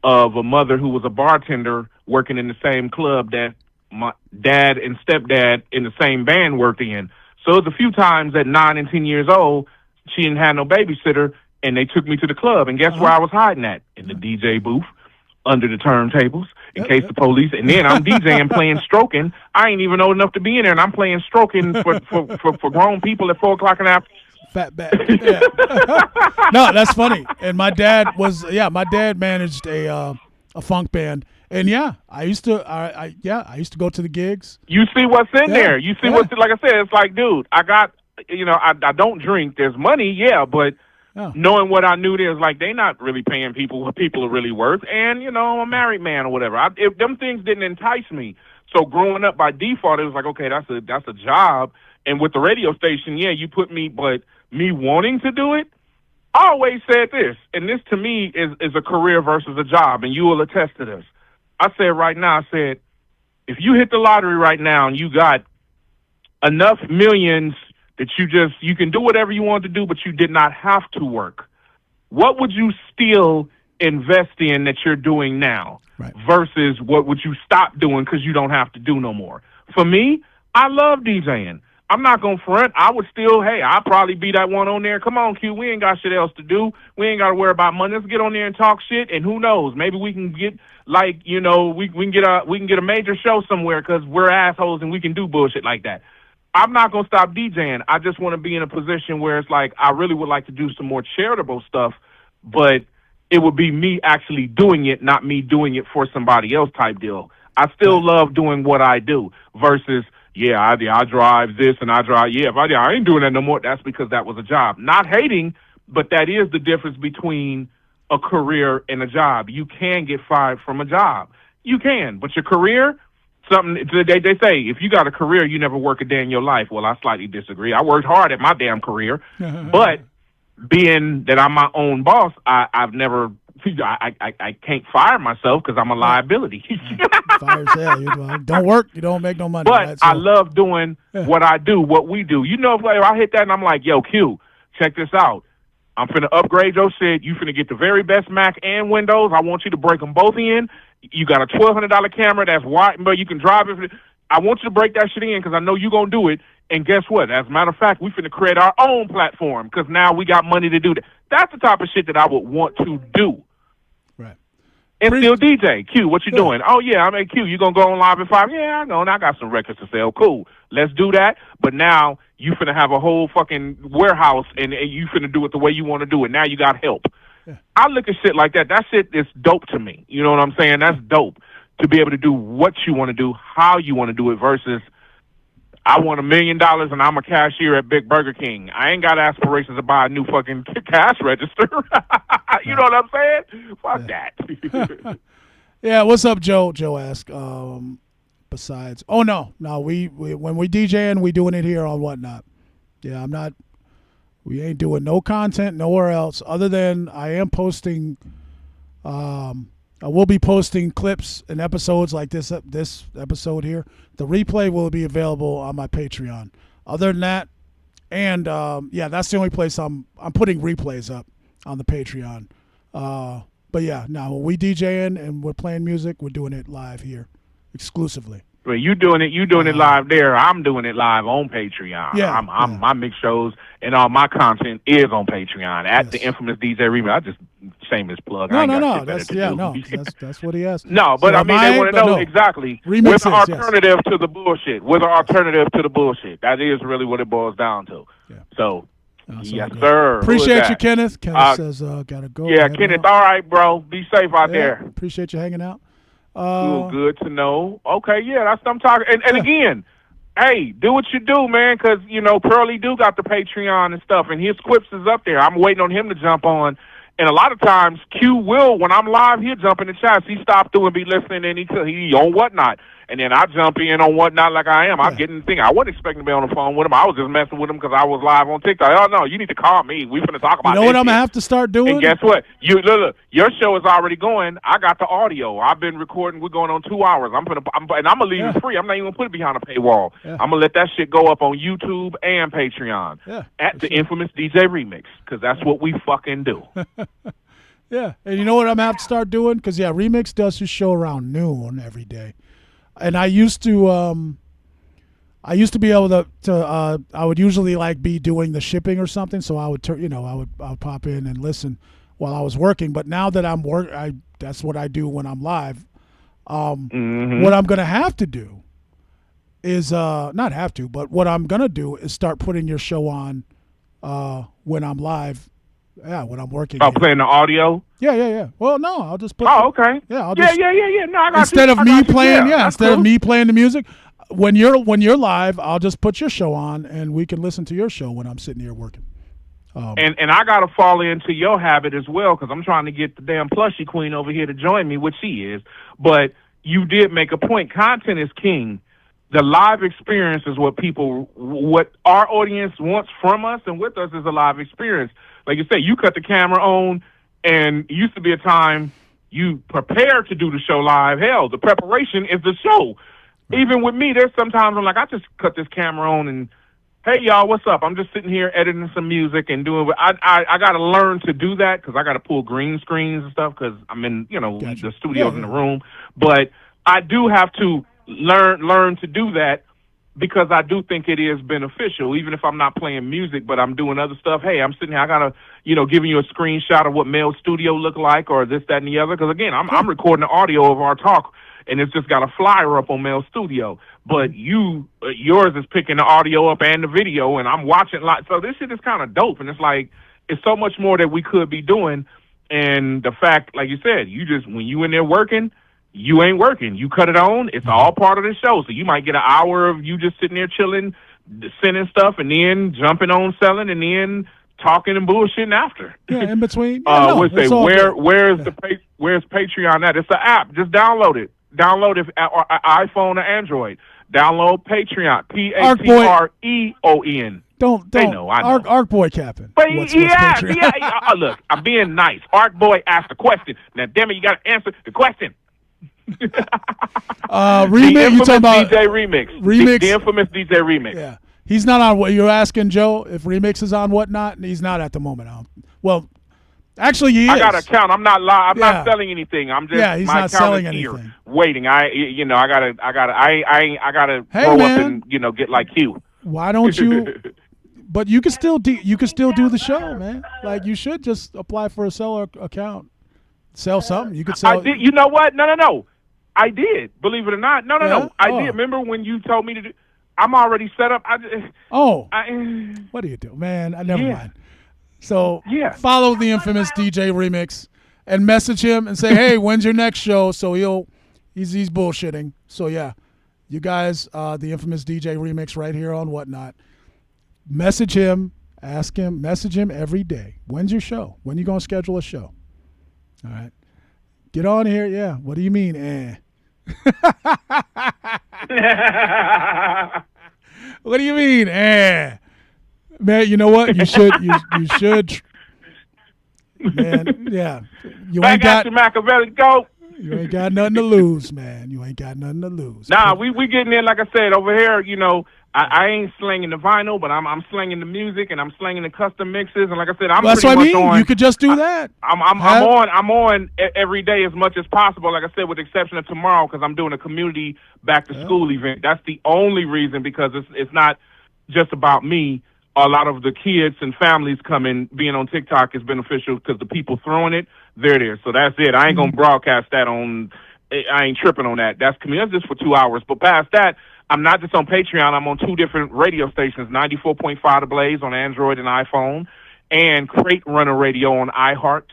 [SPEAKER 3] of a mother who was a bartender working in the same club that my dad and stepdad in the same band worked in. So it was a few times at 9 and 10 years old, she didn't have no babysitter, and they took me to the club. And guess where I was hiding at? In the DJ booth, under the turntables, in case the police. And then I'm DJing, playing stroking. I ain't even old enough to be in there, and I'm playing stroking for grown people at 4 o'clock in the afternoon.
[SPEAKER 1] Fat back. Yeah. No, that's funny. And my dad managed a funk band. And I used to go to the gigs.
[SPEAKER 3] You see what's in there. You see what's, like I said, it's like, dude, I got, you know, I don't drink. There's money, but knowing what I knew, there's like, they not really paying people what people are really worth. And, you know, I'm a married man or whatever. If them things didn't entice me. So growing up by default, it was like, okay, that's a job. And with the radio station, you put me, but me wanting to do it, I always said this, and this to me is a career versus a job, and you will attest to this. I said right now, if you hit the lottery right now and you got enough millions that you can do whatever you want to do, but you did not have to work, what would you still invest in that you're doing now versus what would you stop doing because you don't have to do no more? For me, I love DJing. I'm not going to front. I would still, I'll probably be that one on there. Come on, Q. We ain't got shit else to do. We ain't got to worry about money. Let's get on there and talk shit. And who knows? Maybe we can get like, you know, we can get a major show somewhere because we're assholes and we can do bullshit like that. I'm not gonna stop DJing. I just want to be in a position where it's like I really would like to do some more charitable stuff, but it would be me actually doing it, not me doing it for somebody else type deal. I still love doing what I do versus, I drive this and I drive, I ain't doing that no more. That's because that was a job. Not hating, but that is the difference between a career and a job. You can get fired from a job. You can, but your career, they say, if you got a career, you never work a day in your life. Well, I slightly disagree. I worked hard at my damn career, but being that I'm my own boss, I've never, I can't fire myself because I'm a liability.
[SPEAKER 1] Fire sale. You don't work, you don't make no money.
[SPEAKER 3] But
[SPEAKER 1] right?
[SPEAKER 3] I love doing what I do, what we do. You know, if I hit that and I'm like, yo, Q, check this out. I'm finna upgrade your shit. You finna get the very best Mac and Windows. I want you to break them both in. You got a $1,200 camera that's wide, but you can drive it. I want you to break that shit in because I know you're going to do it. And guess what? As a matter of fact, we finna create our own platform because now we got money to do that. That's the type of shit that I would want to do.
[SPEAKER 1] Right.
[SPEAKER 3] And still DJ. Q, what you doing? Oh, yeah, I'm at Q. You going to go on live at 5? Yeah, I know, and I got some records to sell. Cool. Let's do that. But now you finna have a whole fucking warehouse, and you finna do it the way you want to do it. Now you got help. Yeah. I look at shit like that. That shit is dope to me. You know what I'm saying? That's dope to be able to do what you want to do, how you want to do it versus I want $1 million and I'm a cashier at Big Burger King. I ain't got aspirations to buy a new fucking cash register. You know what I'm saying? Fuck that.
[SPEAKER 1] Yeah, what's up, Joe? Joe asked. Besides, we when we DJing, we doing it here on Whatnot. Yeah, we ain't doing no content nowhere else other than I am posting. I will be posting clips and episodes like this episode here. The replay will be available on my Patreon. Other than that, and that's the only place I'm putting replays up on the Patreon. But yeah, now when we DJing and we're playing music, we're doing it live here, exclusively.
[SPEAKER 3] Well, you doing it live there. I'm doing it live on Patreon.
[SPEAKER 1] Yeah,
[SPEAKER 3] my mix shows and all my content is on Patreon at the infamous DJ Remix. I just shameless plug.
[SPEAKER 1] No. That's what he asked.
[SPEAKER 3] No, but I mean, they want to know exactly. With the alternative to the bullshit. With the alternative to the bullshit. That is really what it boils down to. Yeah. So. Yes, sir.
[SPEAKER 1] Appreciate you, Kenneth. Kenneth says, gotta go.
[SPEAKER 3] Yeah, Kenneth. All right, bro. Be safe out there.
[SPEAKER 1] Appreciate you hanging out.
[SPEAKER 3] Good to know. Okay, yeah, that's what I'm talking. And again, hey, do what you do, man, because, you know, Pearly do got the Patreon and stuff, and his quips is up there. I'm waiting on him to jump on. And a lot of times, Q will, when I'm live, he'll jump in the chat. He stopped through and be listening, and he on Whatnot. And then I jump in on Whatnot like I am. I'm getting the thing. I wasn't expecting to be on the phone with him. I was just messing with him because I was live on TikTok. Oh, no, you need to call me. We finna talk about
[SPEAKER 1] You know what I'm going to have to start doing?
[SPEAKER 3] And guess what? Look, your show is already going. I got the audio. I've been recording. We're going on 2 hours. I'm going to leave it free. I'm not even going to put it behind a paywall. Yeah. I'm going to let that shit go up on YouTube and Patreon at the infamous DJ Remix because that's what we fucking do.
[SPEAKER 1] Yeah, and you know what I'm going to have to start doing? Because, Remix does his show around noon every day. And I used to be able to I would usually be doing the shipping or something, so I would I would pop in and listen while I was working. But now that I'm that's what I do when I'm live. What I'm gonna have to do is not have to, but what I'm gonna do is start putting your show on when I'm live. Yeah, when I'm working.
[SPEAKER 3] Oh, playing the audio?
[SPEAKER 1] Yeah. Well, no, I'll just put.
[SPEAKER 3] Oh, okay.
[SPEAKER 1] Yeah, I'll just.
[SPEAKER 3] Yeah. No, I got
[SPEAKER 1] instead
[SPEAKER 3] you.
[SPEAKER 1] of me playing, instead
[SPEAKER 3] of
[SPEAKER 1] me playing the music, when you're live, I'll just put your show on, and we can listen to your show when I'm sitting here working.
[SPEAKER 3] And I gotta fall into your habit as well because I'm trying to get the damn plushie queen over here to join me, which she is. But you did make a point. Content is king. The live experience is what our audience wants from us and with us is a live experience. Like you say, you cut the camera on, and it used to be a time you prepare to do the show live. Hell, the preparation is the show. Even with me, there's sometimes I'm like, I just cut this camera on and, hey, y'all, what's up? I'm just sitting here editing some music and doing – I got to learn to do that because I got to pull green screens and stuff because I'm in,
[SPEAKER 1] Gotcha.
[SPEAKER 3] the studio's in the room. But I do have to learn to do that
[SPEAKER 2] because I do think it is beneficial, even if I'm not playing music, but I'm doing other stuff. Hey, I'm sitting here, I gotta, giving you a screenshot of what Mel Studio look like, or this, that, and the other. Because again, I'm recording the audio of our talk, and it's just got a flyer up on Mel Studio. But yours is picking the audio up and the video, and I'm watching like. So this shit is kind of dope, and it's like it's so much more that we could be doing. And the fact, like you said, when you in there working. You ain't working. You cut it on. It's all part of the show. So you might get an hour of you just sitting there chilling, sending stuff, and then jumping on selling, and then talking and bullshitting after.
[SPEAKER 1] Yeah, in between. Yeah,
[SPEAKER 2] where's Patreon at? It's an app. Just download it. Download it or iPhone or Android. Download Patreon. Patreon.
[SPEAKER 1] Don't.
[SPEAKER 2] They know. I know.
[SPEAKER 1] Arc Boy capping.
[SPEAKER 2] But look, I'm being nice. Arc Boy asked a question. Now, damn it, you got to answer the question.
[SPEAKER 1] Remix. You talking about
[SPEAKER 2] DJ Remix? The infamous DJ Remix.
[SPEAKER 1] Yeah, he's not on. What you're asking, Joe? If Remix is on whatnot, he's not at the moment. Well, actually, he is.
[SPEAKER 2] I got an account. I'm not live. I'm not selling anything. I'm just
[SPEAKER 1] he's
[SPEAKER 2] my
[SPEAKER 1] not
[SPEAKER 2] account
[SPEAKER 1] selling
[SPEAKER 2] is
[SPEAKER 1] anything.
[SPEAKER 2] Here, waiting. I gotta grow up and get like you.
[SPEAKER 1] Why don't you? But you can still do the show, man. Like you should just apply for a seller account. Sell something. You could sell.
[SPEAKER 2] I did. You know what? No. I did. Believe it or not. No. I did. Remember when you told me to do? I'm already set up.
[SPEAKER 1] What do you do, man? Never mind. So follow the infamous DJ Remix and message him and say, hey, when's your next show? So he's bullshitting. So yeah, you guys, the infamous DJ Remix right here on Whatnot. Message him, message him every day. When's your show? When you gonna schedule a show? All right. Get on here. Yeah. What do you mean? What do you mean? Man, you know what? You should. You should. Man, yeah. You ain't got
[SPEAKER 2] your Machiavelli. Go.
[SPEAKER 1] You ain't got nothing to lose, man. You ain't got nothing to lose.
[SPEAKER 2] Nah, we getting in. Like I said, over here, I ain't slinging the vinyl, but I'm slinging the music and I'm slinging the custom mixes. And like I said,
[SPEAKER 1] that's what I mean. You could just do that.
[SPEAKER 2] I'm on every day as much as possible. Like I said, with the exception of tomorrow, because I'm doing a community back to school event. That's the only reason, because it's not just about me. A lot of the kids and families coming, being on TikTok is beneficial because the people throwing it, they're there. So that's it. I ain't gonna broadcast that on. I ain't tripping on that. That's just for 2 hours. But past that, I'm not just on Patreon. I'm on 2 different radio stations, 94.5 The Blaze on Android and iPhone, and Crate Runner Radio on iHeart,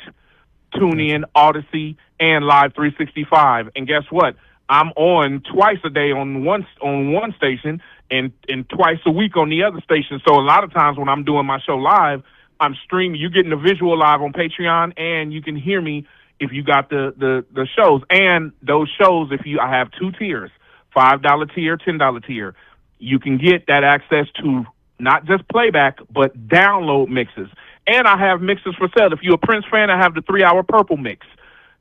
[SPEAKER 2] TuneIn, Odyssey, and Live 365. And guess what? I'm on twice a day on one station and twice a week on the other station. So a lot of times when I'm doing my show live, I'm streaming. You're getting the visual live on Patreon, and you can hear me if you got the shows. And those shows, I have 2 tiers. $5 tier, $10 tier. You can get that access to not just playback, but download mixes. And I have mixes for sale. If you're a Prince fan, I have the 3-hour purple mix.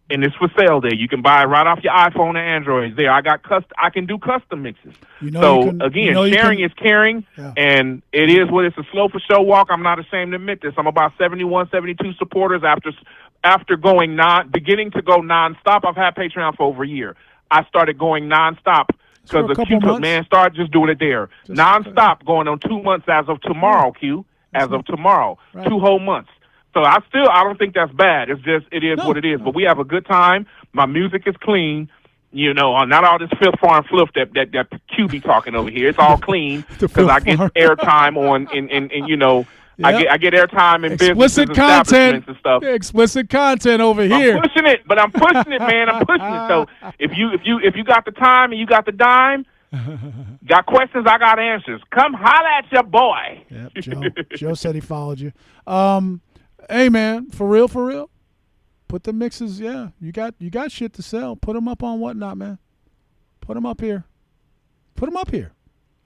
[SPEAKER 2] And it's for sale there. You can buy it right off your iPhone and Android. There, I can do custom mixes. Sharing is caring, and it is what it's a slow for show walk. I'm not ashamed to admit this. I'm about 71, 72 supporters after beginning to go nonstop. I've had Patreon for over a year. I started going nonstop because the Q took, man, start just doing it there. Nonstop, going on 2 months as of tomorrow, Q. As of tomorrow. Right. 2 whole months. So I don't think that's bad. It's just, it is what it is. But we have a good time. My music is clean. Not all this Fifth Farm fluff that Q be talking over here. It's all clean because I get airtime on, Yep. I get airtime in
[SPEAKER 1] explicit
[SPEAKER 2] businesses,
[SPEAKER 1] content
[SPEAKER 2] and stuff.
[SPEAKER 1] Explicit content over here.
[SPEAKER 2] I'm pushing it, man. I'm pushing it. So if you got the time and you got the dime, got questions, I got answers. Come holler at your boy.
[SPEAKER 1] Yep, Joe said he followed you. Hey man, for real. Put the mixes. Yeah, you got shit to sell. Put them up on Whatnot, man. Put them up here.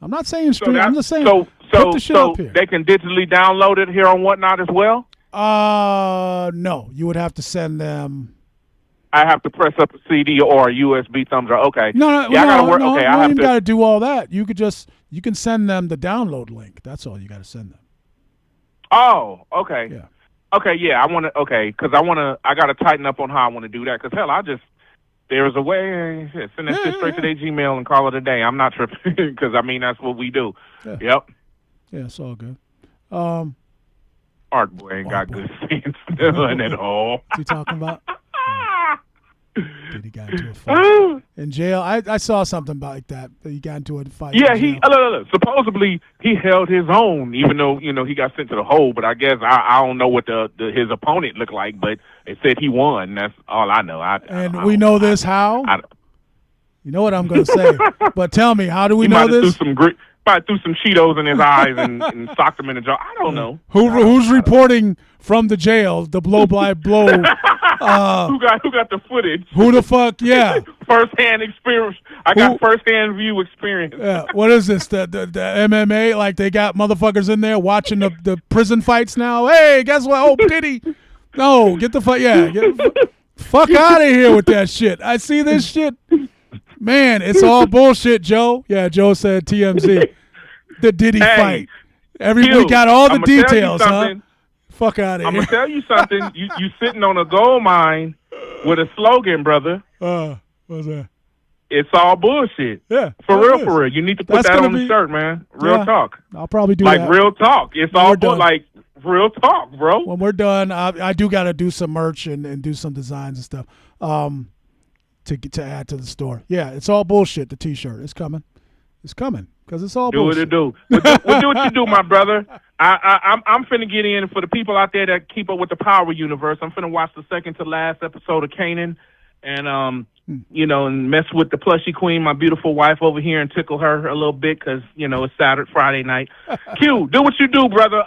[SPEAKER 1] I'm not saying stream. I'm just saying put the shit up here.
[SPEAKER 2] They can digitally download it here on Whatnot as well?
[SPEAKER 1] No. You would have to send them.
[SPEAKER 2] I have to press up a CD or a USB thumb drive. Okay.
[SPEAKER 1] No. You even got to do all that. You can send them the download link. That's all you got to send them.
[SPEAKER 2] Oh, okay.
[SPEAKER 1] Yeah.
[SPEAKER 2] Okay, yeah. I got to tighten up on how I want to do that. Because hell,
[SPEAKER 3] there's a way. Send that shit straight to their Gmail and call it a day. I'm not tripping because I mean that's what we do.
[SPEAKER 1] Yeah.
[SPEAKER 3] Yep.
[SPEAKER 1] Yeah, it's all good.
[SPEAKER 3] Art boy ain't got good sense none at all.
[SPEAKER 1] What's he talking about? Did he got into a fight in jail? I saw something about like that. He got into a fight.
[SPEAKER 3] Yeah, supposedly he held his own, even though he got sent to the hole. But I guess I don't know what his opponent looked like, but it said he won. That's all I know.
[SPEAKER 1] We know this how? You know what I'm going to say, but tell me, how do we know this?
[SPEAKER 3] Probably threw some Cheetos in his eyes and socked him in the jaw. I don't know.
[SPEAKER 1] Who's reporting from the jail? The blow by blow.
[SPEAKER 3] Who got the footage?
[SPEAKER 1] Who the fuck? Yeah.
[SPEAKER 3] First-hand experience. I got first-hand view experience.
[SPEAKER 1] Yeah. What is this? The MMA? Like they got motherfuckers in there watching the prison fights now. Hey, guess what? Oh, pity. No, get the fuck. Yeah. Fuck out of here with that shit. I see this shit. Man, it's all bullshit, Joe. Yeah, Joe said TMZ. The Diddy fight. We got all the details, huh? Fuck out of here.
[SPEAKER 3] I'm going to tell you something. You sitting on a gold mine with a slogan, brother.
[SPEAKER 1] What's that?
[SPEAKER 3] It's all bullshit.
[SPEAKER 1] Yeah.
[SPEAKER 3] For real. You need to put that on the shirt, man. Real talk.
[SPEAKER 1] I'll probably do that.
[SPEAKER 3] Like real talk. It's all like real talk, bro.
[SPEAKER 1] When we're done, I do got to do some merch and do some designs and stuff. To add to the store. Yeah, it's all bullshit, the T-shirt. It's coming. It's coming because it's all bullshit.
[SPEAKER 3] Do what you do, my brother. I'm finna get in for the people out there that keep up with the Power Universe. I'm finna watch the second to last episode of Kanan and, and mess with the plushie queen, my beautiful wife over here, and tickle her a little bit because, it's Friday night. Q, do what you do, brother.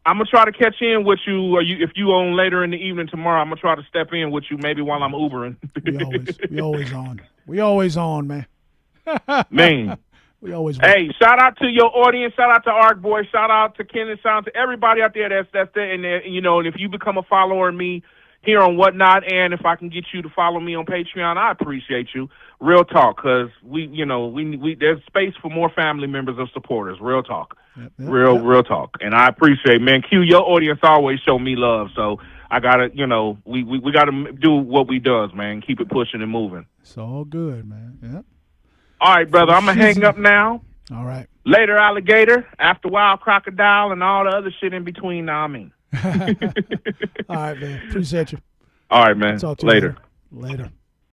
[SPEAKER 3] I'm going to try to catch in with you, if you on later in the evening tomorrow. I'm going to try to step in with you maybe while I'm Ubering.
[SPEAKER 1] we always on. We always on, man.
[SPEAKER 3] Man.
[SPEAKER 1] We always
[SPEAKER 3] Hey, shout out to your audience. Shout out to Arc Boy. Shout out to Ken and shout out to everybody out there that's there. And if you become a follower of me here on Whatnot, and if I can get you to follow me on Patreon, I appreciate you. Real talk, because we there's space for more family members of supporters. Real talk. Yep. Real talk. And I appreciate, man. Q, your audience always show me love, so I gotta, we gotta do what we does, man. Keep it pushing and moving.
[SPEAKER 1] It's all good, man. Yep.
[SPEAKER 3] All right, brother. I'm gonna hang up now.
[SPEAKER 1] All right.
[SPEAKER 3] Later, alligator. After a while, crocodile, and all the other shit in between. Now, I mean.
[SPEAKER 1] All right, man. Appreciate you.
[SPEAKER 3] All right, man.
[SPEAKER 1] Talk to
[SPEAKER 3] later.
[SPEAKER 1] You later.